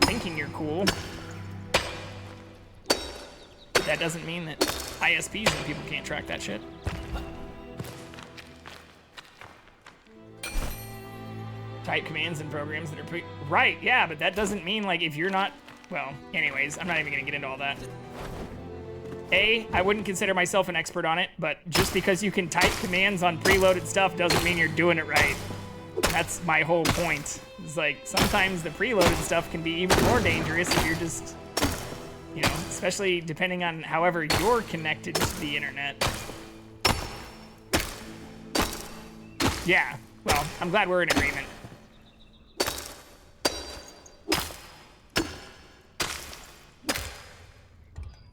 [SPEAKER 1] thinking you're cool. But that doesn't mean that ISPs and people can't track that shit. Type commands and programs that are right, yeah, but that doesn't mean, like, if you're not, well, anyways, I'm not even gonna get into all that. I wouldn't consider myself an expert on it, but just because you can type commands on preloaded stuff doesn't mean you're doing it right. That's my whole point. It's like, sometimes the preloaded stuff can be even more dangerous if you're just, you know, especially depending on however you're connected to the internet. Yeah, well, I'm glad we're in agreement.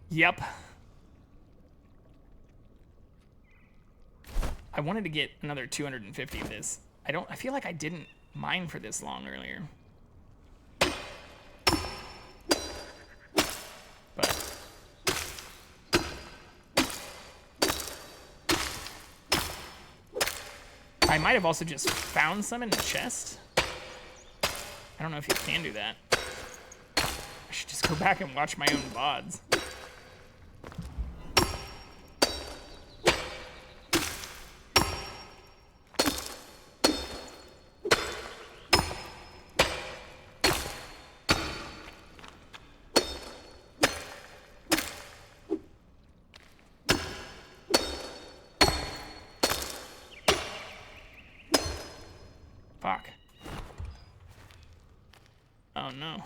[SPEAKER 1] Yep. I wanted to get another 250 of this. I feel like I didn't mine for this long earlier. But I might have also just found some in the chest. I don't know if you can do that. I should just go back and watch my own VODs. Fuck. Oh no.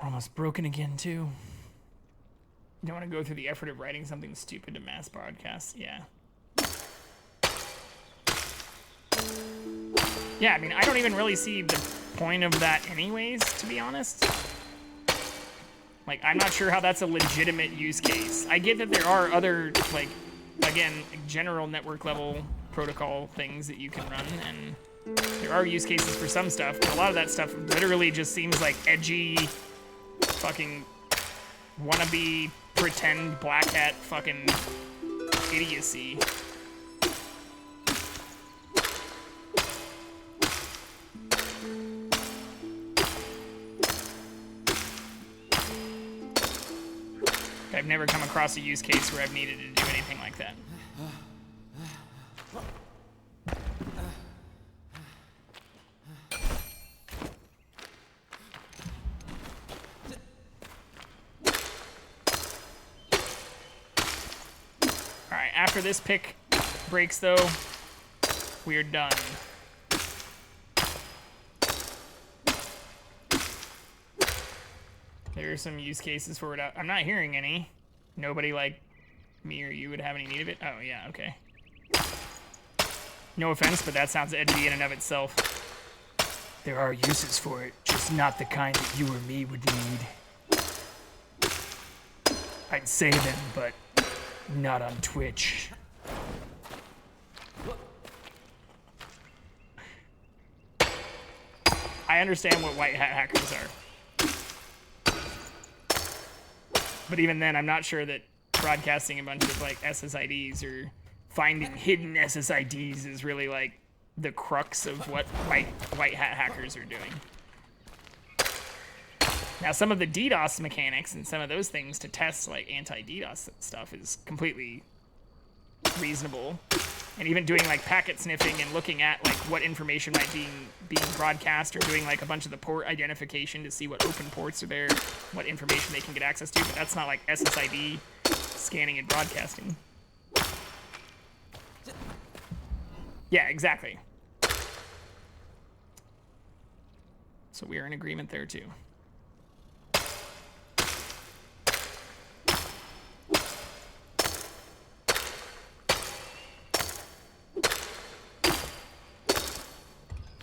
[SPEAKER 1] Almost broken again, too. You don't want to go through the effort of writing something stupid to mass broadcast. Yeah. Yeah, I mean, I don't even really see the point of that anyways, to be honest. Like, I'm not sure how that's a legitimate use case. I get that there are other, like, again, general network level protocol things that you can run, and there are use cases for some stuff, but a lot of that stuff literally just seems like edgy, fucking wannabe, pretend black hat fucking idiocy. I've never come across a use case where I've needed to do anything like that. Alright, after this pick breaks though, we're done. There are some use cases for it. I'm not hearing any. Nobody like me or you would have any need of it. Oh, yeah, okay. No offense, but that sounds edgy in and of itself. There are uses for it, just not the kind that you or me would need. I'd say them, but not on Twitch. I understand what white hat hackers are. But even then, I'm not sure that broadcasting a bunch of like SSIDs or finding hidden SSIDs is really like the crux of what white hat hackers are doing. Now, some of the DDoS mechanics and some of those things to test like anti-DDoS stuff is completely reasonable. And even doing like packet sniffing and looking at like what information might be being broadcast, or doing like a bunch of the port identification to see what open ports are there, what information they can get access to, but that's not like SSID scanning and broadcasting. Yeah, exactly. So we are in agreement there too.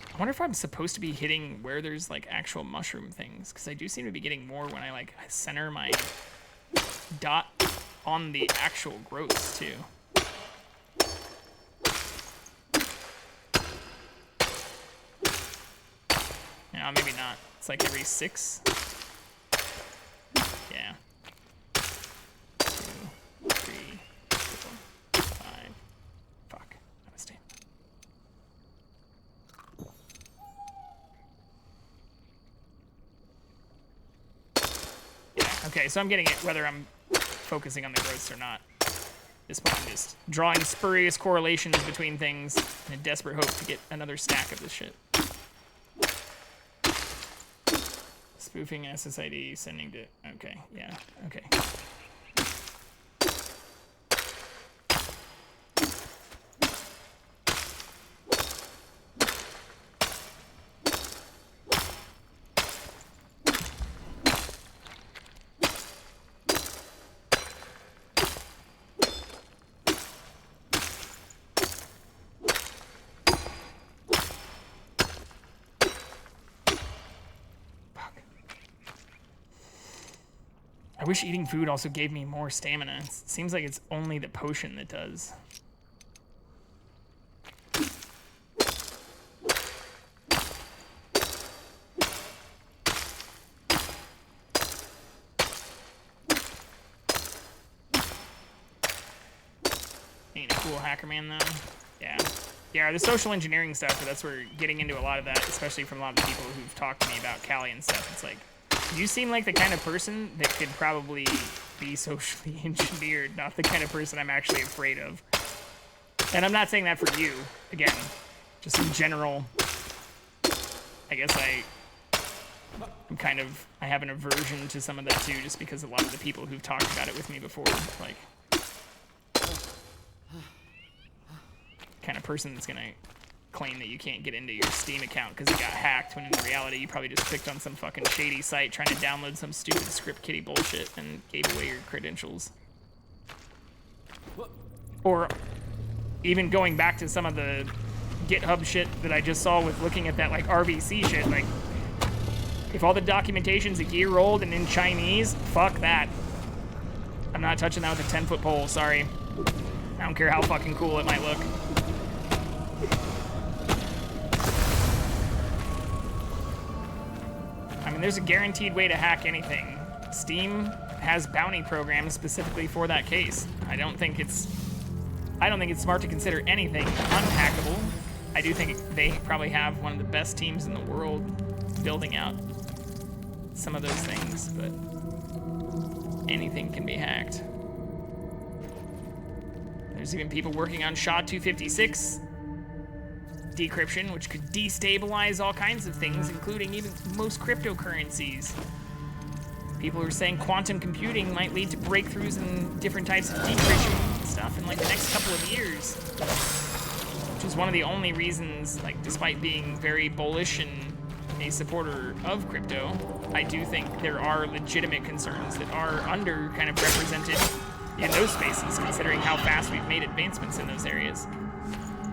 [SPEAKER 1] I wonder if I'm supposed to be hitting where there's like actual mushroom things, because I do seem to be getting more when I like center my dot on the actual growths too. No, maybe not. It's like every 6. Yeah. 2, 3, 4, 5. Fuck. Out of stamina. Yeah, okay, so I'm getting it whether I'm focusing on the growths or not. At this point, I'm just drawing spurious correlations between things in a desperate hope to get another stack of this shit. Spoofing SSID, sending to... Okay, yeah, okay. I wish eating food also gave me more stamina. It seems like it's only the potion that does. Ain't a cool hacker man though. Yeah. Yeah, the social engineering stuff, that's where getting into a lot of that, especially from a lot of the people who've talked to me about Callie and stuff. It's like, you seem like the kind of person that could probably be socially engineered, not the kind of person I'm actually afraid of. And I'm not saying that for you. Again, just in general, I guess I have an aversion to some of that too, just because a lot of the people who've talked about it with me before, like, kind of person that's gonna claim that you can't get into your Steam account because it got hacked, when in reality you probably just clicked on some fucking shady site trying to download some stupid script kiddie bullshit and gave away your credentials. Or even going back to some of the GitHub shit that I just saw with looking at that like RVC shit, like if all the documentation's a year old and in Chinese, fuck that. I'm not touching that with a 10-foot pole, sorry. I don't care how fucking cool it might look. I mean, there's a guaranteed way to hack anything. Steam has bounty programs specifically for that case. I don't think it's smart to consider anything unhackable. I do think they probably have one of the best teams in the world building out some of those things, but anything can be hacked. There's even people working on SHA-256 decryption, which could destabilize all kinds of things, including even most cryptocurrencies. People are saying quantum computing might lead to breakthroughs in different types of decryption stuff in like the next couple of years. Which is one of the only reasons, like, despite being very bullish and a supporter of crypto, I do think there are legitimate concerns that are under kind of represented in those spaces, considering how fast we've made advancements in those areas.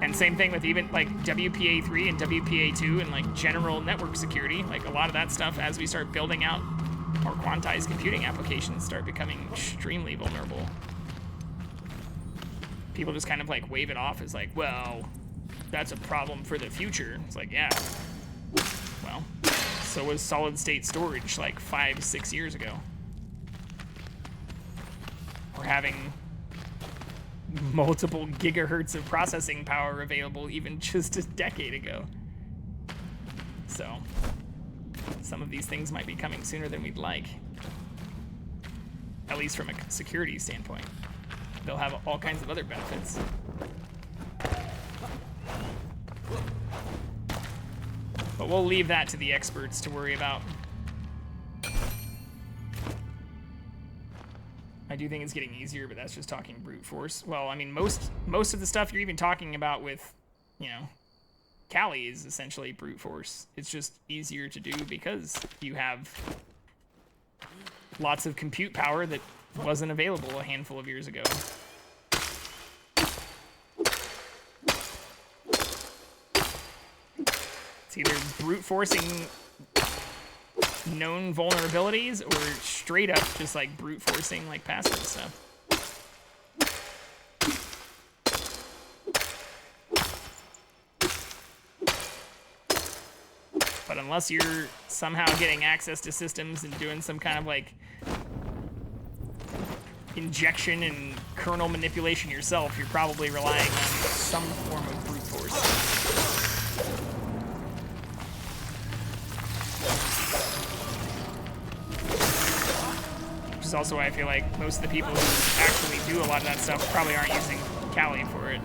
[SPEAKER 1] And same thing with even like WPA3 and WPA2 and like general network security. Like a lot of that stuff, as we start building out more quantized computing applications, start becoming extremely vulnerable. People just kind of like wave it off as like, well, that's a problem for the future. It's like, yeah, well, so was solid state storage like 5-6 years ago. We're having multiple gigahertz of processing power available even just a decade ago. So some of these things might be coming sooner than we'd like, at least from a security standpoint. They'll have all kinds of other benefits. But we'll leave that to the experts to worry about. I do think it's getting easier, but that's just talking brute force. Well, I mean, most of the stuff you're even talking about with, you know, Callie is essentially brute force. It's just easier to do because you have lots of compute power that wasn't available a handful of years ago. It's either brute forcing known vulnerabilities or straight up just like brute forcing like password stuff. But unless you're somehow getting access to systems and doing some kind of like injection and kernel manipulation yourself, you're probably relying on some form of brute force. Which is also why I feel like most of the people who actually do a lot of that stuff probably aren't using Kali for it.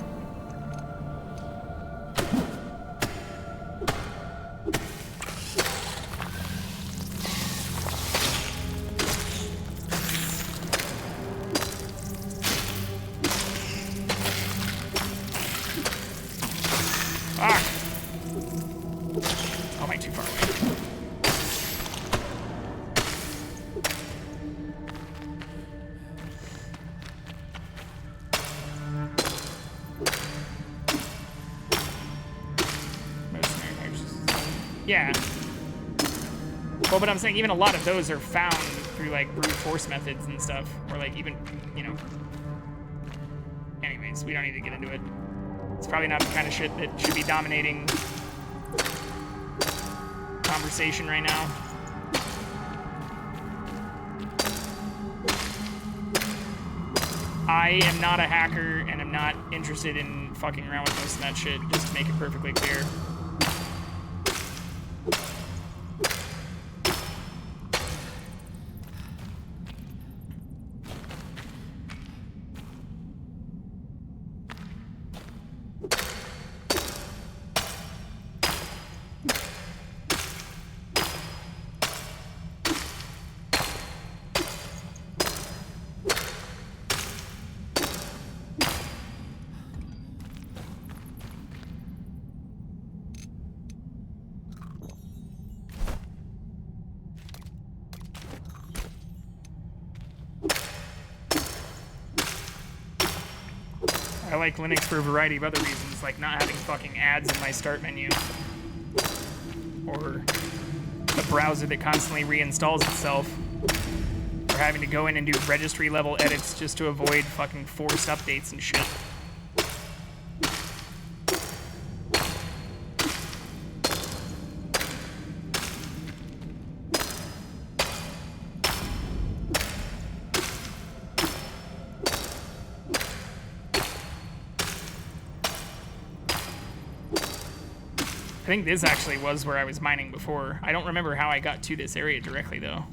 [SPEAKER 1] Yeah. Well, but I'm saying even a lot of those are found through like brute force methods and stuff, or like even, you know. Anyways, we don't need to get into it. It's probably not the kind of shit that should be dominating conversation right now. I am not a hacker, and I'm not interested in fucking around with most of that shit, just to make it perfectly clear. I like Linux for a variety of other reasons, like not having fucking ads in my start menu. Or the browser that constantly reinstalls itself. Or having to go in and do registry level edits just to avoid fucking forced updates and shit. I think this actually was where I was mining before. I don't remember how I got to this area directly, though.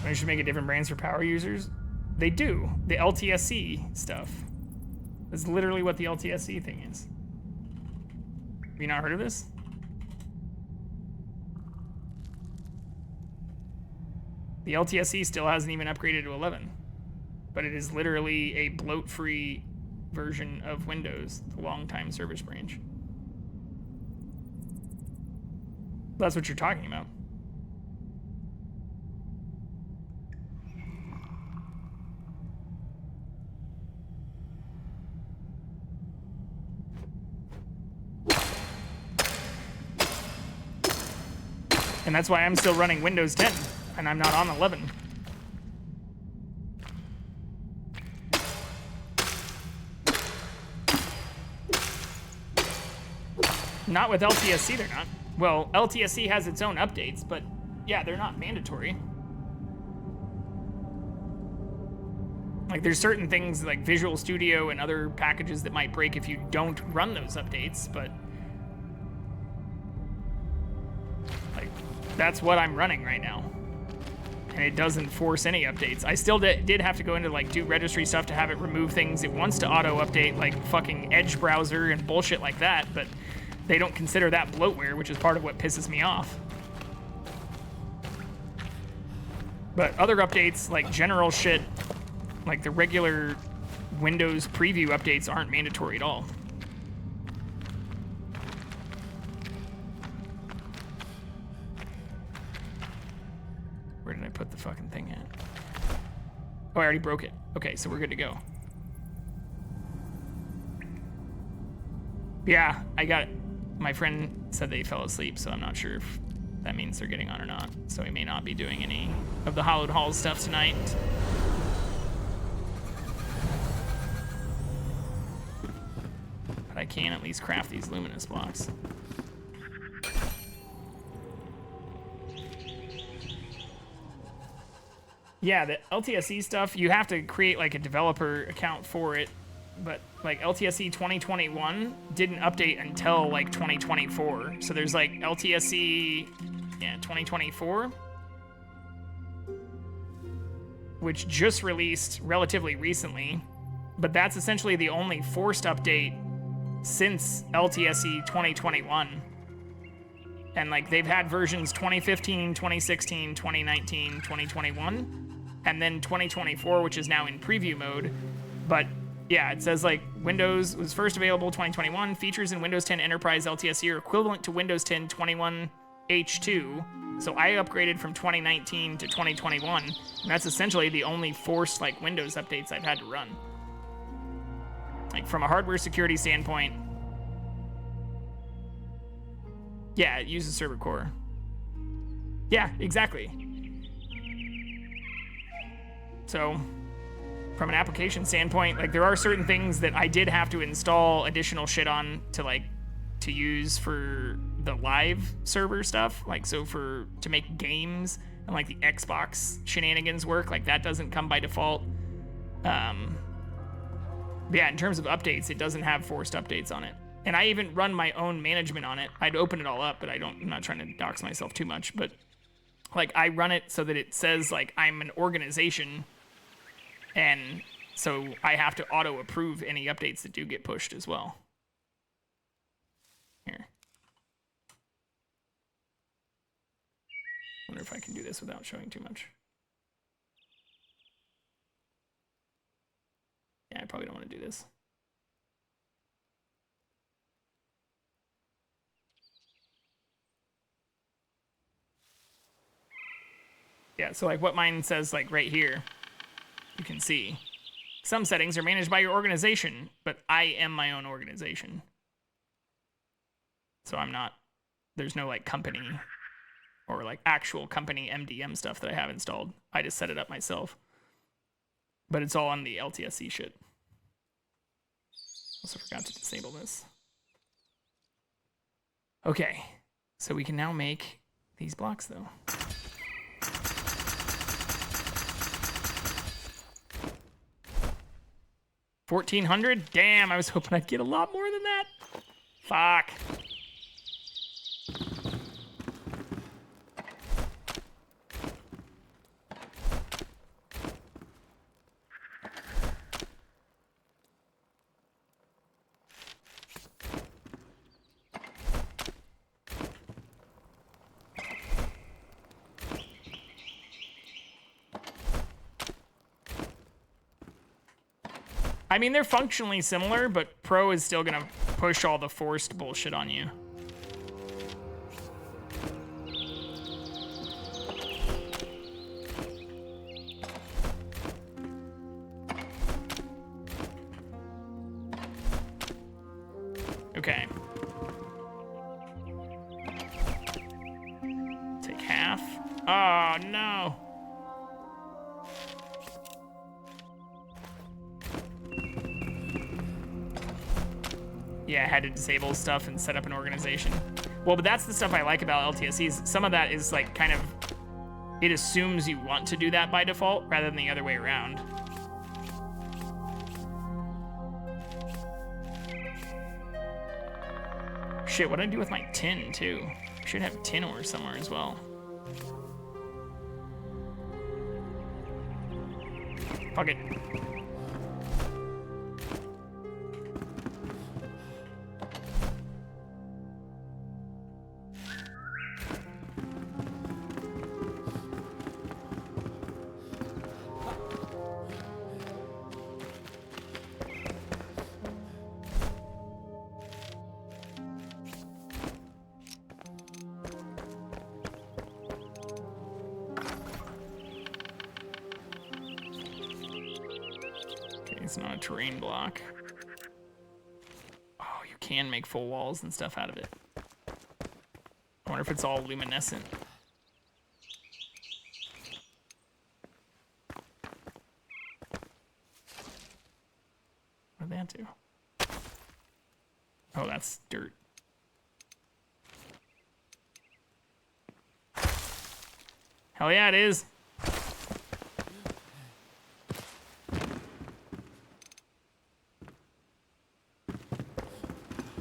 [SPEAKER 1] They should make it different brands for power users. They do. The LTSC stuff. That's literally what the LTSC thing is. Have you not heard of this? The LTSC still hasn't even upgraded to 11. But it is literally a bloat-free version of Windows, the long-time service branch. That's what you're talking about. And that's why I'm still running Windows 10, and I'm not on 11. Not with LTSC, they're not. Well, LTSC has its own updates, but yeah, they're not mandatory. Like, there's certain things like Visual Studio and other packages that might break if you don't run those updates, but like, that's what I'm running right now. And it doesn't force any updates. I still did have to go into like do registry stuff to have it remove things it wants to auto update, like fucking Edge browser and bullshit like that, but they don't consider that bloatware, which is part of what pisses me off. But other updates, like general shit, like the regular Windows preview updates aren't mandatory at all. put the fucking thing in? Oh, I already broke it. Okay, so we're good to go. Yeah, I got it. My friend said they fell asleep, so I'm not sure if that means they're getting on or not. So we may not be doing any of the Hallowed Halls stuff tonight. But I can at least craft these luminous blocks. Yeah, the LTSE stuff, you have to create like a developer account for it, but like LTSE 2021 didn't update until like 2024. So there's like LTSE, 2024, which just released relatively recently, but that's essentially the only forced update since LTSE 2021. And like they've had versions 2015, 2016, 2019, 2021. And then 2024, which is now in preview mode. But yeah, it says like Windows was first available 2021. Features in Windows 10 Enterprise LTSE are equivalent to Windows 10 21 H2. So I upgraded from 2019 to 2021. And that's essentially the only forced like Windows updates I've had to run. Like from a hardware security standpoint. Yeah, it uses server core. Yeah, exactly. So, from an application standpoint, like there are certain things that I did have to install additional shit on to use for the live server stuff. Like so to make games and like the Xbox shenanigans work, like that doesn't come by default. Yeah, in terms of updates, it doesn't have forced updates on it. And I even run my own management on it. I'd open it all up, but I'm not trying to dox myself too much, but like I run it so that it says like I'm an organization. And so I have to auto approve any updates that do get pushed as well. Here. Wonder if I can do this without showing too much. Yeah, I probably don't want to do this. Yeah, so like what mine says like right here, you can see. Some settings are managed by your organization, but I am my own organization. So I'm not, there's no like company or like actual company MDM stuff that I have installed. I just set it up myself. But it's all on the LTSE shit. Also forgot to disable this. Okay, so we can now make these blocks though. $1,400? Damn, I was hoping I'd get a lot more than that. Fuck. I mean, they're functionally similar, but Pro is still gonna push all the forced bullshit on you. Okay. Take half. Oh, no. Yeah, I had to disable stuff and set up an organization. Well, but that's the stuff I like about LTSEs. Some of that is like kind of, it assumes you want to do that by default rather than the other way around. Shit, what did I do with my tin too? I should have tin ore somewhere as well. Fuck it. It's not a terrain block. Oh, you can make full walls and stuff out of it. I wonder if it's all luminescent. What did that do? Oh, that's dirt. Hell yeah, it is.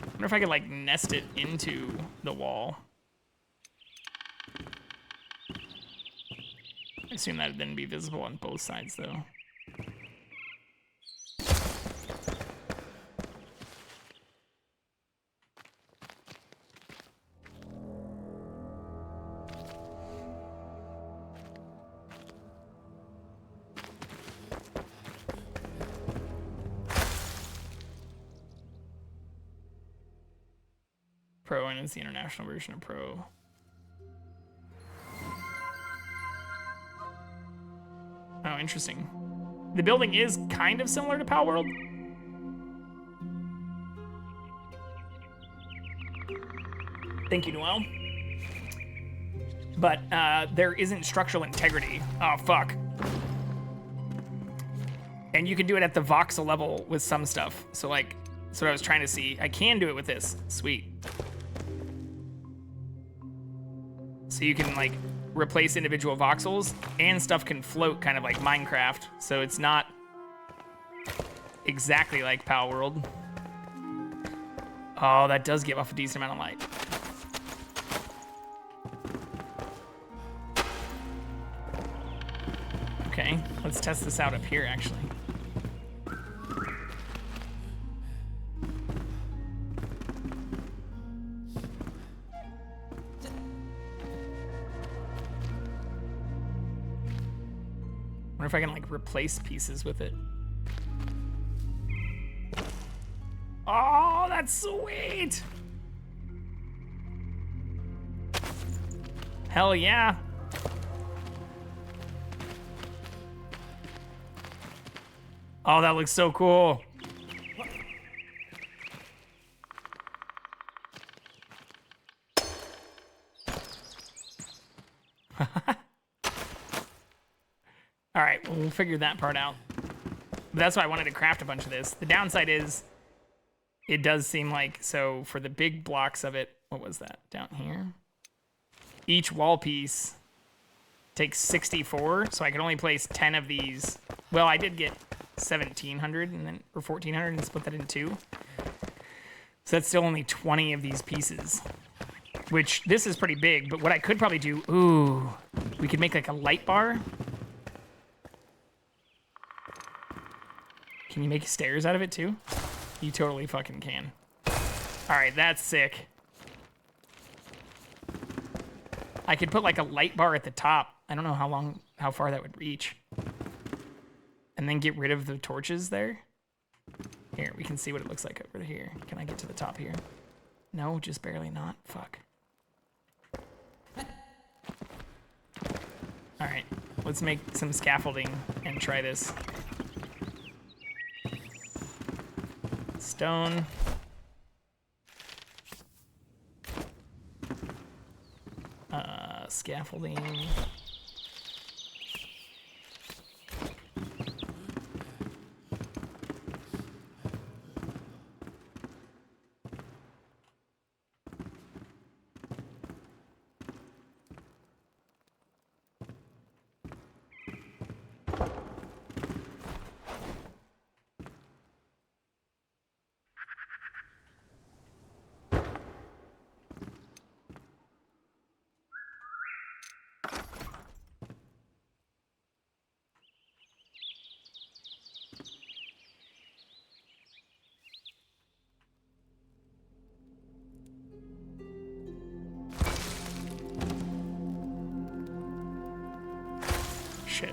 [SPEAKER 1] I wonder if I could like nest it into the wall. I assume that would then be visible on both sides though. Pro, and it's the international version of Pro. Oh, interesting. The building is kind of similar to Pal World. Thank you, Noel. But there isn't structural integrity. Oh, fuck. And you can do it at the voxel level with some stuff. So, like, that's what I was trying to see. I can do it with this. Sweet. So you can, like, replace individual voxels, and stuff can float kind of like Minecraft. So it's not exactly like Pal World. Oh, that does give off a decent amount of light. Okay, let's test this out up here, actually. Wonder if I can like replace pieces with it. Oh, that's sweet! Hell yeah! Oh, that looks so cool. All right, well, we'll figure that part out. But that's why I wanted to craft a bunch of this. The downside is, it does seem like, so for the big blocks of it, what was that, down here? Each wall piece takes 64, so I can only place 10 of these. Well, I did get 1,700 and then, or 1,400 and split that in two. So that's still only 20 of these pieces, which this is pretty big, but what I could probably do, ooh, we could make like a light bar. Can you make stairs out of it too? You totally fucking can. All right, that's sick. I could put like a light bar at the top. I don't know how far that would reach. And then get rid of the torches there. Here, we can see what it looks like over here. Can I get to the top here? No, just barely not. Fuck. All right, let's make some scaffolding and try this. Stone. Scaffolding. Shit.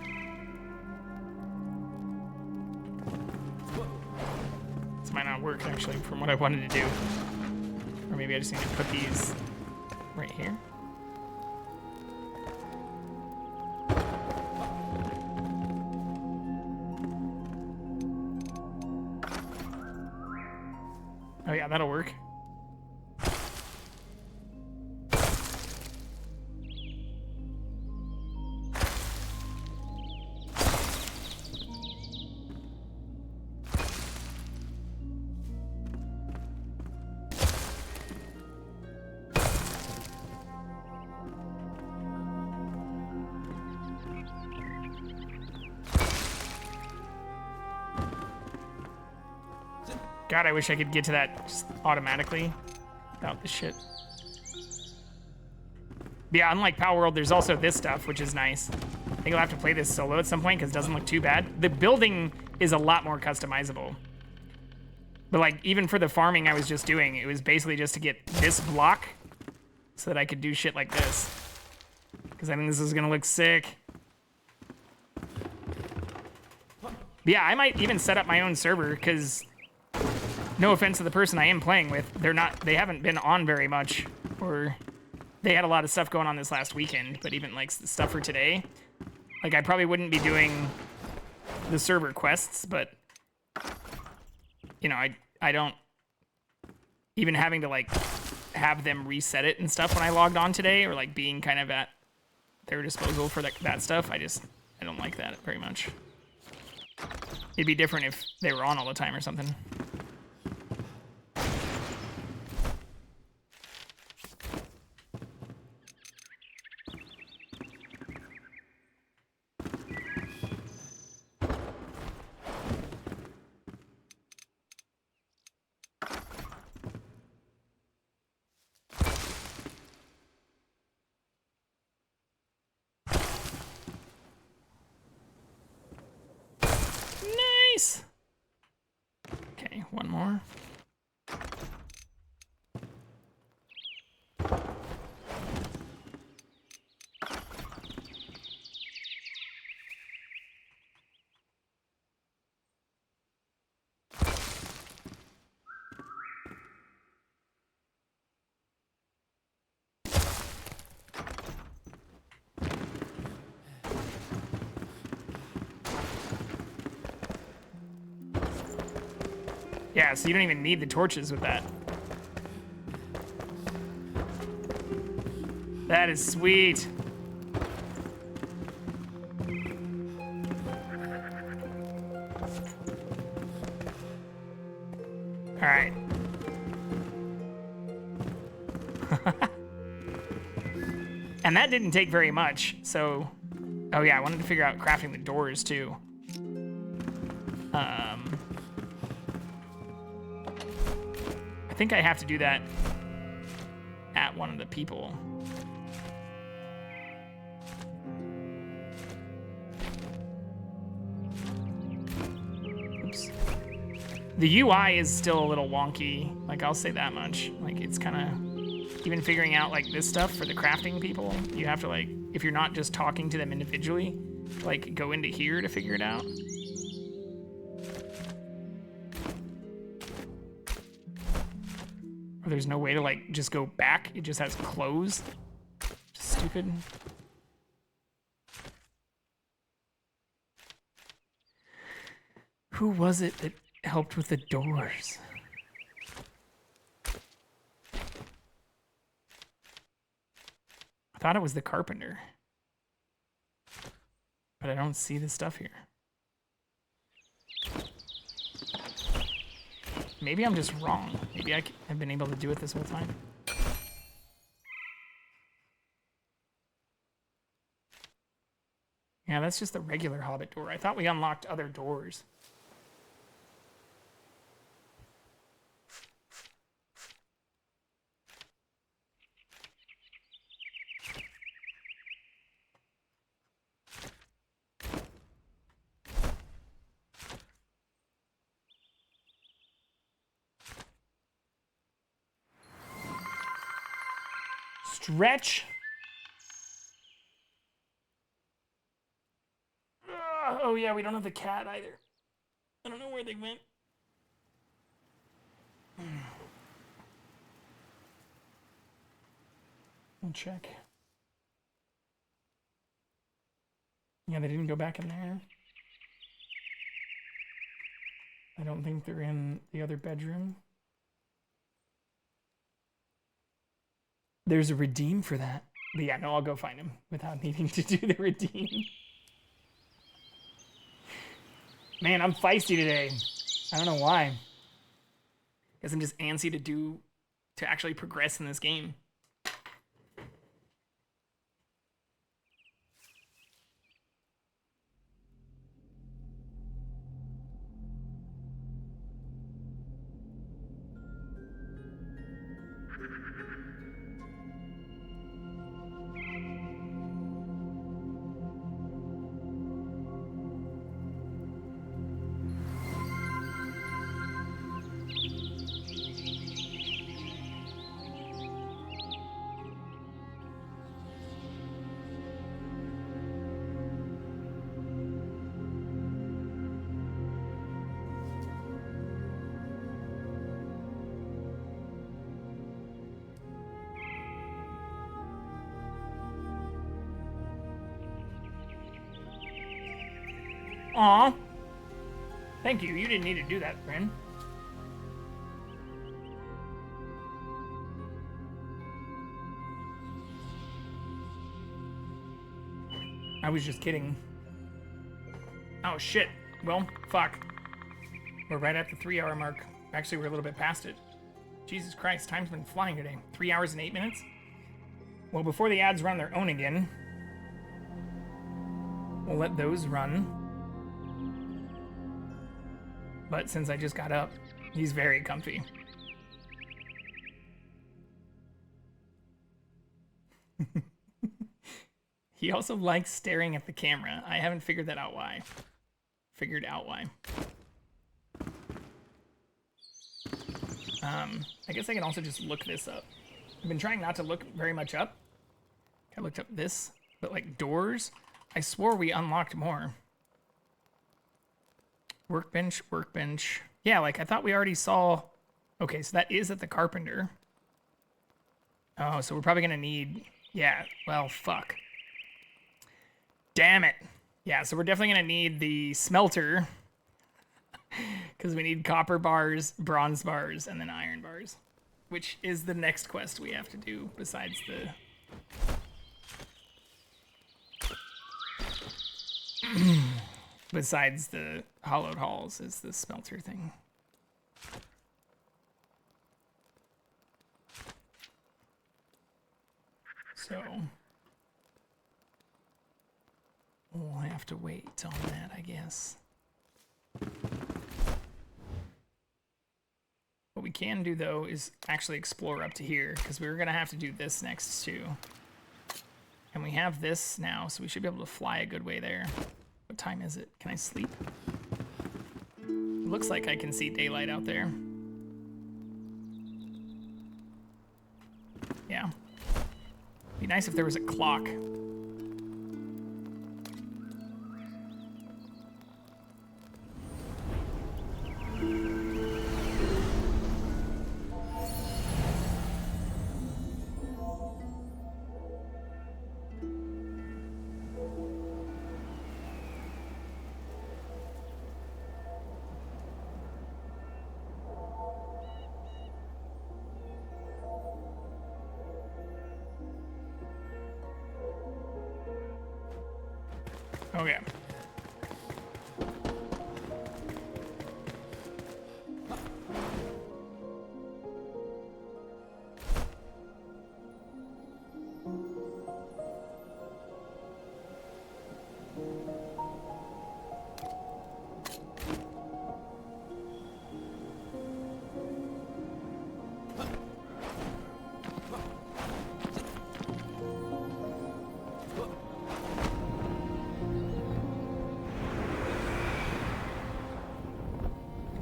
[SPEAKER 1] This might not work, actually, from what I wanted to do. Or maybe I just need to put these right here. Oh yeah, that'll work. God, I wish I could get to that just automatically without this shit. But yeah, unlike Power World, there's also this stuff, which is nice. I think I'll have to play this solo at some point because it doesn't look too bad. The building is a lot more customizable. But like, even for the farming I was just doing, it was basically just to get this block so that I could do shit like this. Because I think this is gonna look sick. But yeah, I might even set up my own server because no offense to the person I am playing with, they haven't been on very much, or they had a lot of stuff going on this last weekend, but even like the stuff for today, like I probably wouldn't be doing the server quests, but you know, I don't, even having to like have them reset it and stuff when I logged on today, or like being kind of at their disposal for that stuff, I don't like that very much. It'd be different if they were on all the time or something. Nice. Okay, one more. Yeah, so you don't even need the torches with that. That is sweet. All right. And that didn't take very much, so... Oh yeah, I wanted to figure out crafting the doors too. I think I have to do that at one of the people. Oops. The UI is still a little wonky, like I'll say that much. Like it's kind of, even figuring out like this stuff for the crafting people, you have to like, if you're not just talking to them individually, like go into here to figure it out. Or there's no way to like just go back, it just has close. Stupid. Who was it that helped with the doors? I thought it was the carpenter. But I don't see the stuff here. Maybe I'm just wrong. Maybe I have been able to do it this whole time. Yeah, that's just the regular Hobbit door. I thought we unlocked other doors. Stretch. Oh yeah, we don't have the cat either. I don't know where they went. I'll check. Yeah, they didn't go back in there. I don't think they're in the other bedroom. There's a redeem for that. But yeah, no, I'll go find him without needing to do the redeem. Man, I'm feisty today. I don't know why. Guess I'm just antsy to actually progress in this game. Aw. Thank you. You didn't need to do that, friend. I was just kidding. Oh, shit. Well, fuck. We're right at the 3-hour mark. Actually, we're a little bit past it. Jesus Christ, time's been flying today. 3 hours and 8 minutes? Well, before the ads run their own again, we'll let those run. But since I just got up, he's very comfy. He also likes staring at the camera. I haven't figured out why. I guess I can also just look this up. I've been trying not to look very much up. I looked up this, but like doors, I swore we unlocked more. Workbench. Yeah, like I thought we already saw. Okay, so that is at the carpenter. Oh, so we're probably gonna need, yeah, well, fuck. Damn it. Yeah, so we're definitely gonna need the smelter because we need copper bars, bronze bars, and then iron bars, which is the next quest we have to do besides the... besides the hollowed halls is the smelter thing. So we'll have to wait on that, I guess. What we can do though is actually explore up to here, because we're gonna have to do this next too. And we have this now, so we should be able to fly a good way there. What time is it? Can I sleep? It looks like I can see daylight out there. Yeah. Be nice if there was a clock. Okay.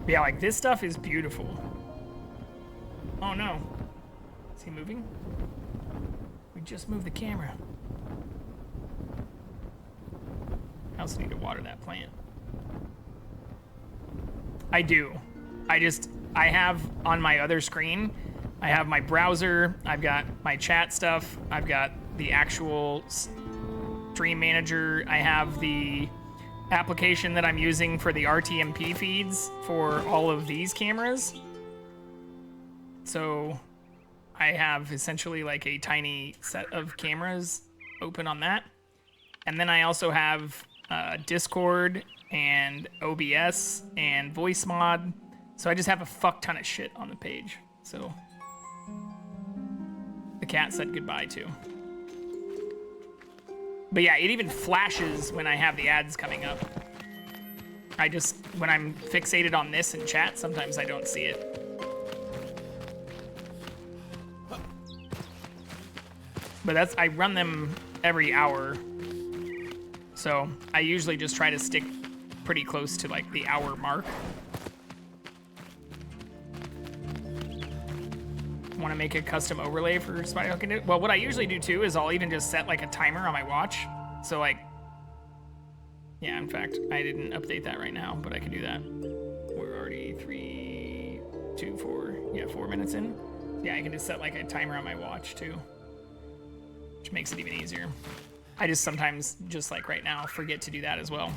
[SPEAKER 1] Yeah, like this stuff is beautiful. Oh no. Is he moving? We just moved the camera. I also need to water that plant. I do. I have on my other screen, I have my browser, I've got my chat stuff, I've got the actual stream manager, I have the application that I'm using for the RTMP feeds for all of these cameras. So I have essentially like a tiny set of cameras open on that. And then I also have Discord and OBS and voice mod. So I just have a fuck ton of shit on the page. So the cat said goodbye too. But yeah, it even flashes when I have the ads coming up. When I'm fixated on this in chat, sometimes I don't see it. But I run them every hour. So I usually just try to stick pretty close to like the hour mark. Want to make a custom overlay for Spotty Hook and do? Well, what I usually do too is I'll even just set like a timer on my watch. So like, yeah, in fact, I didn't update that right now, but I can do that. We're already 4 minutes in. Yeah, I can just set like a timer on my watch too, which makes it even easier. I just sometimes, just like right now, forget to do that as well.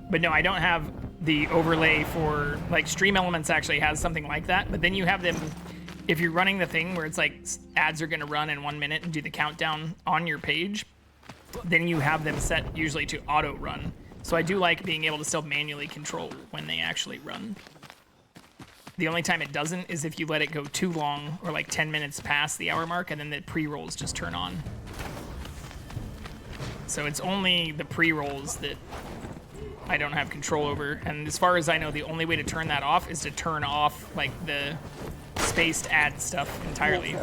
[SPEAKER 1] But no, I don't have the overlay for, like, Stream Elements actually has something like that, but then you have them, if you're running the thing where it's like ads are gonna run in 1 minute and do the countdown on your page, then you have them set usually to auto run. So I do like being able to still manually control when they actually run. The only time it doesn't is if you let it go too long or like 10 minutes past the hour mark and then the pre-rolls just turn on. So it's only the pre-rolls that I don't have control over, and as far as I know, the only way to turn that off is to turn off like the spaced ad stuff entirely.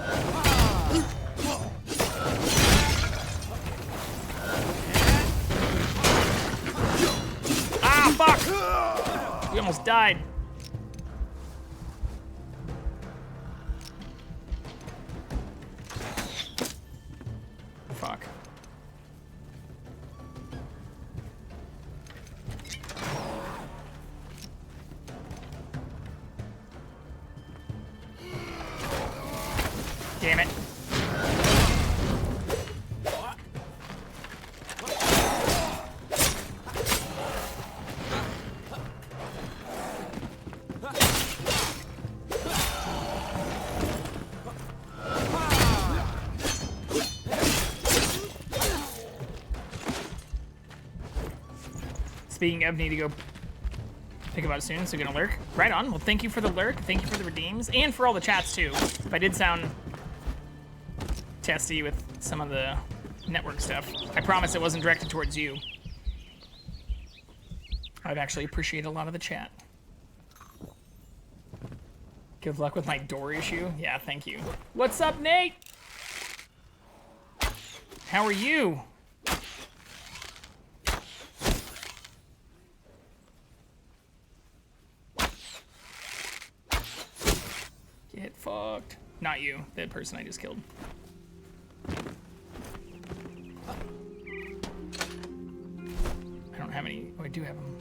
[SPEAKER 1] Ah, fuck! We almost died. Fuck. Damn it. Speaking of, need to go think about it soon, so gonna lurk. Right on. Well, thank you for the lurk. Thank you for the redeems. And for all the chats, too. If I did sound testy with some of the network stuff, I promise it wasn't directed towards you. I've actually appreciated a lot of the chat. Good luck with my door issue. Yeah, thank you. What's up, Nate? How are you? Get fucked. Not you, the person I just killed. I don't have any. Oh, I do have them.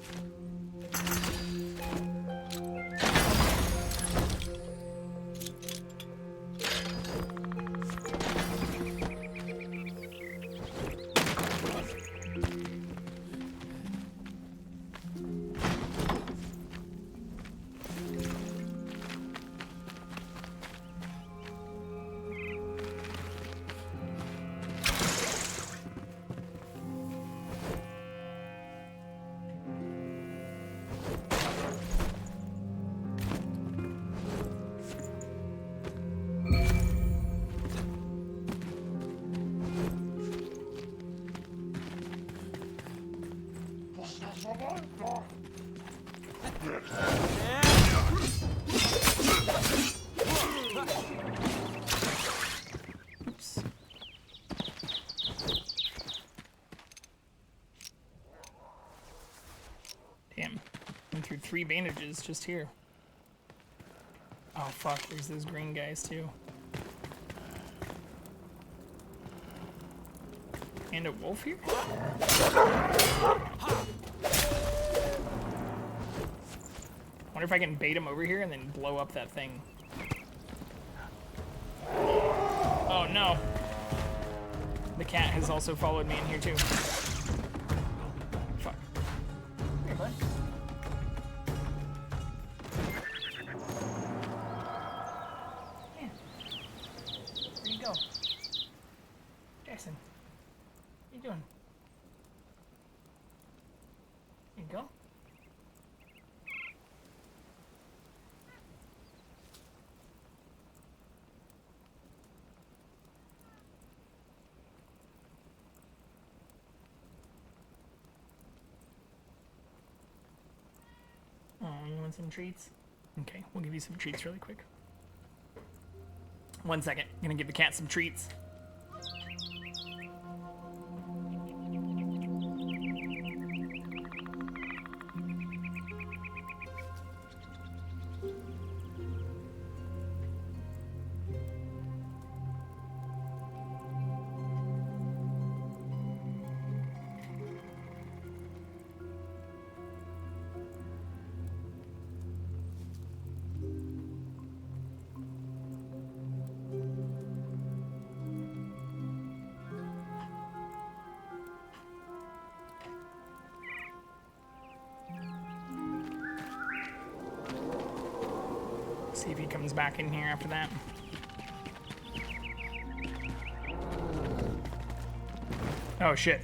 [SPEAKER 1] Oops. Damn. Went through 3 bandages just here. Oh fuck, there's those green guys too. And a wolf here? Wonder if I can bait him over here and then blow up that thing. Oh no. The cat has also followed me in here too. Fuck. Hey, bud. Yeah. Where'd you go? Jackson. What are you doing? There you go. Oh, you want some treats? Okay, we'll give you some treats really quick. 1 second. I'm gonna give the cat some treats. See if he comes back in here after that. Oh shit.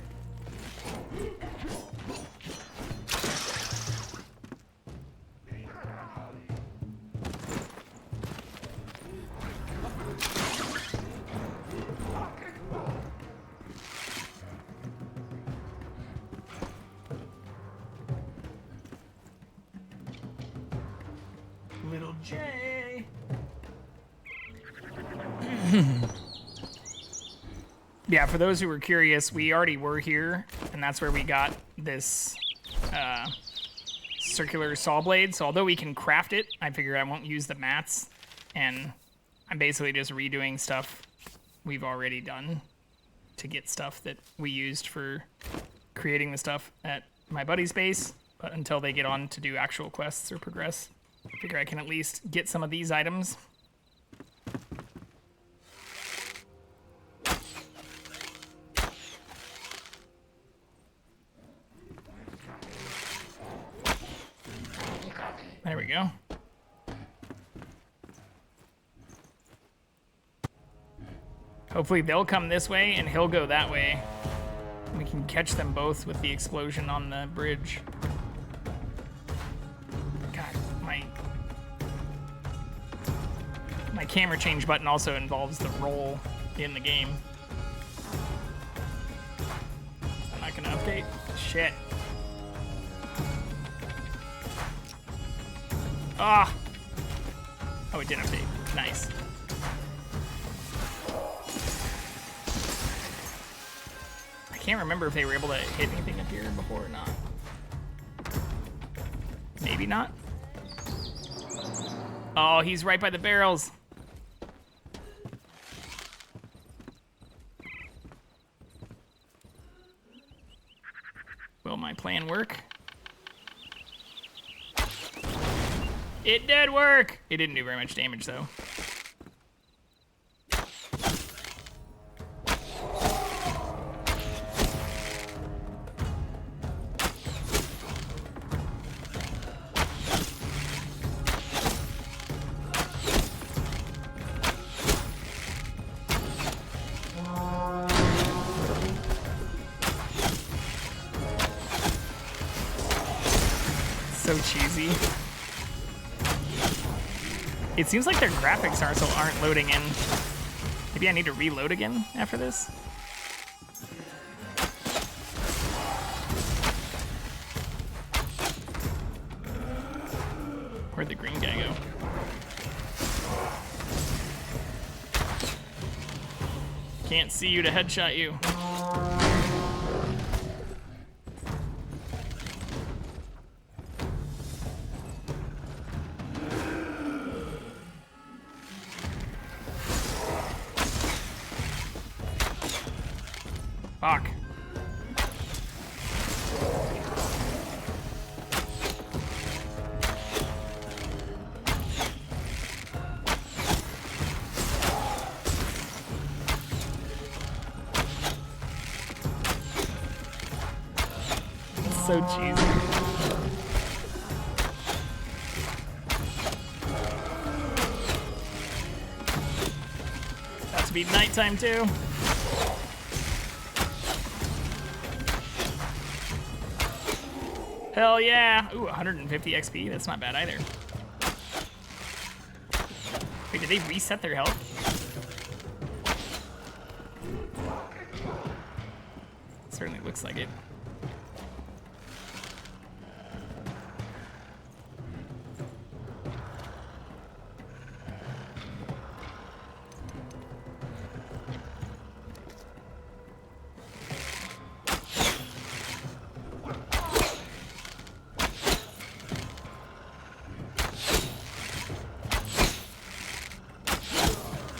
[SPEAKER 1] Little J. Yeah, for those who were curious, we already were here, and that's where we got this circular saw blade. So although we can craft it, I figured I won't use the mats, and I'm basically just redoing stuff we've already done to get stuff that we used for creating the stuff at my buddy's base. But until they get on to do actual quests or progress, I figure I can at least get some of these items. There we go. Hopefully they'll come this way and he'll go that way. We can catch them both with the explosion on the bridge. God, my camera change button also involves the roll in the game. I'm not gonna update. Shit. Ah! Oh, it did update. Nice. I can't remember if they were able to hit anything up here before or not. Maybe not. Oh, he's right by the barrels. Will my plan work? It did work! It didn't do very much damage, though. So cheesy. It seems like their graphics aren't loading in. Maybe I need to reload again after this. Where'd the green guy go? Can't see you to headshot you. Fuck. so cheesy. About to be nighttime too. Hell yeah! Ooh, 150 XP. That's not bad either. Wait, did they reset their health? Certainly looks like it.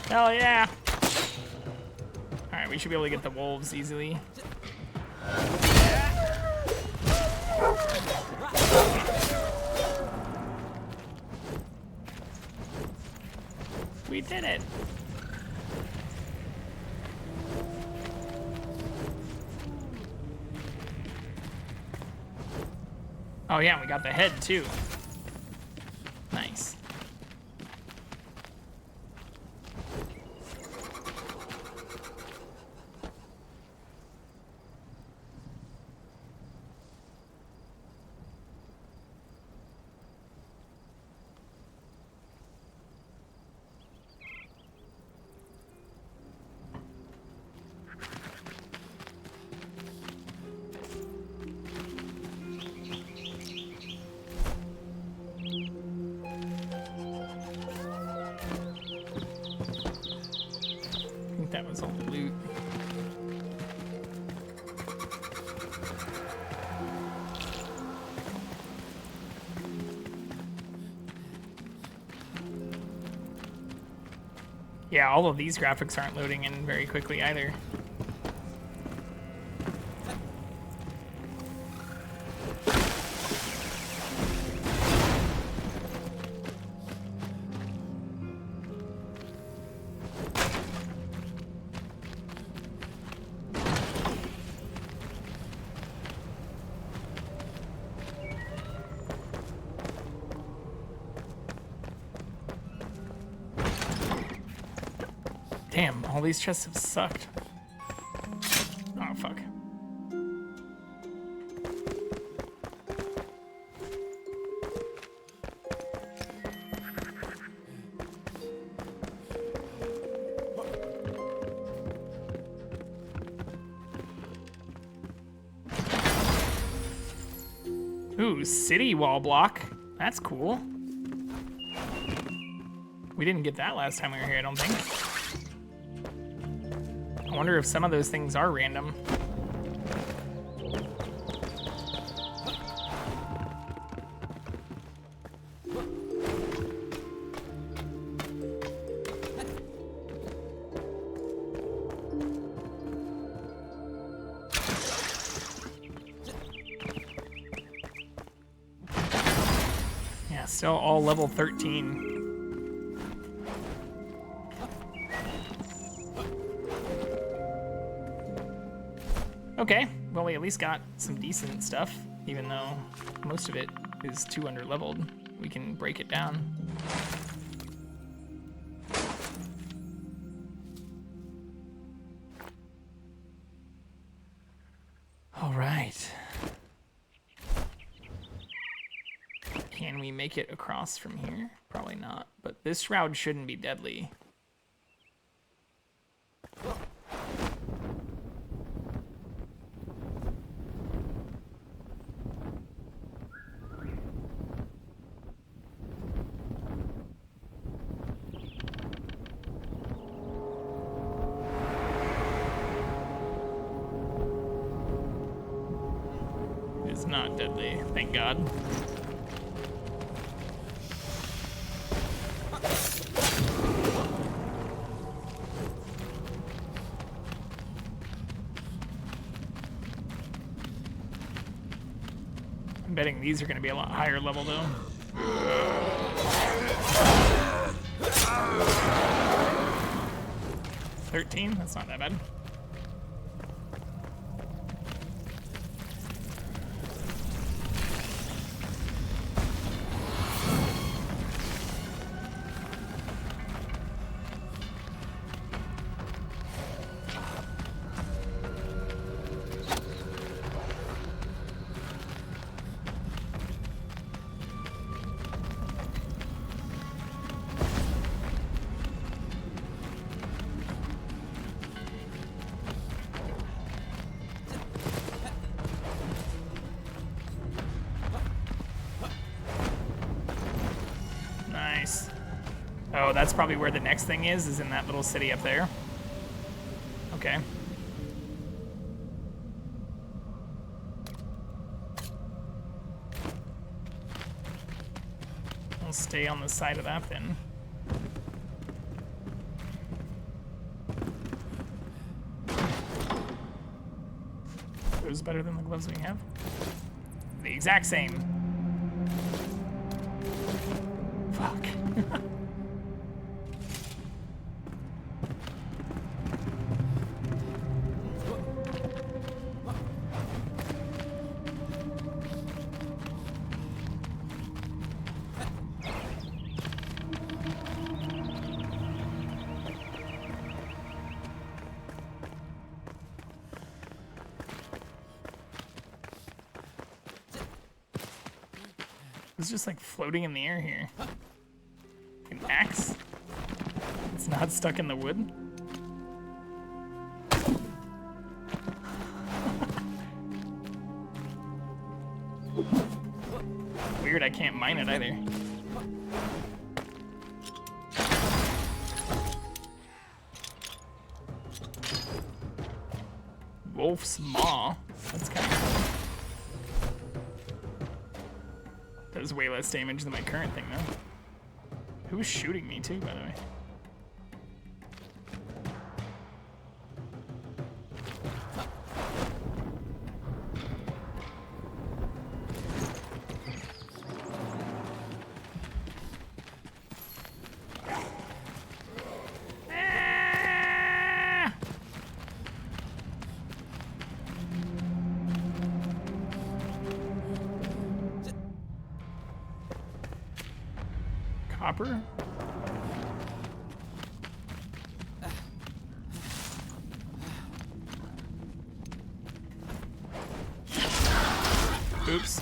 [SPEAKER 1] Hell yeah! Alright, we should be able to get the wolves easily. We did it! Oh yeah, we got the head too. Nice. That was all the loot. Yeah, all of these graphics aren't loading in very quickly either. Damn, all these chests have sucked. Oh, fuck. Ooh, city wall block. That's cool. We didn't get that last time we were here, I don't think. I wonder if some of those things are random. Yeah, still all level 13. Okay, well we at least got some decent stuff, even though most of it is too under-leveled. We can break it down. All right. Can we make it across from here? Probably not, but this shroud shouldn't be deadly. It's not deadly, thank God. I'm betting these are going to be a lot higher level though. $13? That's not that bad. Oh, that's probably where the next thing is in that little city up there. Okay. We'll stay on the side of that then. Those better than the gloves we have? The exact same. Fuck. It's just like floating in the air here. An axe? It's not stuck in the wood? Weird, I can't mine it either. Wolf's Maw. That's kind of cool. Does way less damage than my current thing, though. Who's shooting me, too, by the way? Copper? Oops.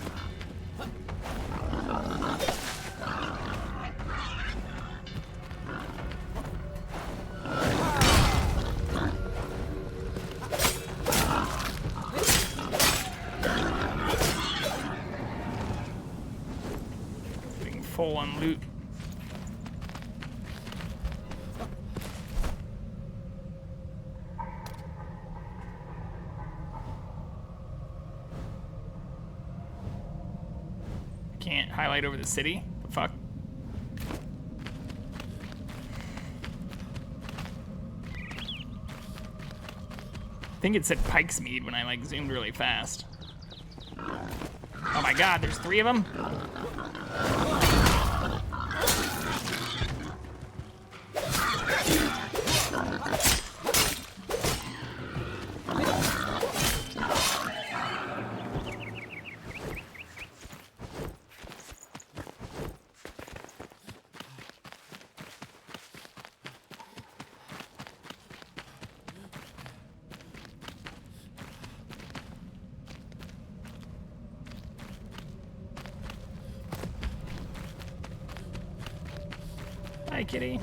[SPEAKER 1] Getting full on loot. Can't highlight over the city? The fuck? I think it said Pike's Mead when I like zoomed really fast. Oh my god, there's 3 of them? Hi, kitty.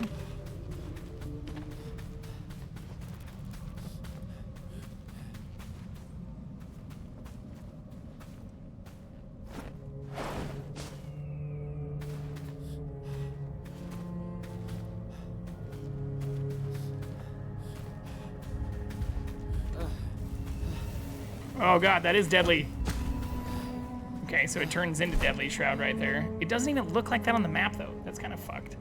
[SPEAKER 1] Oh god, that is deadly. Okay, so it turns into Deadly Shroud right there. It doesn't even look like that on the map, though. That's kind of fucked.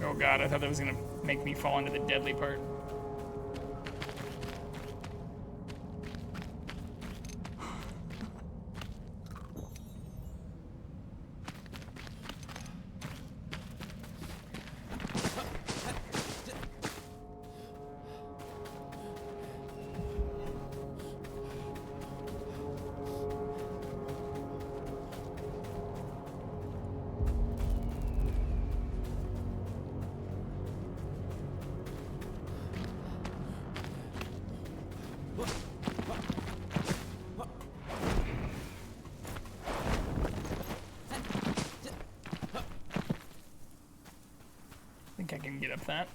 [SPEAKER 1] Oh god, I thought that was gonna make me fall into the deadly part. think I can get up that.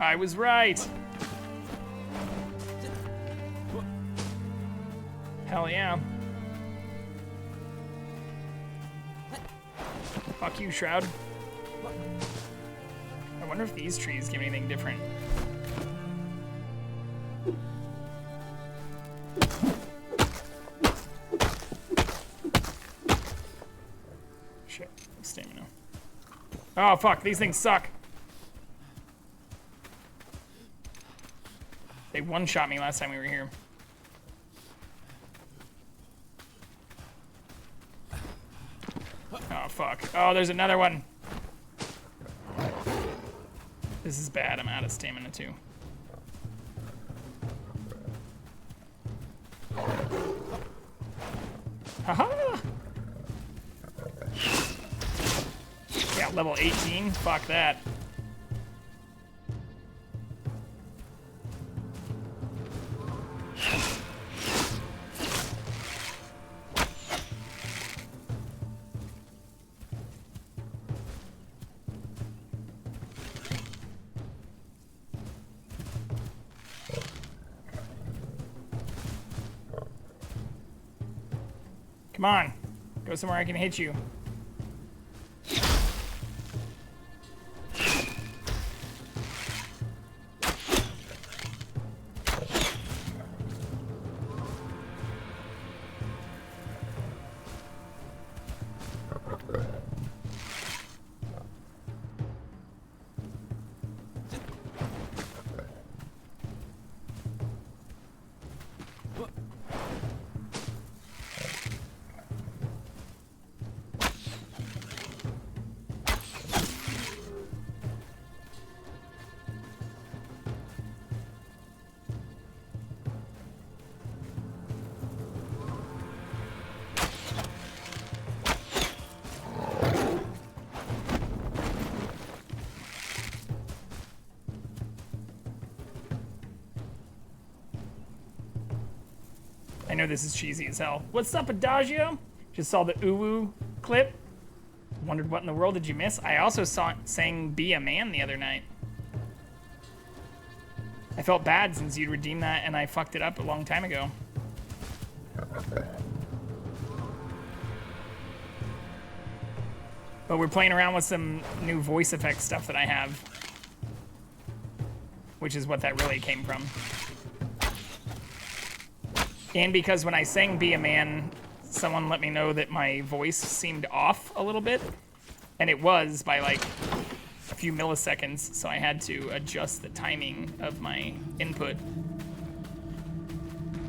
[SPEAKER 1] I was right. Hell yeah. Fuck you, Shroud. I wonder if these trees give anything different. Shit, stamina. Oh fuck, these things suck. They one-shot me last time we were here. Oh, fuck. Oh, there's another one. This is bad. I'm out of stamina, too. Haha! Yeah, level 18? Fuck that. Come on, go somewhere I can hit you. I know this is cheesy as hell. What's up, Adagio? Just saw the Uwu clip. Wondered what in the world did you miss? I also sang Be a Man the other night. I felt bad since you'd redeemed that and I fucked it up a long time ago. But we're playing around with some new voice effects stuff that I have, which is what that really came from. And because when I sang Be a Man, someone let me know that my voice seemed off a little bit. And it was by like a few milliseconds, so I had to adjust the timing of my input.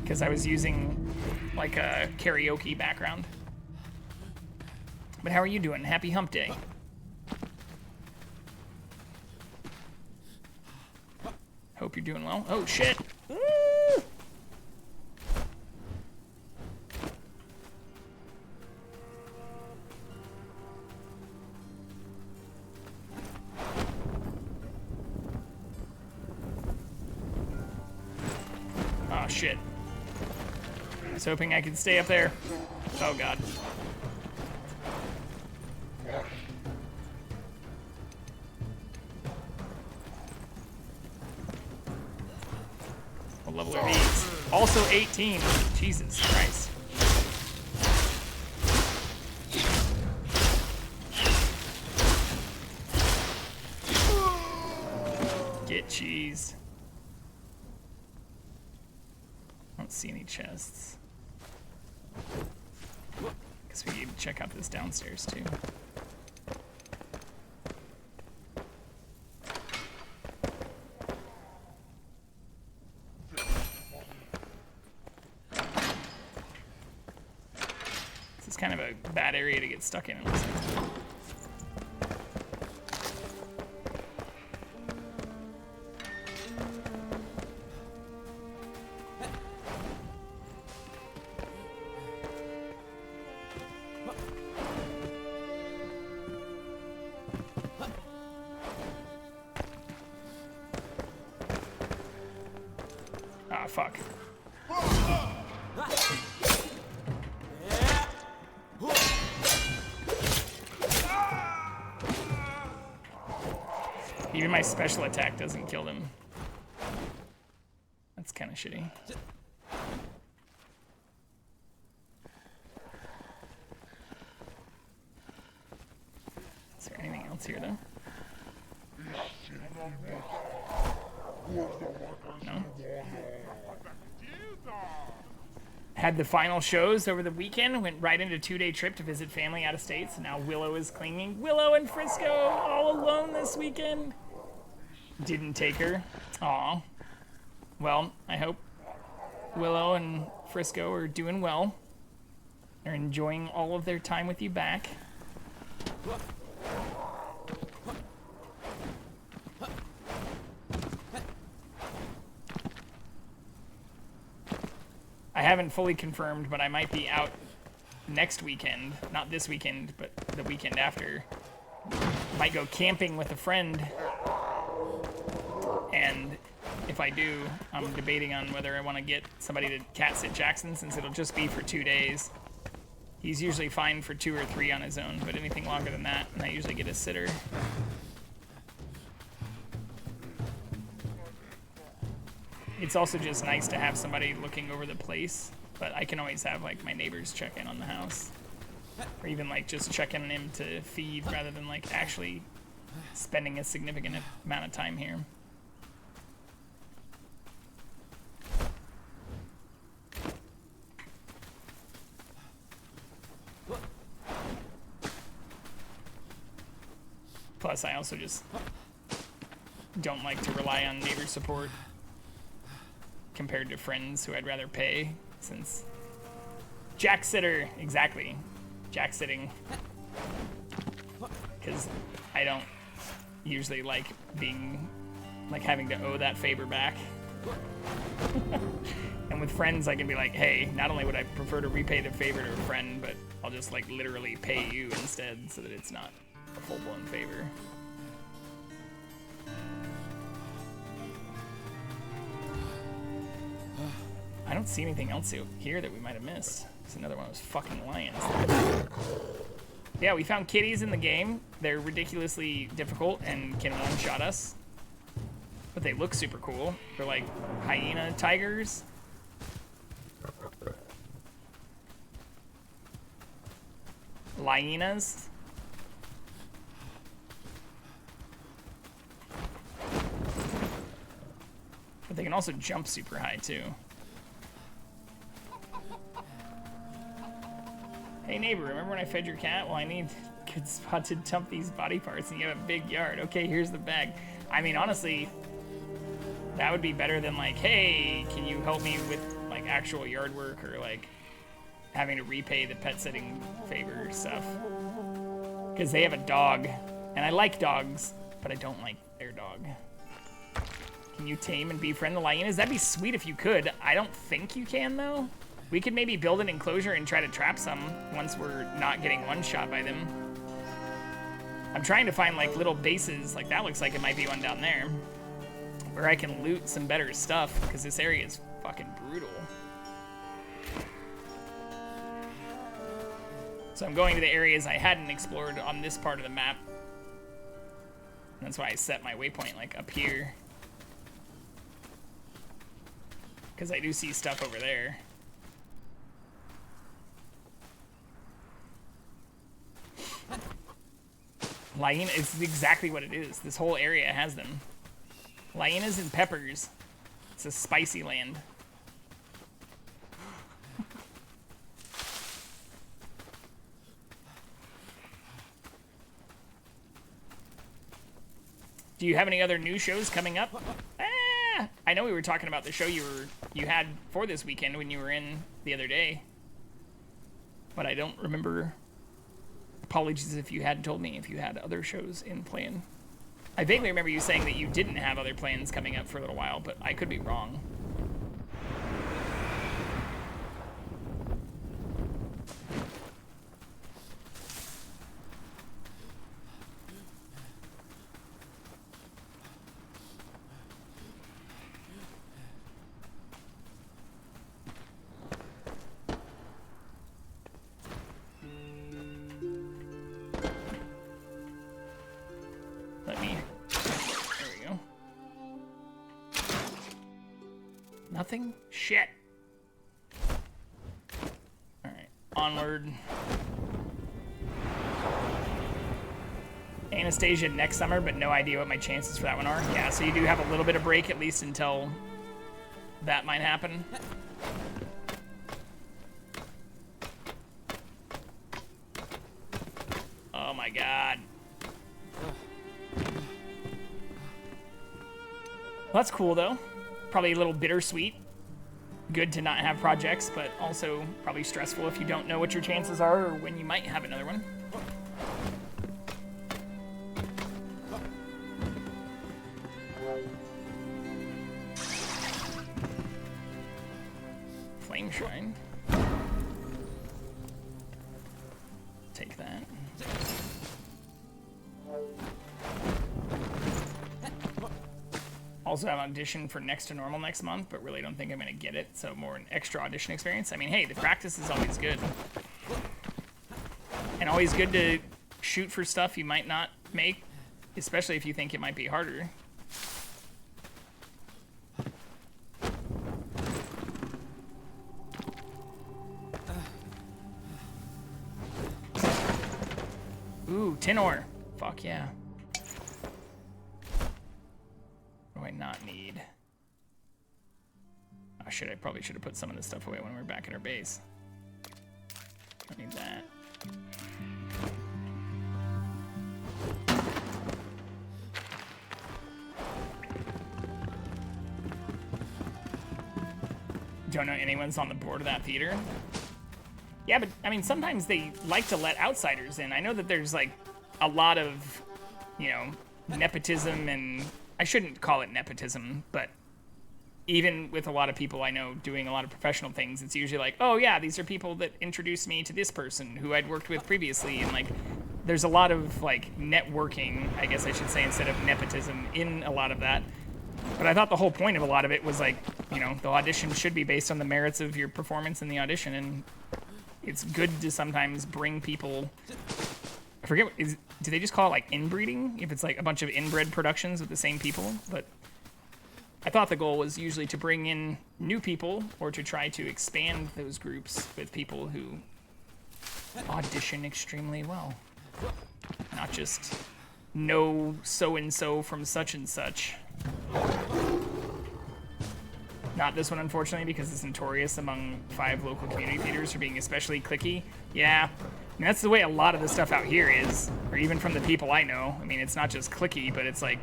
[SPEAKER 1] Because I was using like a karaoke background. But how are you doing? Happy hump day. Hope you're doing well. Oh shit! Woo! Oh shit. I was hoping I could stay up there. Oh god. What level are these? Also 18. Jesus Christ. Get cheese. I don't see any chests. Guess we need to check out this downstairs too. This is kind of a bad area to get stuck in, it looks like. Ah, fuck. Even my special attack doesn't kill them. That's kind of shitty. Is there anything else here, though? No? Had the final shows over the weekend, went right into a 2-day trip to visit family out of state, so now Willow is clinging. Willow and Frisco all alone this weekend. Didn't take her. Aw. Well, I hope Willow and Frisco are doing well. They're enjoying all of their time with you back. I haven't fully confirmed, but I might be out next weekend. Not this weekend, but the weekend after. Might go camping with a friend. And if I do, I'm debating on whether I want to get somebody to cat sit Jackson, since it'll just be for 2 days. He's usually fine for 2 or 3 on his own, but anything longer than that, and I usually get a sitter. It's also just nice to have somebody looking over the place, but I can always have like my neighbors check in on the house, or even like just check in on him to feed rather than like actually spending a significant amount of time here. Plus, I also just don't like to rely on neighbor support compared to friends who I'd rather pay, since jack sitter, exactly, jack sitting, because I don't usually like being, like having to owe that favor back. And with friends, I can be like, hey, not only would I prefer to repay the favor to a friend, but I'll just like literally pay you instead so that it's not a full-blown favor. I don't see anything else here that we might have missed. It's another one of those fucking lions. Yeah, we found kitties in the game. They're ridiculously difficult and can one-shot us. But they look super cool. They're like hyena tigers. Lyenas. But they can also jump super high too. Hey neighbor, remember when I fed your cat? Well, I need a good spot to dump these body parts and you have a big yard. Okay, here's the bag. I mean, honestly, that would be better than like, hey, can you help me with like actual yard work, or like having to repay the pet sitting favor stuff. Because they have a dog, and I like dogs, but I don't like their dog. Can you tame and befriend the hyenas? That'd be sweet if you could. I don't think you can, though. We could maybe build an enclosure and try to trap some once we're not getting one-shot by them. I'm trying to find like little bases, like that looks like it might be one down there, where I can loot some better stuff, because this area is fucking brutal. So I'm going to the areas I hadn't explored on this part of the map. That's why I set my waypoint like up here, because I do see stuff over there. Hyena is exactly what it is. This whole area has them. Hyenas and peppers. It's a spicy land. Do you have any other new shows coming up? I know we were talking about the show you had for this weekend when you were in the other day, but I don't remember. Apologies if you hadn't told me if you had other shows in plan. I vaguely remember you saying that you didn't have other plans coming up for a little while, but I could be wrong. Nothing? Shit. Alright, onward. Anastasia next summer, but no idea what my chances for that one are. Yeah, so you do have a little bit of break, at least until that might happen. Oh my god. Well, that's cool, though. Probably a little bittersweet. Good to not have projects, but also probably stressful if you don't know what your chances are or when you might have another one. Flame Shrine. Take that. Also have an audition for Next to Normal next month, but really don't think I'm going to get it, so more an extra audition experience. I mean, hey, the practice is always good. And always good to shoot for stuff you might not make, especially if you think it might be harder. Ooh, tin ore. Fuck yeah. What do I not need? Oh, shit, I probably should have put some of this stuff away when we were back at our base. Don't need that. Don't know anyone's on the board of that theater. Yeah, but, I mean, sometimes they like to let outsiders in. I know that there's, like, a lot of, you know, nepotism, and I shouldn't call it nepotism, but even with a lot of people I know doing a lot of professional things, it's usually like, oh, yeah, these are people that introduced me to this person who I'd worked with previously, and, like, there's a lot of, like, networking, I guess I should say, instead of nepotism in a lot of that. But I thought the whole point of a lot of it was, like, you know, the audition should be based on the merits of your performance in the audition, and it's good to sometimes bring people. I forget, do they just call it like inbreeding? If it's like a bunch of inbred productions with the same people? But I thought the goal was usually to bring in new people or to try to expand those groups with people who audition extremely well. Not just know so-and-so from such and such. Not this one, unfortunately, because it's notorious among 5 local community theaters for being especially cliquey. Yeah, I mean, that's the way a lot of the stuff out here is, or even from the people I know. I mean, it's not just cliquey, but it's like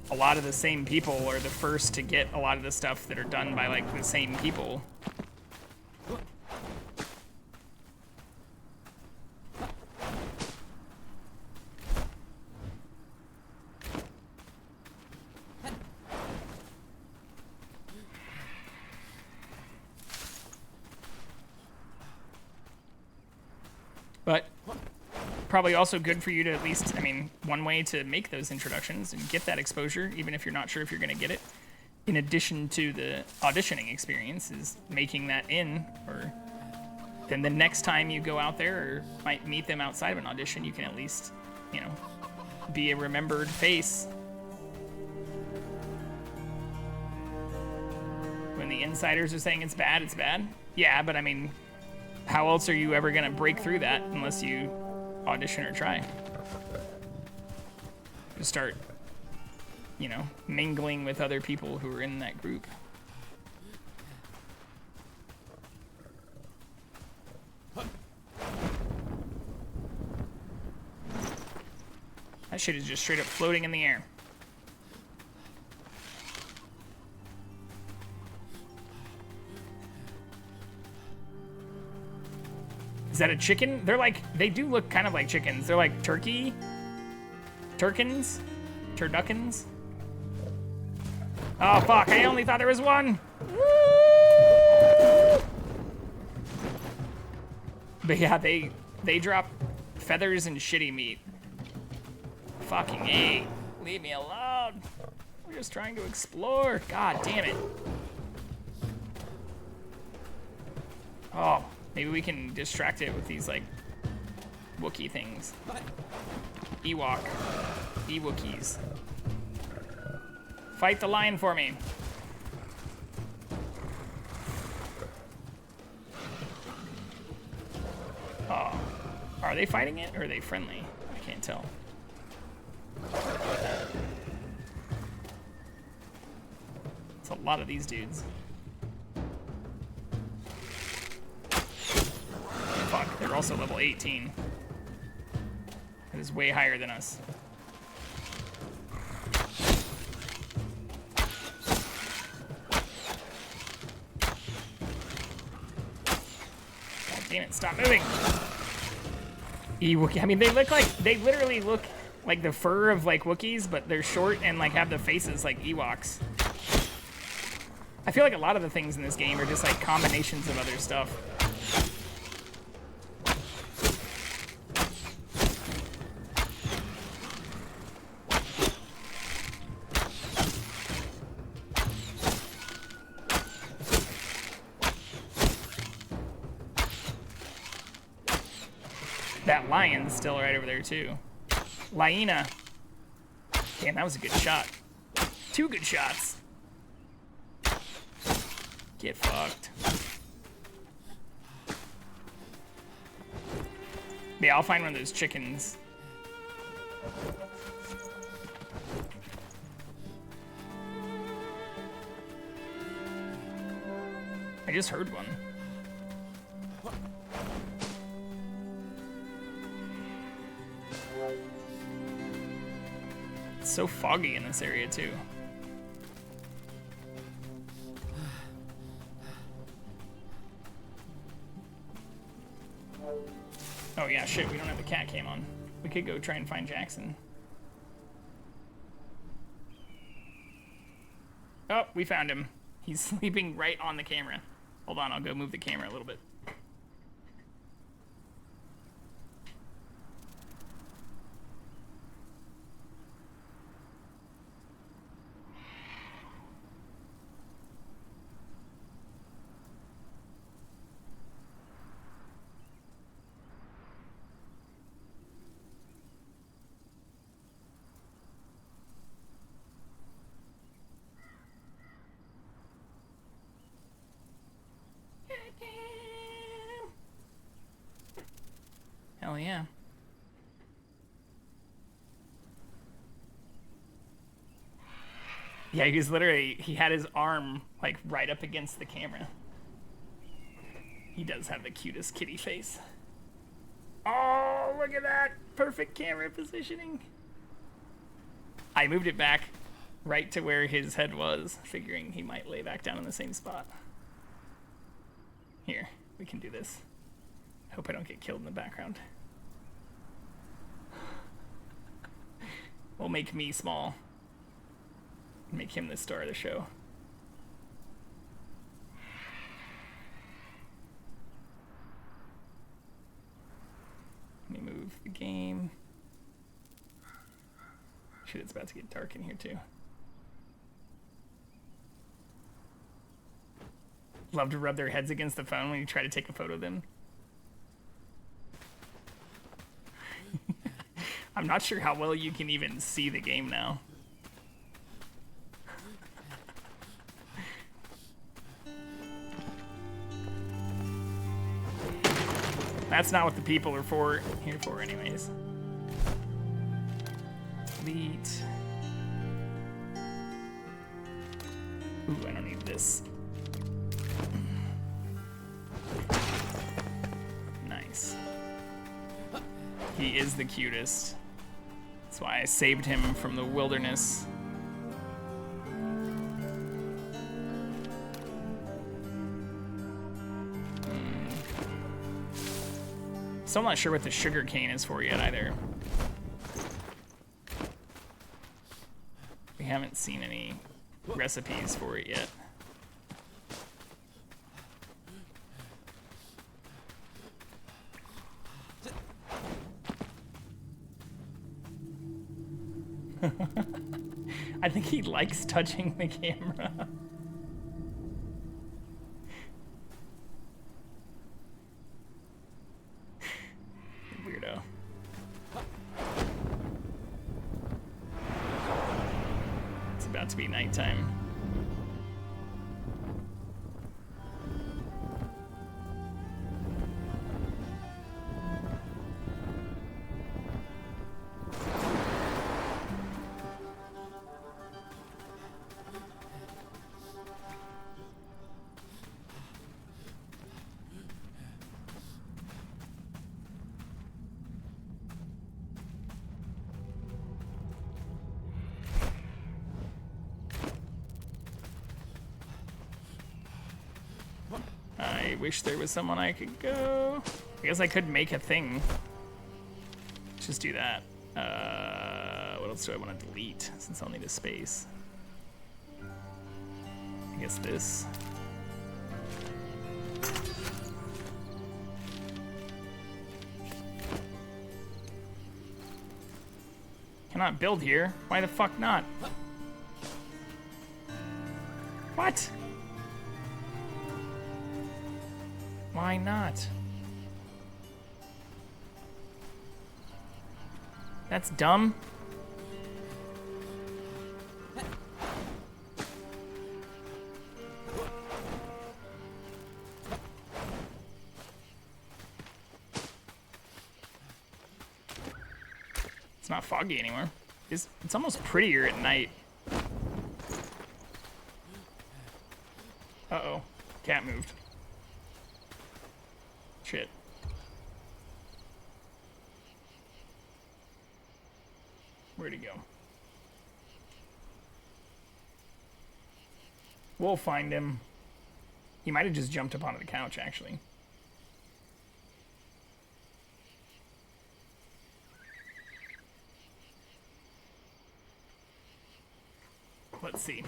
[SPEAKER 1] a lot of the same people are the first to get a lot of the stuff that are done by, like, the same people. But probably also good for you to at least, I mean, one way to make those introductions and get that exposure, even if you're not sure if you're going to get it, in addition to the auditioning experience, is making that in, or then the next time you go out there or might meet them outside of an audition, you can at least, you know, be a remembered face. When the insiders are saying it's bad, it's bad. Yeah, but I mean, how else are you ever gonna break through that unless you audition or try? Just start, you know, mingling with other people who are in that group. That shit is just straight up floating in the air. Is that a chicken? They're like, they do look kind of like chickens. They're like turkins? Turduckins? Oh fuck, I only thought there was one! But yeah, they drop feathers and shitty meat. Fucking A. Leave me alone. We're just trying to explore. God damn it. Oh. Maybe we can distract it with these, like, Wookiee things. Ewookiees. Fight the lion for me. Are they fighting it or are they friendly? I can't tell. It's a lot of these dudes. Fuck, they're also level 18. That is way higher than us. Oh, damn it, stop moving! Ewok, I mean, they literally look like the fur of like Wookiees, but they're short and like have the faces like Ewoks. I feel like a lot of the things in this game are just like combinations of other stuff. That lion's still right over there too. Lyena. Damn, that was a good shot. 2 good shots. Get fucked. Yeah, I'll find one of those chickens. I just heard one. It's so foggy in this area too. Oh yeah, shit, we don't have the CatCam on. We could go try and find Jackson. Oh, we found him. He's sleeping right on the camera. Hold on, I'll go move the camera a little bit. Hell yeah. Yeah, he was literally, he had his arm like right up against the camera. He does have the cutest kitty face. Oh, look at that. Perfect camera positioning. I moved it back right to where his head was, figuring he might lay back down in the same spot. Here, we can do this. Hope I don't get killed in the background. We'll make me small. Make him the star of the show. Let me move the game. Shit, it's about to get dark in here too. Love to rub their heads against the phone when you try to take a photo of them. I'm not sure how well you can even see the game now. That's not what the people are here for anyways. Delete. Ooh, I don't need this. Nice. He is the cutest. That's why I saved him from the wilderness. So I'm not sure what the sugar cane is for yet either. We haven't seen any recipes for it yet. I think he likes touching the camera. Weirdo. It's about to be nighttime. I wish there was someone I could go. I guess I could make a thing. Let's just do that. What else do I want to delete since I'll need a space? I guess this. Cannot build here. Why the fuck not? What? Why not? That's dumb. It's not foggy anymore. It's almost prettier at night. Uh-oh. Cat moved. Shit. Where'd he go? We'll find him. He might have just jumped up onto the couch, actually. Let's see.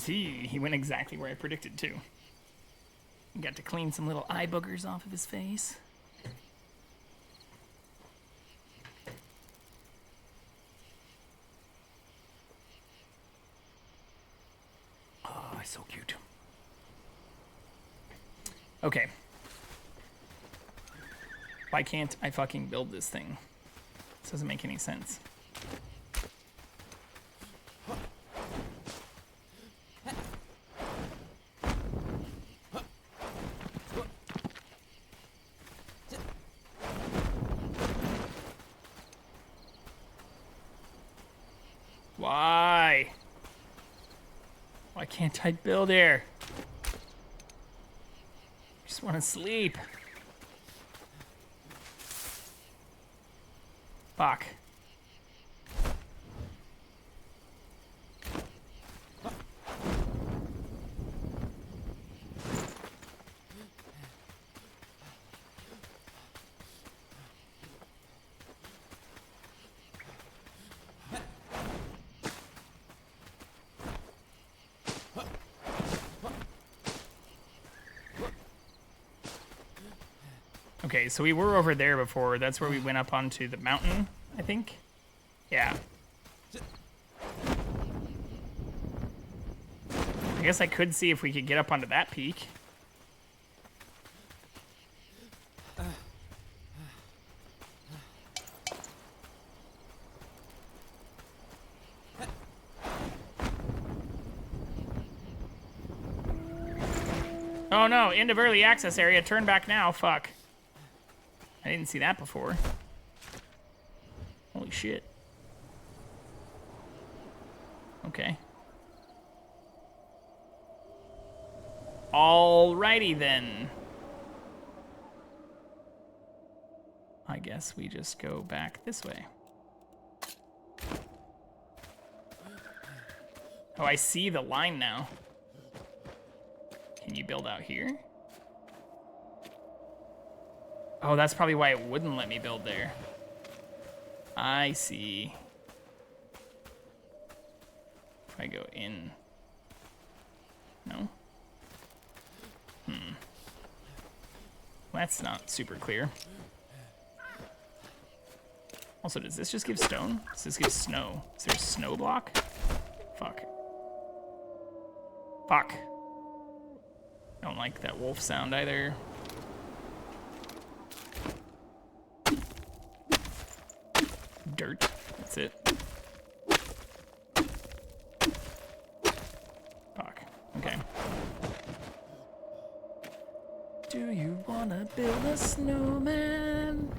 [SPEAKER 1] He went exactly where I predicted too. He got to clean some little eye boogers off of his face. Oh, he's so cute. Okay. Why can't I fucking build this thing? This doesn't make any sense. Why? Why can't I build here? I just want to sleep. Fuck. Okay, so we were over there before. That's where we went up onto the mountain, I think. Yeah. I guess I could see if we could get up onto that peak. Oh no, end of early access area. Turn back now. Fuck. I didn't see that before. Holy shit. Okay. Alrighty then. I guess we just go back this way. Oh, I see the line now. Can you build out here? Oh, that's probably why it wouldn't let me build there. I see. If I go in. No? That's not super clear. Also, does this just give stone? Does this give snow? Is there a snow block? Fuck. Fuck. Don't like that wolf sound either. Dirt. That's it. Fuck. Okay. Do you wanna build a snowman?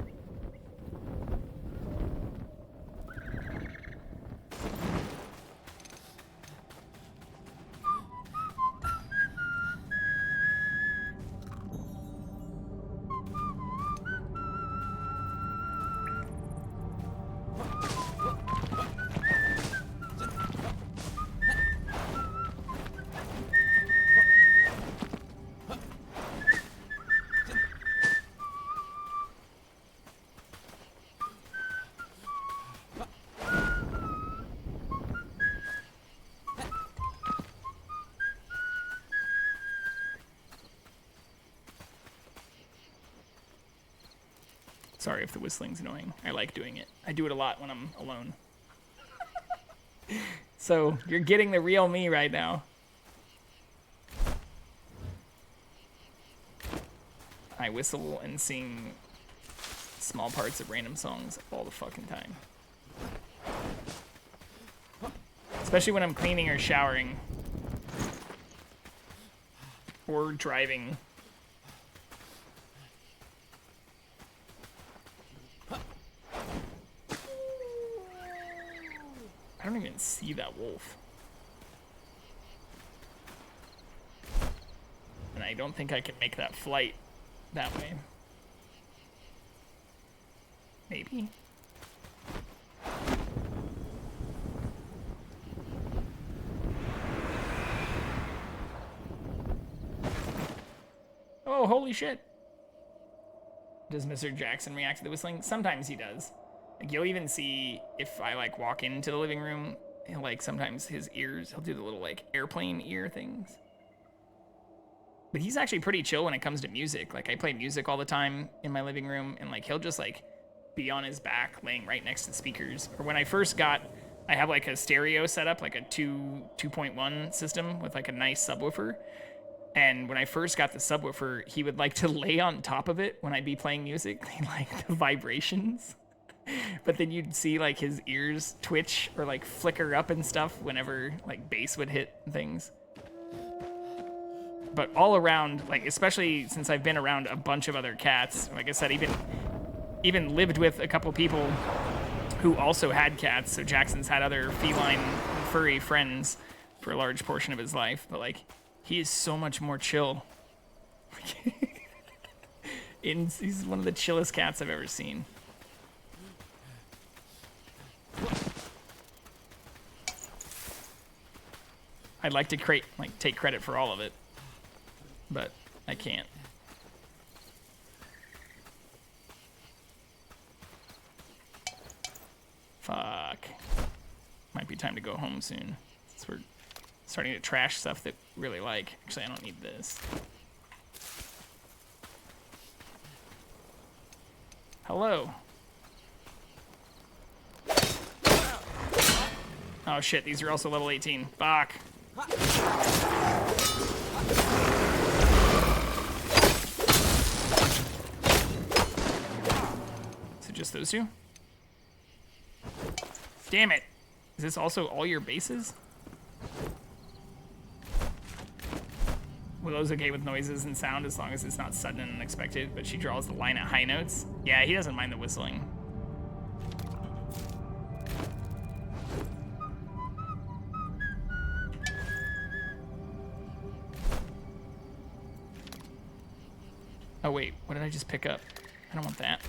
[SPEAKER 1] Sorry if the whistling's annoying. I like doing it. I do it a lot when I'm alone. So, you're getting the real me right now. I whistle and sing small parts of random songs all the fucking time. Especially when I'm cleaning or showering. Or driving. I don't even see that wolf. And I don't think I can make that flight that way. Maybe? Oh, holy shit. Does Mr. Jackson react to the whistling? Sometimes he does. Like, you'll even see if I, like, walk into the living room, he'll, like, sometimes his ears, he'll do the little, like, airplane ear things. But he's actually pretty chill when it comes to music. Like, I play music all the time in my living room, and, like, he'll just, like, be on his back laying right next to the speakers. Or when I first got, I have, like, a stereo setup, like a 2.1 system with, like, a nice subwoofer. And when I first got the subwoofer, he would like to lay on top of it when I'd be playing music. He liked the vibrations. But then you'd see like his ears twitch or like flicker up and stuff whenever like bass would hit things. But all around, like especially since I've been around a bunch of other cats, like I said, even lived with a couple people who also had cats. So Jackson's had other feline furry friends for a large portion of his life. But like, he is so much more chill. He's one of the chillest cats I've ever seen. I'd like to take credit for all of it, but I can't. Fuck. Might be time to go home soon. Since we're starting to trash stuff that we really like. Actually, I don't need this. Hello. Oh shit, these are also level 18. Fuck. Is it just those two? Damn it. Is this also all your bases? Willow's okay with noises and sound as long as it's not sudden and unexpected, but she draws the line at high notes. Yeah, he doesn't mind the whistling. Oh wait, what did I just pick up? I don't want that.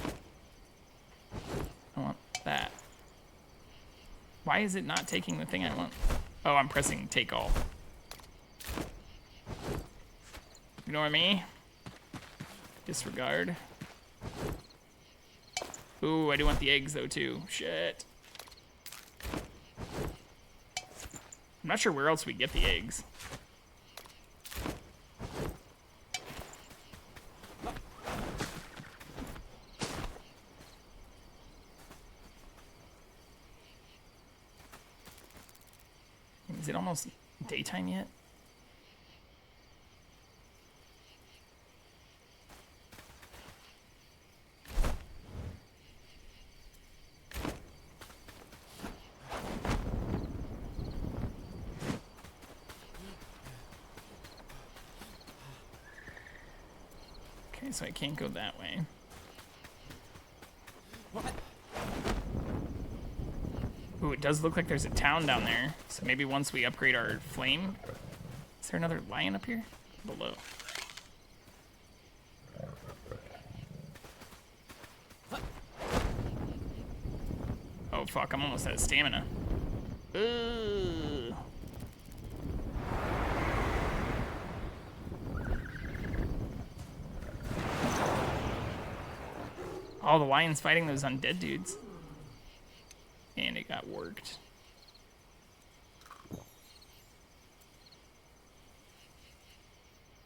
[SPEAKER 1] I want that. Why is it not taking the thing I want? Oh, I'm pressing take all. Ignore me. Disregard. Ooh, I do want the eggs though too. Shit. I'm not sure where else we get the eggs. Is it almost daytime yet? so I can't go that way. Ooh, it does look like there's a town down there. So maybe once we upgrade our flame... Is there another lion up here? Below. Oh fuck, I'm almost out of stamina. Ugh. All the lions fighting those undead dudes. And it got worked.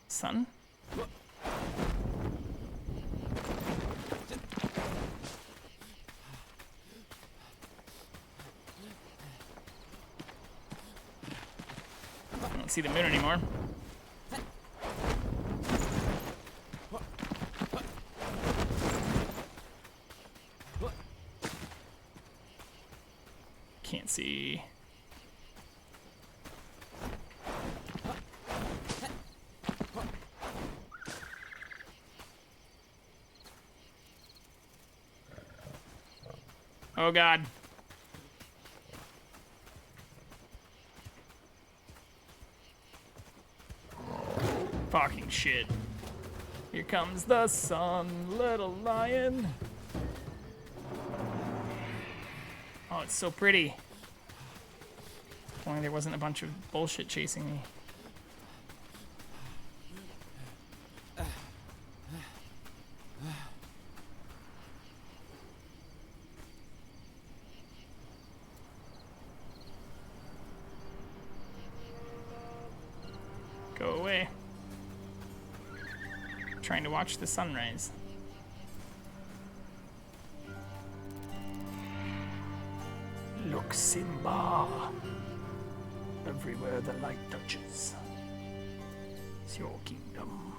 [SPEAKER 1] Sun? I don't see the moon anymore. Can't see. Oh God. Fucking shit. Here comes the sun, little lion. Oh, it's so pretty. If only there wasn't a bunch of bullshit chasing me. Go away. Trying to watch the sunrise. Look, Simba. Everywhere the light touches, it's your kingdom.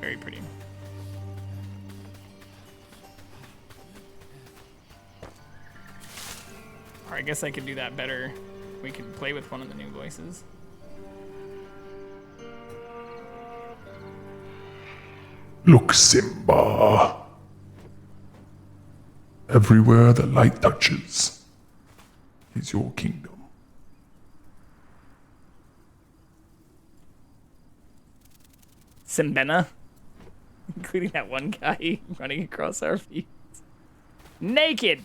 [SPEAKER 1] Very pretty. Or I guess I could do that better. We could play with one of the new voices.
[SPEAKER 15] Look, Simba. Everywhere the light touches is your kingdom.
[SPEAKER 1] Simbena. Including that one guy running across our feet. Naked!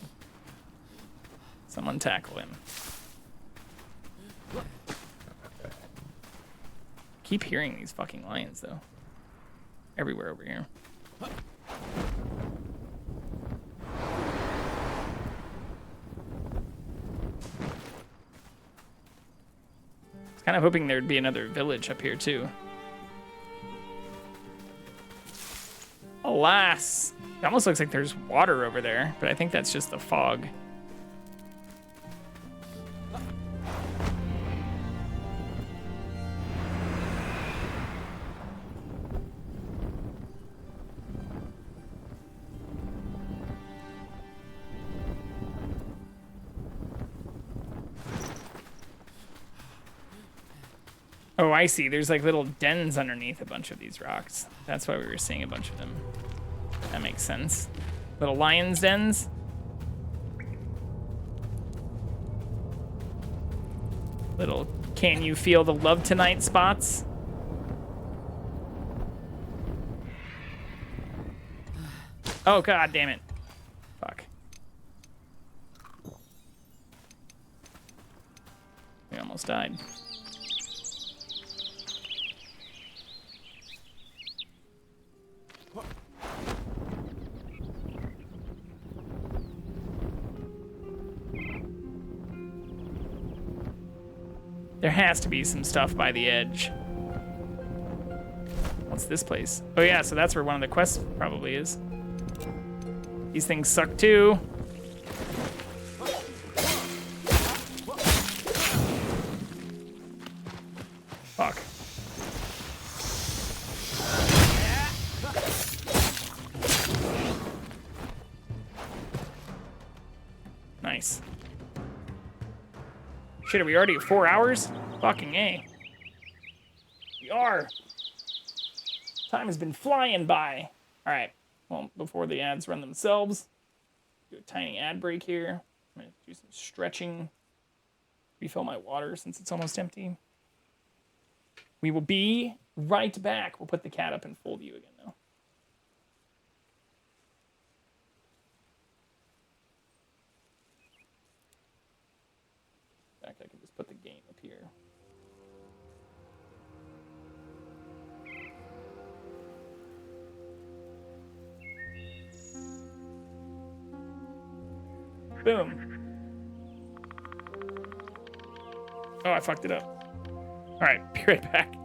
[SPEAKER 1] Someone tackle him. Keep hearing these fucking lions, though. Everywhere over here. I was kind of hoping there'd be another village up here, too. Alas! It almost looks like there's water over there, but I think that's just the fog. Oh, I see. There's like little dens underneath a bunch of these rocks. That's why we were seeing a bunch of them. That makes sense. Little lion's dens. Little can you feel the love tonight spots. Oh, God damn it. Fuck. We almost died. There has to be some stuff by the edge. What's this place? Oh yeah, so that's where one of the quests probably is. These things suck too. Fuck. Nice. Shit, are we already at 4 hours? Fucking A. We are. Time has been flying by. All right. Well, before the ads run themselves, do a tiny ad break here. I'm going to do some stretching. Refill my water since it's almost empty. We will be right back. We'll put the cat up in full view again, though. In fact, I can just put the game up here. Boom. Oh, I fucked it up. All right, be right back.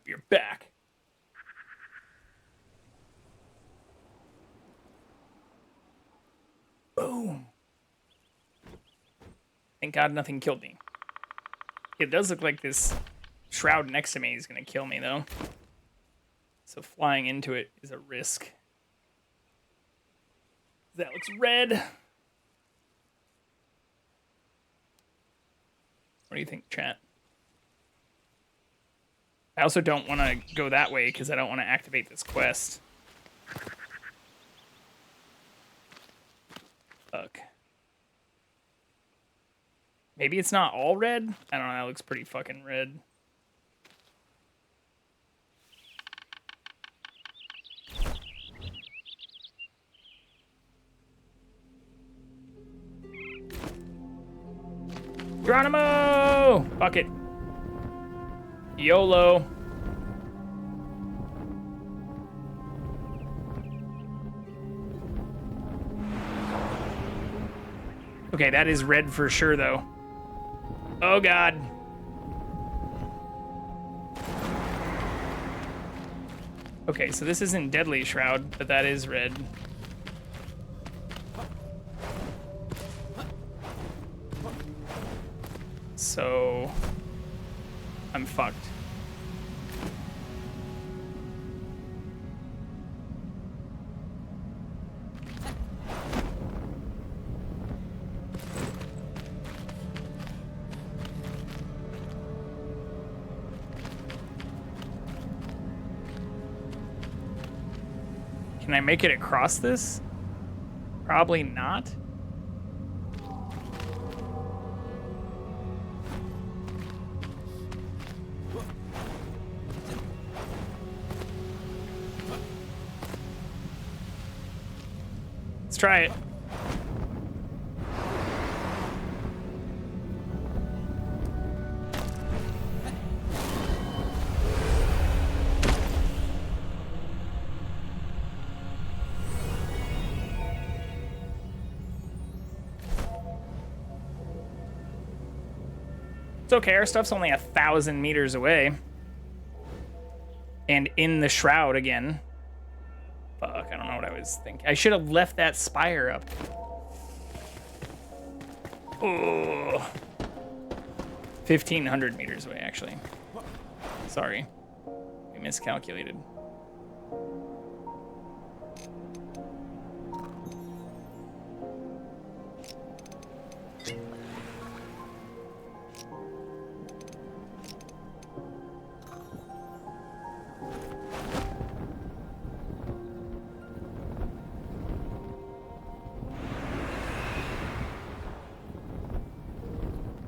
[SPEAKER 1] You're back. Boom. Thank God nothing killed me. It does look like this shroud next to me is going to kill me, though. So flying into it is a risk. That looks red. What do you think, chat? I also don't want to go that way because I don't want to activate this quest. Fuck. Maybe it's not all red? I don't know, that looks pretty fucking red. Geronimo! Fuck it. YOLO. Okay, that is red for sure, though. Oh, God. Okay, so this isn't Deadly Shroud, but that is red. So I'm fucked. Can I make it across this? Probably not. try it. It's okay, our stuff's only 1,000 meters away. And in the shroud again. Fuck, I don't know what I was thinking. I should have left that spire up. Oh. 1,500 meters away, actually. Sorry. We miscalculated.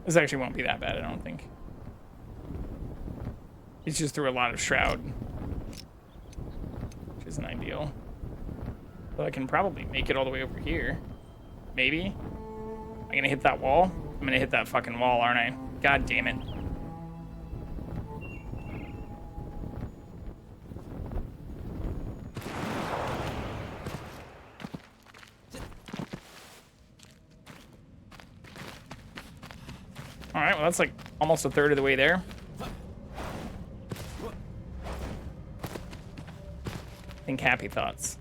[SPEAKER 1] This actually won't be that bad, I don't think. It's just through a lot of shroud, which isn't ideal. But I can probably make it all the way over here. Maybe. Am I gonna hit that wall? I'm gonna hit that fucking wall, aren't I? God damn it. All right, well, that's like almost a third of the way there. Think happy thoughts.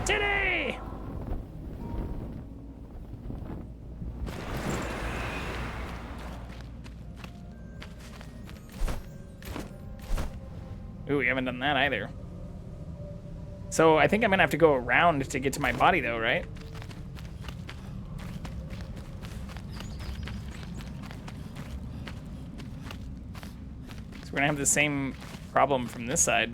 [SPEAKER 1] Today. Ooh, we haven't done that either. So I think I'm gonna have to go around to get to my body though, right? So we're gonna have the same problem from this side.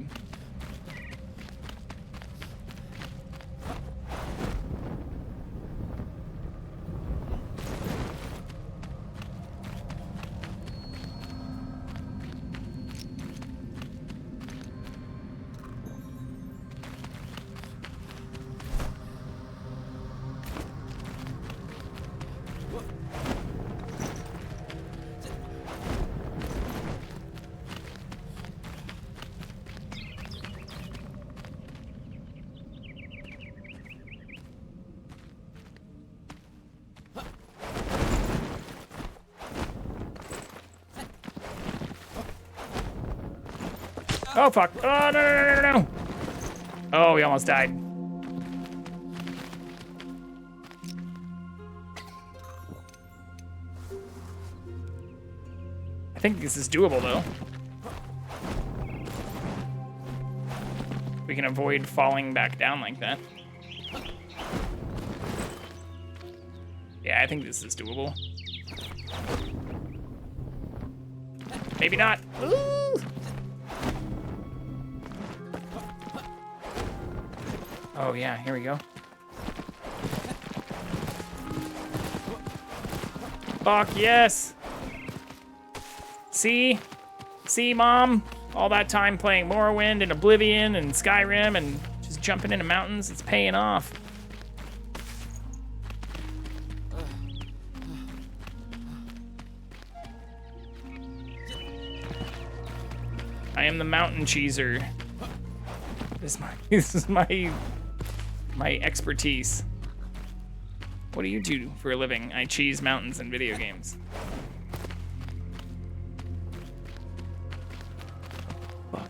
[SPEAKER 1] Oh, fuck. Oh, no. Oh, we almost died. I think this is doable, though. We can avoid falling back down like that. Yeah, I think this is doable. Maybe not. Ooh. Oh yeah, here we go. Fuck yes! See? See, Mom? All that time playing Morrowind and Oblivion and Skyrim and just jumping into mountains, it's paying off. I am the mountain cheeser. This is my expertise. What do you do for a living? I cheese mountains in video games. Fuck.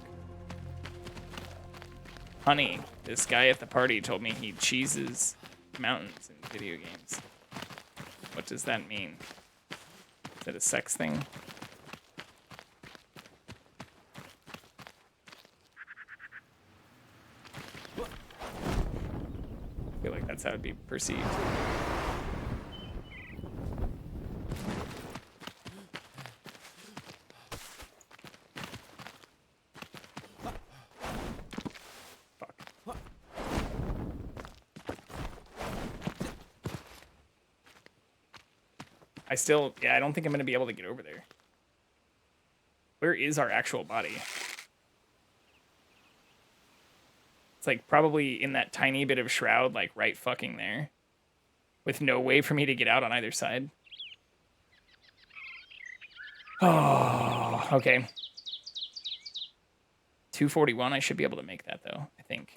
[SPEAKER 1] Honey, this guy at the party told me he cheeses mountains in video games. What does that mean? Is it a sex thing? I feel like that's how it'd be perceived. I don't think I'm going to be able to get over there. Where is our actual body? It's like probably in that tiny bit of shroud, like right fucking there. With no way for me to get out on either side. Oh, okay. 241, I should be able to make that though, I think.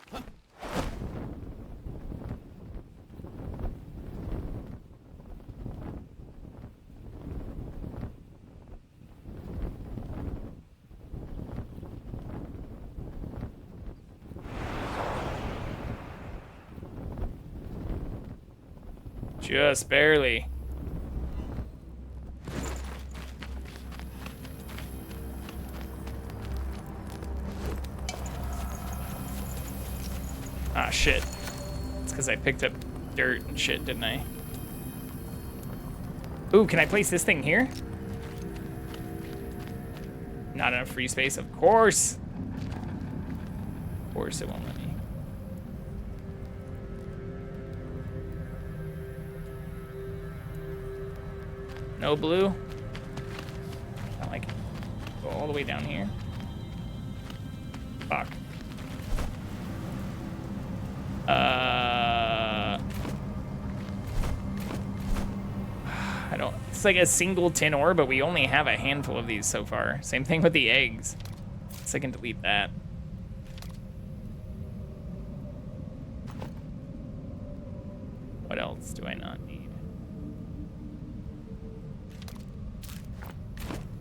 [SPEAKER 1] Just barely. Ah, shit. It's because I picked up dirt and shit, didn't I? Ooh, can I place this thing here? Not enough free space, of course. Of course it won't let me. No blue? Not like go all the way down here. Fuck. I don't. It's like a single tin ore, but we only have a handful of these so far. Same thing with the eggs. So I can delete that. What else do I not need?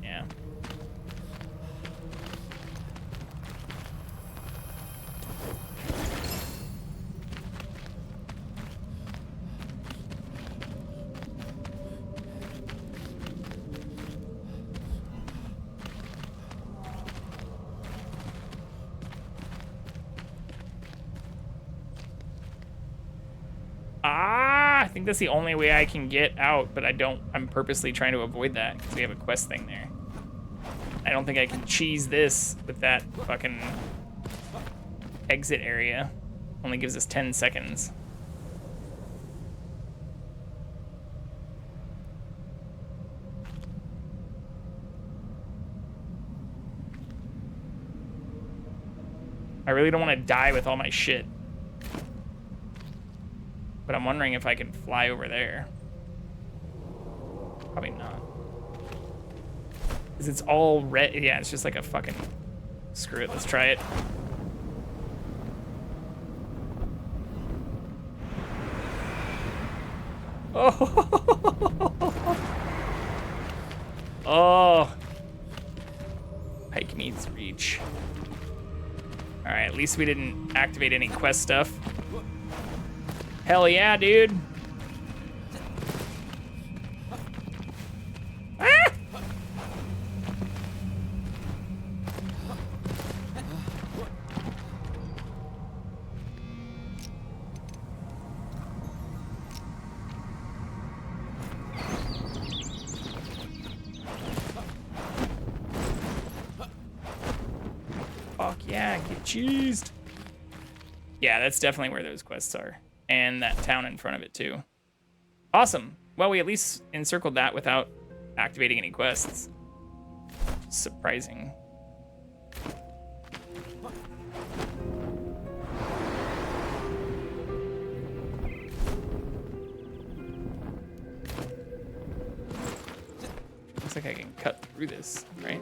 [SPEAKER 1] Yeah. I think that's the only way I can get out, but I'm purposely trying to avoid that because we have a quest thing there. I don't think I can cheese this with that fucking exit area. Only gives us 10 seconds. I really don't want to die with all my shit. But I'm wondering if I can fly over there. Probably not. Because it's all red. Yeah, it's just like a fucking... Screw it, let's try it. Oh! Oh! Pike needs reach. Alright, at least we didn't activate any quest stuff. Hell yeah, dude. Ah! Fuck yeah, get cheesed. Yeah, that's definitely where those quests are. And that town in front of it, too. Awesome. Well, we at least encircled that without activating any quests. Surprising. Looks like I can cut through this, right?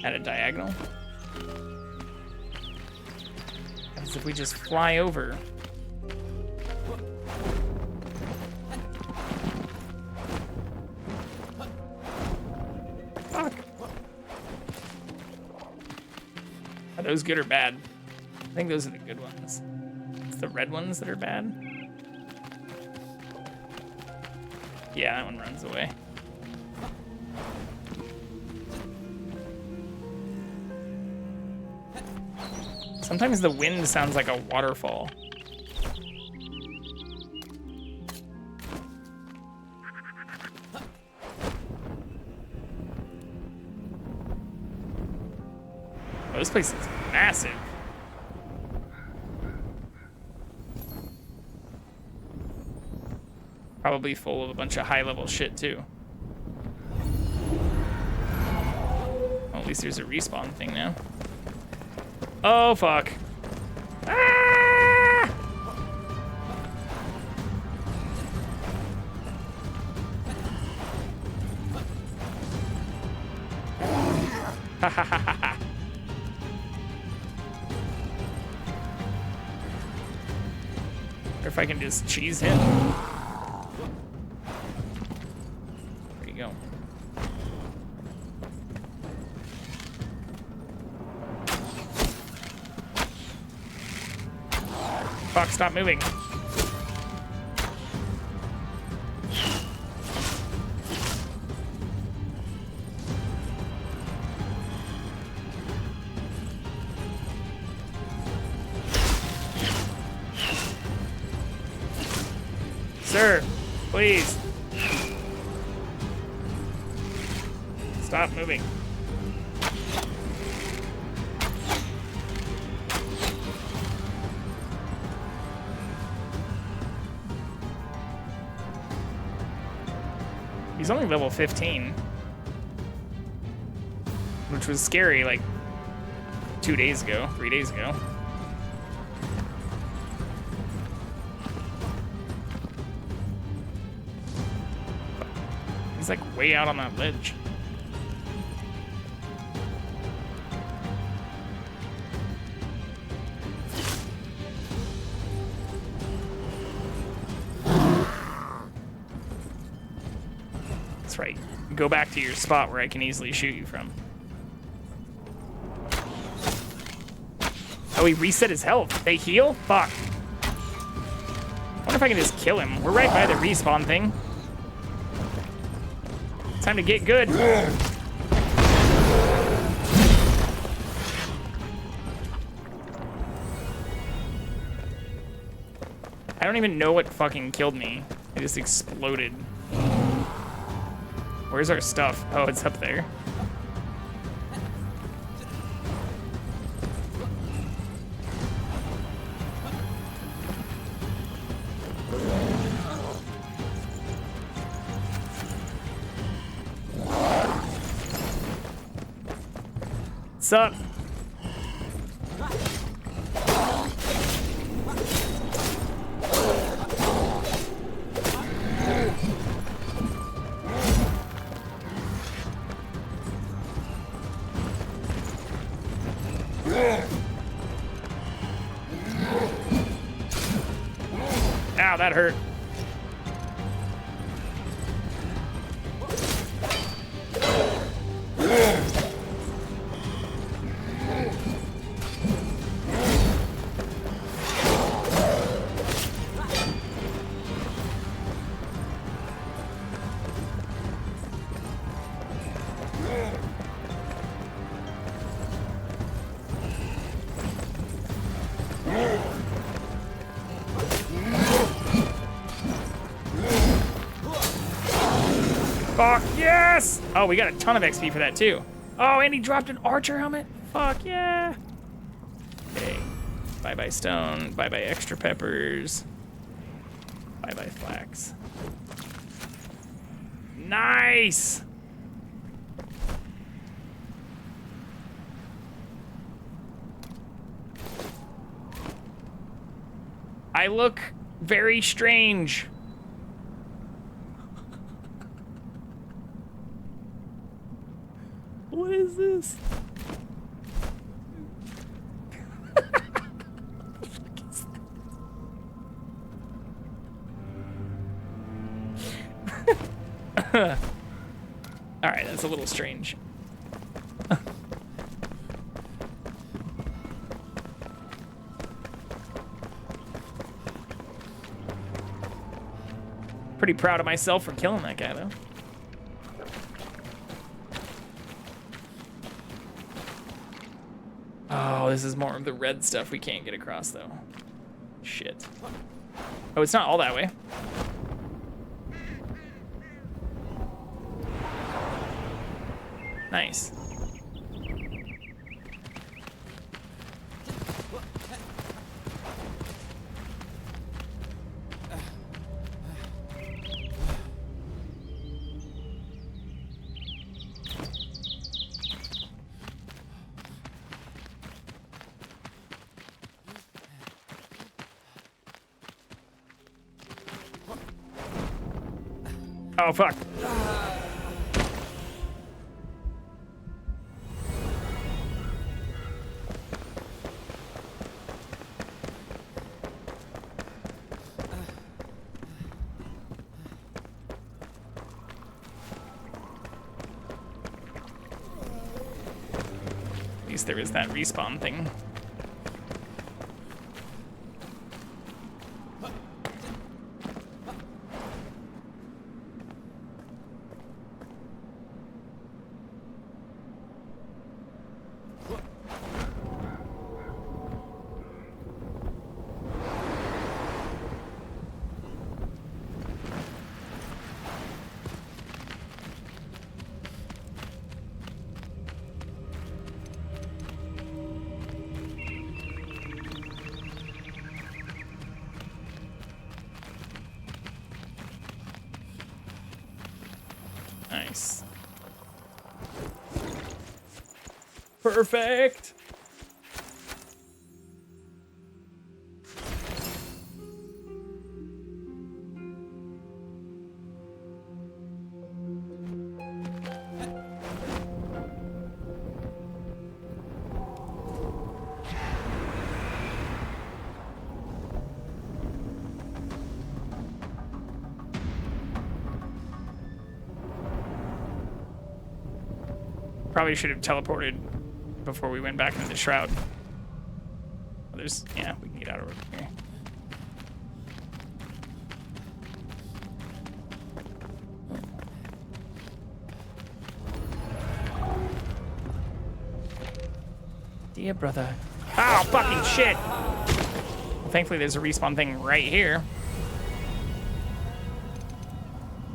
[SPEAKER 1] At a diagonal. As if we just fly over. Fuck. Are those good or bad? I think those are the good ones. It's the red ones that are bad. Yeah, that one runs away. Sometimes the wind sounds like a waterfall. Oh, this place is massive. Probably full of a bunch of high-level shit, too. Well, at least there's a respawn thing now. Oh, fuck. Ah! Ha ha ha ha ha. Or if I can just cheese him. There you go. Fuck, stop moving. Sir, please. Stop moving. He's only level 15. Which was scary like 2 days ago, 3 days ago. He's like way out on that ledge. That's right. Go back to your spot where I can easily shoot you from. Oh, he reset his health. They heal? Fuck. I wonder if I can just kill him. We're right by the respawn thing. Time to get good. I don't even know what fucking killed me. It just exploded. Where's our stuff? Oh, it's up there. What's up? Ow, that hurt. Fuck yes! Oh, we got a ton of XP for that too. Oh, and he dropped an archer helmet. Fuck yeah! Okay. Bye-bye stone. Bye-bye extra peppers. Bye-bye flax. Nice! I look very strange. What is this? All right, that's a little strange. Pretty proud of myself for killing that guy, though. Oh, this is more of the red stuff we can't get across, though. Shit. Oh, it's not all that way. Nice. Oh, fuck. At least there is that respawn thing. Nice. Perfect. Probably should have teleported before we went back into the shroud. Well, there's, yeah, we can get out over here. Dear brother. Oh, fucking shit! Well, thankfully there's a respawn thing right here.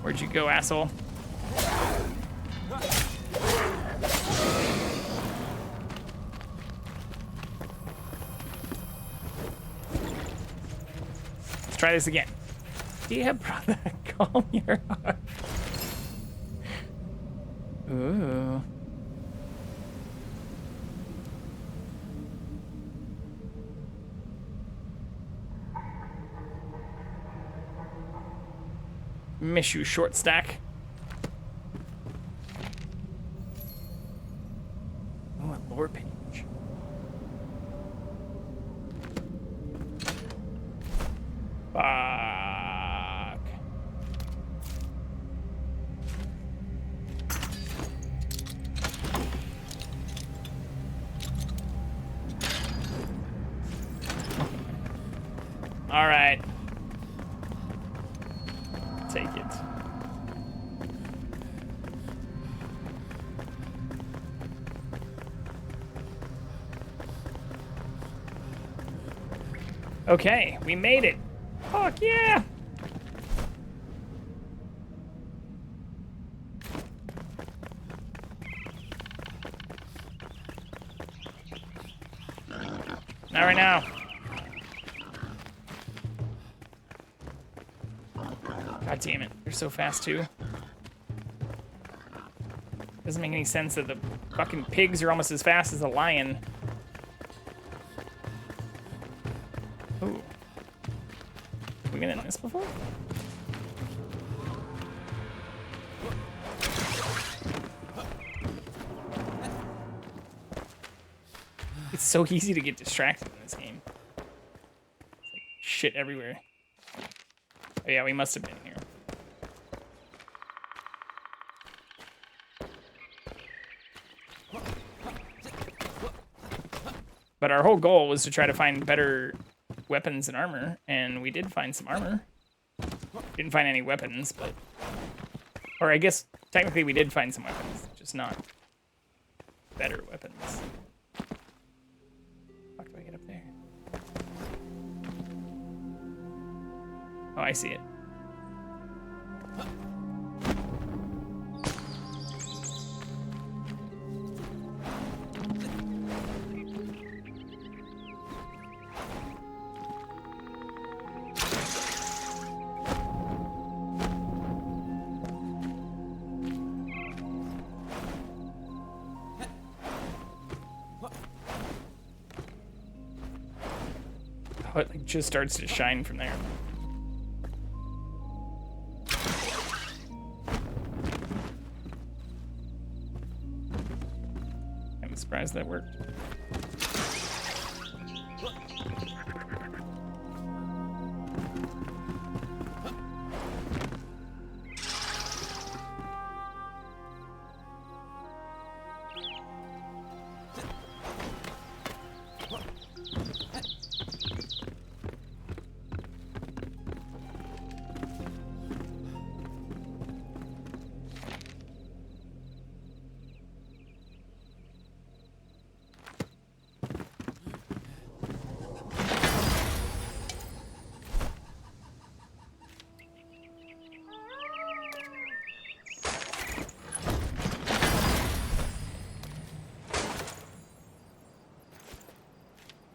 [SPEAKER 1] Where'd you go, asshole? Try this again. Dear brother, calm your heart. Ooh. Miss you, short stack. Oh, a lore page. Fuck. All right. Take it. Okay, we made it. Fuck yeah! Not right now. God damn it, they're so fast too. Doesn't make any sense that the fucking pigs are almost as fast as a lion. Ooh. Have we been in this before? It's so easy to get distracted in this game. It's like shit everywhere. Oh yeah, we must have been here. But our whole goal was to try to find better weapons and armor, and we did find some armor. Didn't find any weapons, but... Or I guess, technically we did find some weapons, just not better weapons. How do I get up there? Oh, I see it. Oh, it like just starts to shine from there. I'm surprised that worked.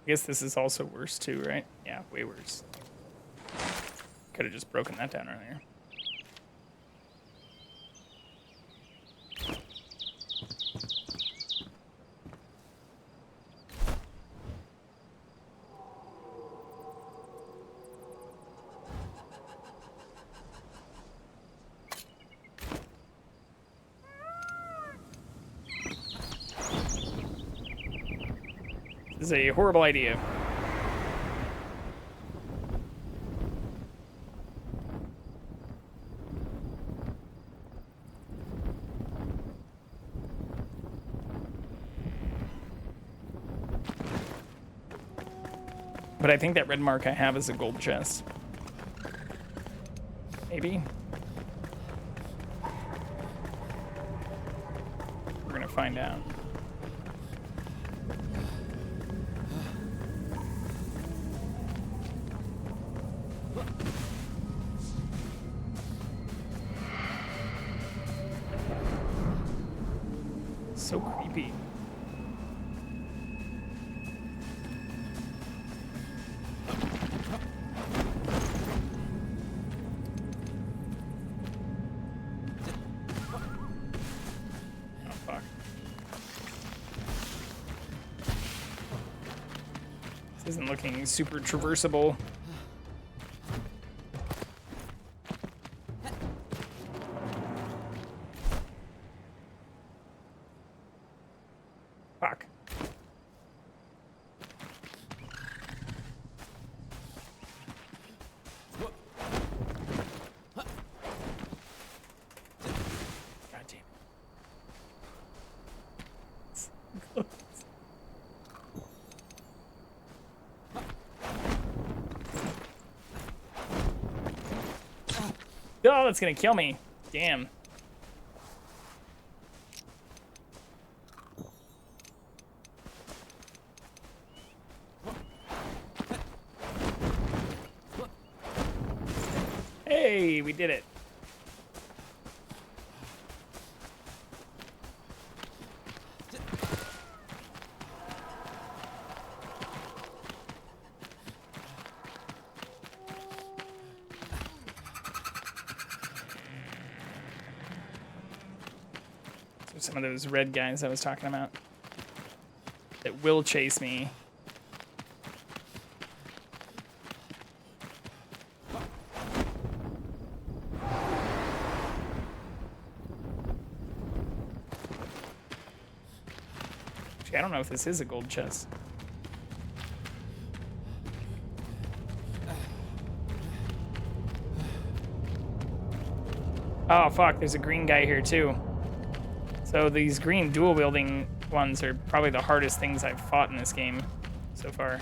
[SPEAKER 1] I guess this is also worse too, right? Yeah, way worse. Could have just broken that down earlier. This is a horrible idea. But I think that red mark I have is a gold chest. Maybe? We're gonna find out. So creepy. Oh, fuck. This isn't looking super traversable. Fuck. God damn it. Oh, that's gonna kill me. Damn. Hey, we did it. So some of those red guys I was talking about that will chase me. I don't know if this is a gold chest. Oh fuck, there's a green guy here too. So these green dual wielding ones are probably the hardest things I've fought in this game so far.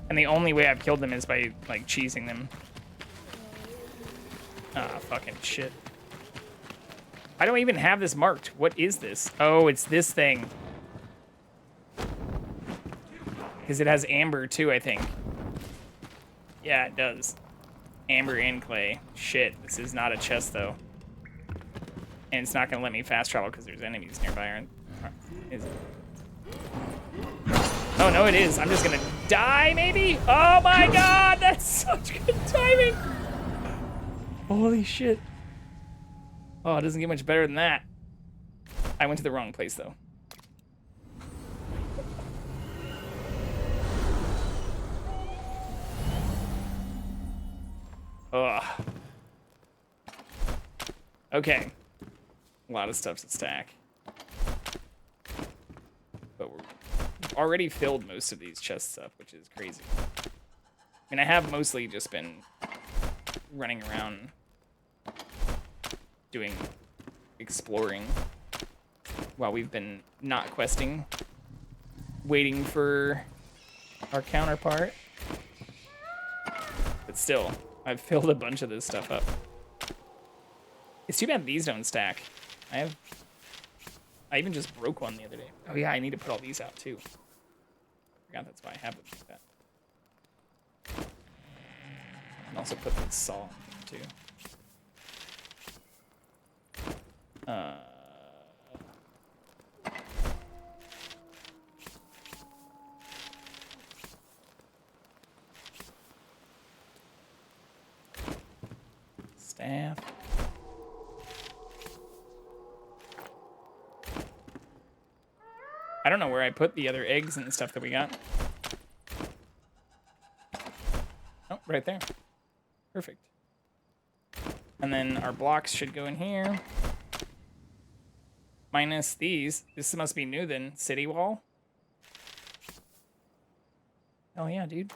[SPEAKER 1] And the only way I've killed them is by like cheesing them. Ah, fucking shit. I don't even have this marked. What is this? Oh, it's this thing. Because it has amber too, I think. Yeah, it does. Amber and clay. Shit, this is not a chest though. And it's not gonna let me fast travel because there's enemies nearby. Is it? Oh no, it is. I'm just gonna die, maybe? Oh my god, that's such good timing. Holy shit. Oh, it doesn't get much better than that. I went to the wrong place though. Ugh. Okay. A lot of stuff to stack. But we've already filled most of these chests up, which is crazy. I mean, I have mostly just been running around doing exploring while we've been not questing, waiting for our counterpart. But still, I've filled a bunch of this stuff up. It's too bad these don't stack. I even just broke one the other day. Oh yeah, I need to put all these out too. Forgot that's why I have them like that. And also put this saw in too. Staff. I don't know where I put the other eggs and stuff that we got. Oh, right there. Perfect. And then our blocks should go in here. Minus these. This must be new then. City wall. Hell yeah, dude.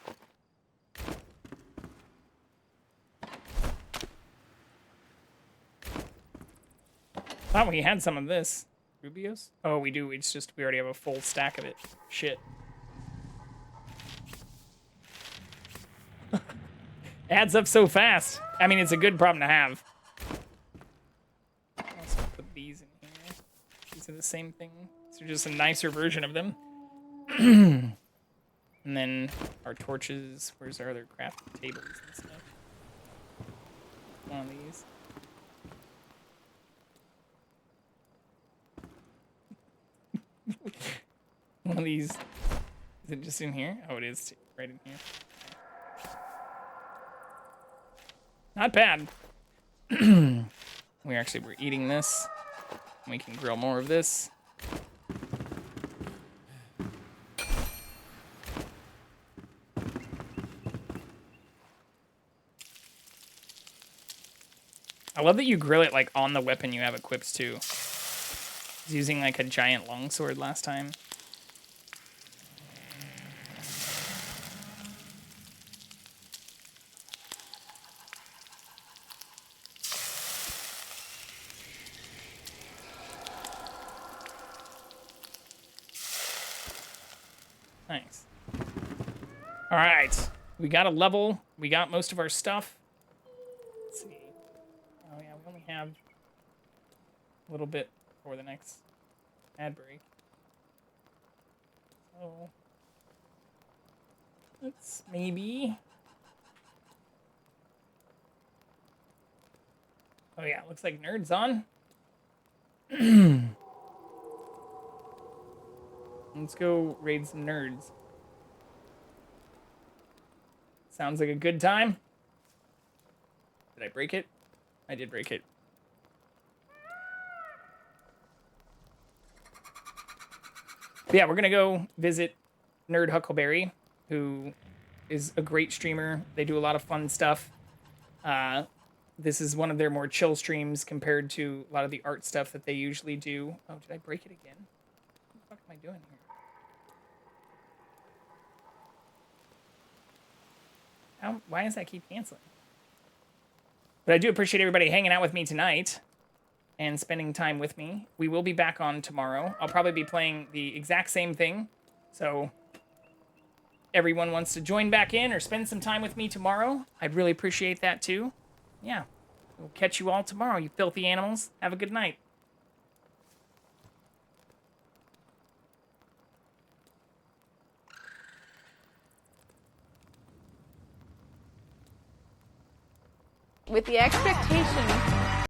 [SPEAKER 1] Thought we had some of this. Rubios? Oh, we do. It's just we already have a full stack of it. Shit. Adds up so fast. I mean, it's a good problem to have. I'll also put these in here. These are the same thing. These are just a nicer version of them. And then our torches. Where's our other crafting tables and stuff? One of these. One of these. Is it just in here? Oh, it is right in here. Not bad. We're eating this. We can grill more of this. I love that you grill it like on the weapon you have equipped too. I was using like a giant longsword last time. Nice. All right, we got a level. We got most of our stuff. Let's see. Oh yeah, we only have a little bit for the next ad break. So let's maybe. Oh yeah, looks like Nerd's on. Let's go raid some nerds. Sounds like a good time. Did I break it? I did break it. But yeah, we're gonna go visit Nerd Huckleberry, who is a great streamer. They do a lot of fun stuff. This is one of their more chill streams compared to a lot of the art stuff that they usually do. Oh, did I break it again? What the fuck am I doing here? Why does that keep canceling? But I do appreciate everybody hanging out with me tonight and spending time with me. We will be back on tomorrow. I'll probably be playing the exact same thing. So everyone wants to join back in or spend some time with me tomorrow, I'd really appreciate that too. Yeah. We'll catch you all tomorrow, you filthy animals. Have a good night.
[SPEAKER 17] With the expectation